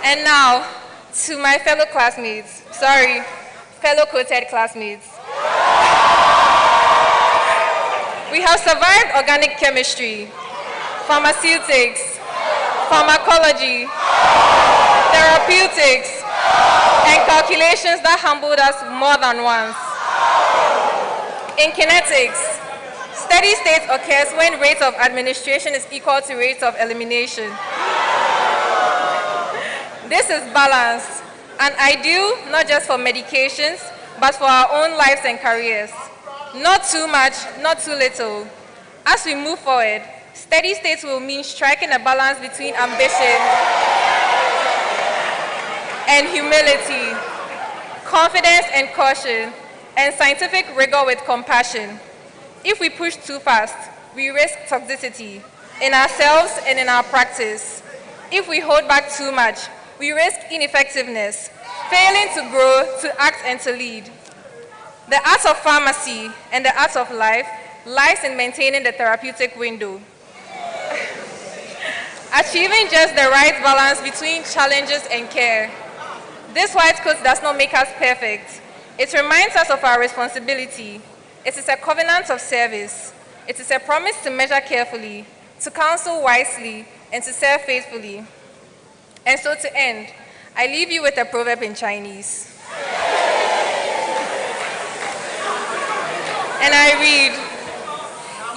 And now, to my fellow classmates, fellow co-TED classmates. We have survived organic chemistry, pharmaceutics, pharmacology, therapeutics, and calculations that humbled us more than once. In kinetics, steady state occurs when rate of administration is equal to rate of elimination. This is balanced and ideal not just for medications, but for our own lives and careers. Not too much, not too little. As we move forward, steady states will mean striking a balance between ambition and humility, confidence and caution, and scientific rigor with compassion. If we push too fast, we risk toxicity in ourselves and in our practice. If we hold back too much, we risk ineffectiveness, failing to grow, to act, and to lead. The art of pharmacy and the art of life lies in maintaining the therapeutic window. Achieving just the right balance between challenges and care. This white coat does not make us perfect. It reminds us of our responsibility. It is a covenant of service. It is a promise to measure carefully, to counsel wisely, and to serve faithfully. And so to end, I leave you with a proverb in Chinese. And I read,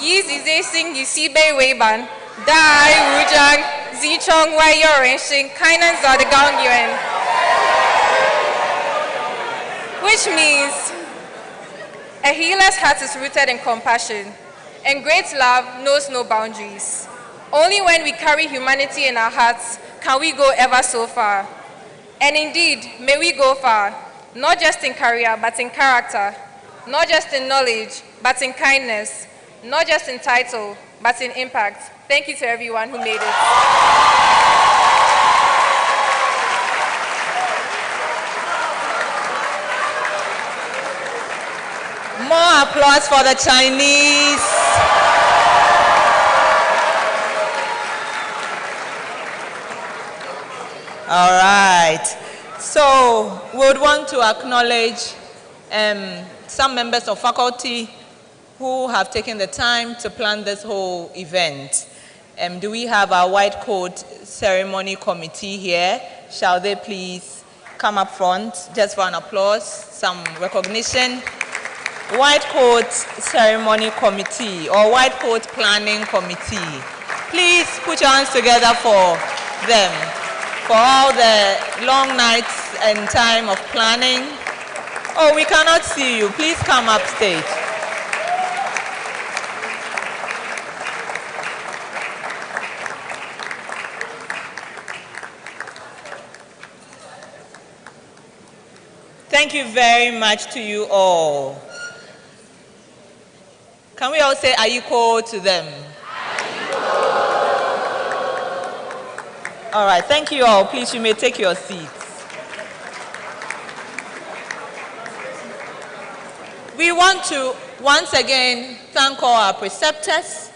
Yi zi zai xing yi xi bei wei ban, dai wu zhang zi chong wai yo ren xing kainan za de gong yuan. Which means, a healer's heart is rooted in compassion, and great love knows no boundaries. Only when we carry humanity in our hearts can we go ever so far. And indeed, may we go far, not just in career, but in character, not just in knowledge, but in kindness, not just in title, but in impact. Thank you to everyone who made it. More applause for the Chinese. All right. So we would want to acknowledge some members of faculty who have taken the time to plan this whole event. Do we have our white coat ceremony committee here? Shall they please come up front just for an applause, some recognition? White coat ceremony committee or white coat planning committee. Please put your hands together for them, for all the long nights and time of planning. Oh, we cannot see you. Please come up stage. Thank you very much to you all. Can we all say Ayiko to them? All right, thank you all. Please, you may take your seats. We want to once again thank all our preceptors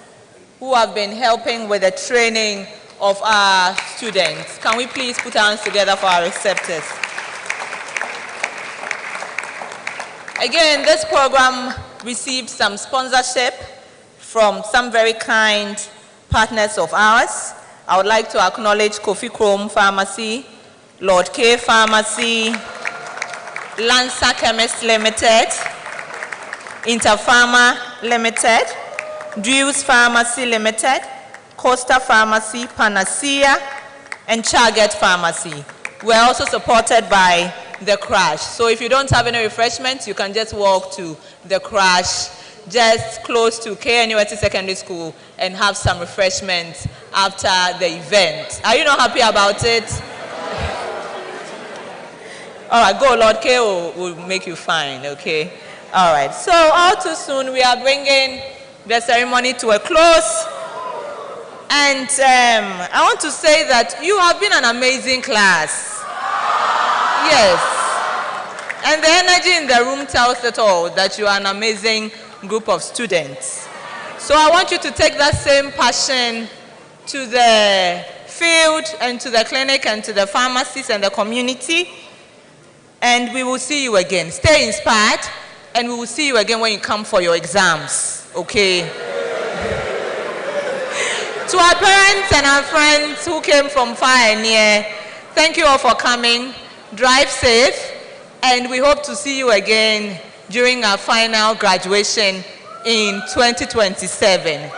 who have been helping with the training of our students. Can we please put our hands together for our preceptors? Again, this program received some sponsorship from some very kind partners of ours. I would like to acknowledge Kofi Chrome Pharmacy, Lord K Pharmacy, Lancer Chemist Limited, Interpharma Limited, Drews Pharmacy Limited, Costa Pharmacy, Panacea, and Charget Pharmacy. We're also supported by the Crash. So if you don't have any refreshments, you can just walk to the Crash just close to KNUST-TEK Secondary School and have some refreshments after the event. Are you not happy about it? All right, go. Lord K will make you fine, okay? All right, so all too soon we are bringing the ceremony to a close. And I want to say that you have been an amazing class. Yes. And the energy in the room tells it all, that you are an amazing group of students. So I want you to take that same passion to the field and to the clinic and to the pharmacies and the community. And we will see you again. Stay inspired, and we will see you again when you come for your exams, okay? To our parents and our friends who came from far and near, thank you all for coming. Drive safe, and we hope to see you again during our final graduation in 2027.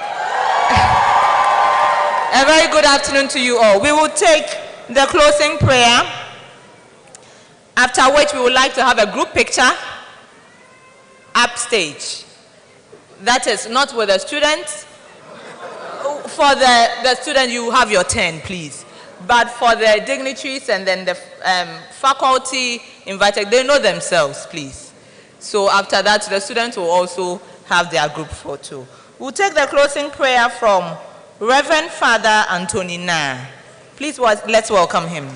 A very good afternoon to you all. We will take the closing prayer, after which we would like to have a group picture upstage. That is not with the students. For the student, you have your 10, please. But for the dignitaries and then the faculty invited, they know themselves, please. So after that, the students will also have their group photo. We'll take the closing prayer from Reverend Father Anthony Na. Please, let's welcome him.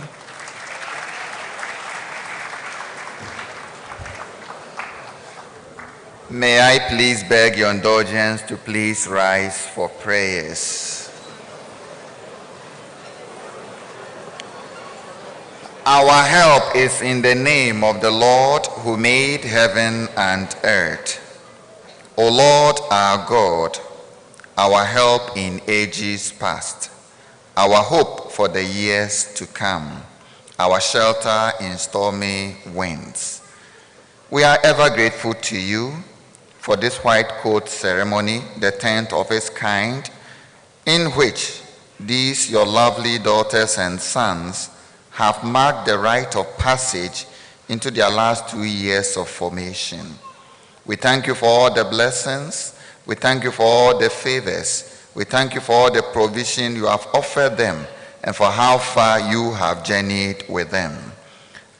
May I please beg your indulgence to please rise for prayers. Our help is in the name of the Lord who made heaven and earth. O Lord our God, our help in ages past, our hope for the years to come, our shelter in stormy winds. We are ever grateful to you for this white coat ceremony, the 10th of its kind, in which these your lovely daughters and sons have marked the rite of passage into their last 2 years of formation. We thank you for all the blessings. We thank you for all the favors. We thank you for all the provision you have offered them and for how far you have journeyed with them.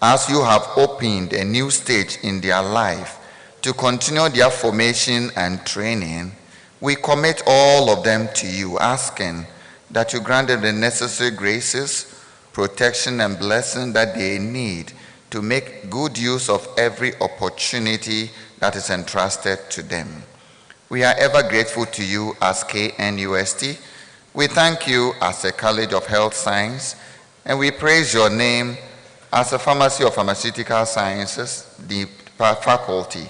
As you have opened a new stage in their life to continue their formation and training, we commit all of them to you, asking that you grant them the necessary graces, protection, and blessing that they need to make good use of every opportunity that is entrusted to them. We are ever grateful to you as KNUST. We thank you as a College of Health Science, and we praise your name as a Pharmacy of Pharmaceutical Sciences, the faculty.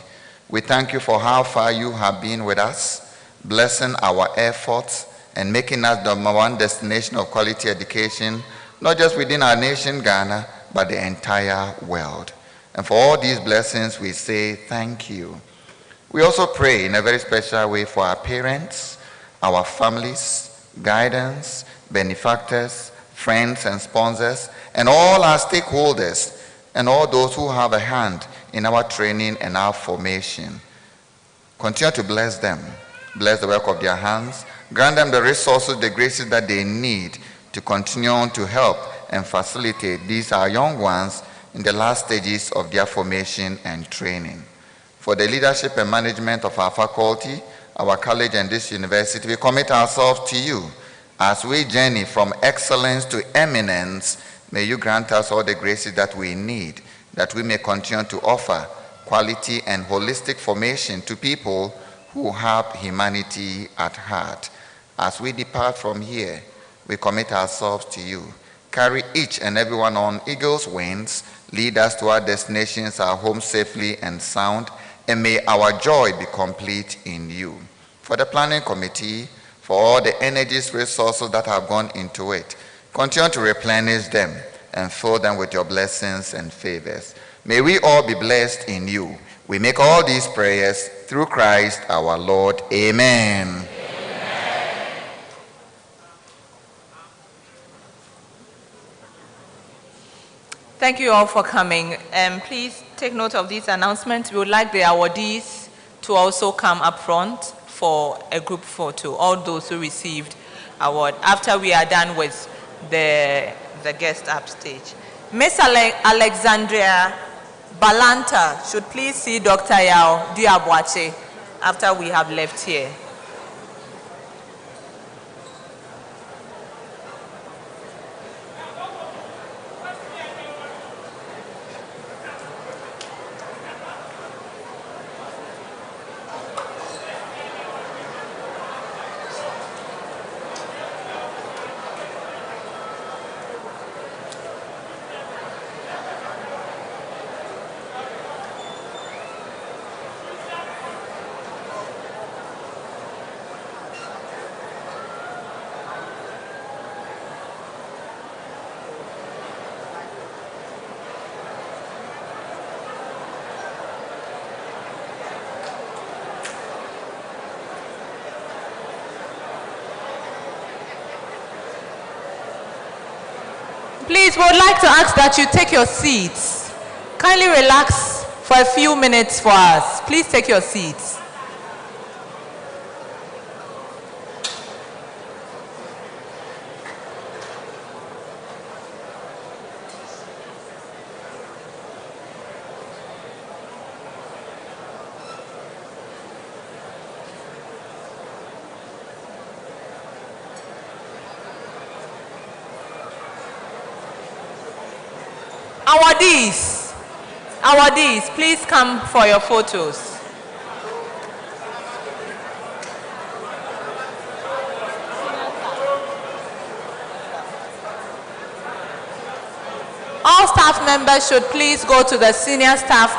We thank you for how far you have been with us, blessing our efforts and making us the one destination of quality education, not just within our nation, Ghana, but the entire world. And for all these blessings, we say thank you. We also pray in a very special way for our parents, our families, guidance, benefactors, friends and sponsors, and all our stakeholders, and all those who have a hand in our training and our formation. Continue to bless them. Bless the work of their hands. Grant them the resources, the graces that they need to continue to help and facilitate these our young ones in the last stages of their formation and training. For the leadership and management of our faculty, our college, and this university, we commit ourselves to you. As we journey from excellence to eminence, may you grant us all the graces that we need, that we may continue to offer quality and holistic formation to people who have humanity at heart. As we depart from here, we commit ourselves to you. Carry each and everyone on eagle's wings, lead us to our destinations, our home safely and sound, and may our joy be complete in you. For the planning committee, for all the energies, resources that have gone into it, continue to replenish them and fill them with your blessings and favors. May we all be blessed in you. We make all these prayers through Christ our Lord. Amen. Amen. Thank you all for coming. Please take note of these announcements. We would like the awardees to also come up front for a group photo, all those who received award, after we are done with the guest upstage. Miss Alexandria Balanta should please see Dr. Yao Diabwache after we have left here. Please, we would like to ask that you take your seats. Kindly relax for a few minutes for us. Please take your seats. Awardees, please come for your photos. All staff members should please go to the senior staff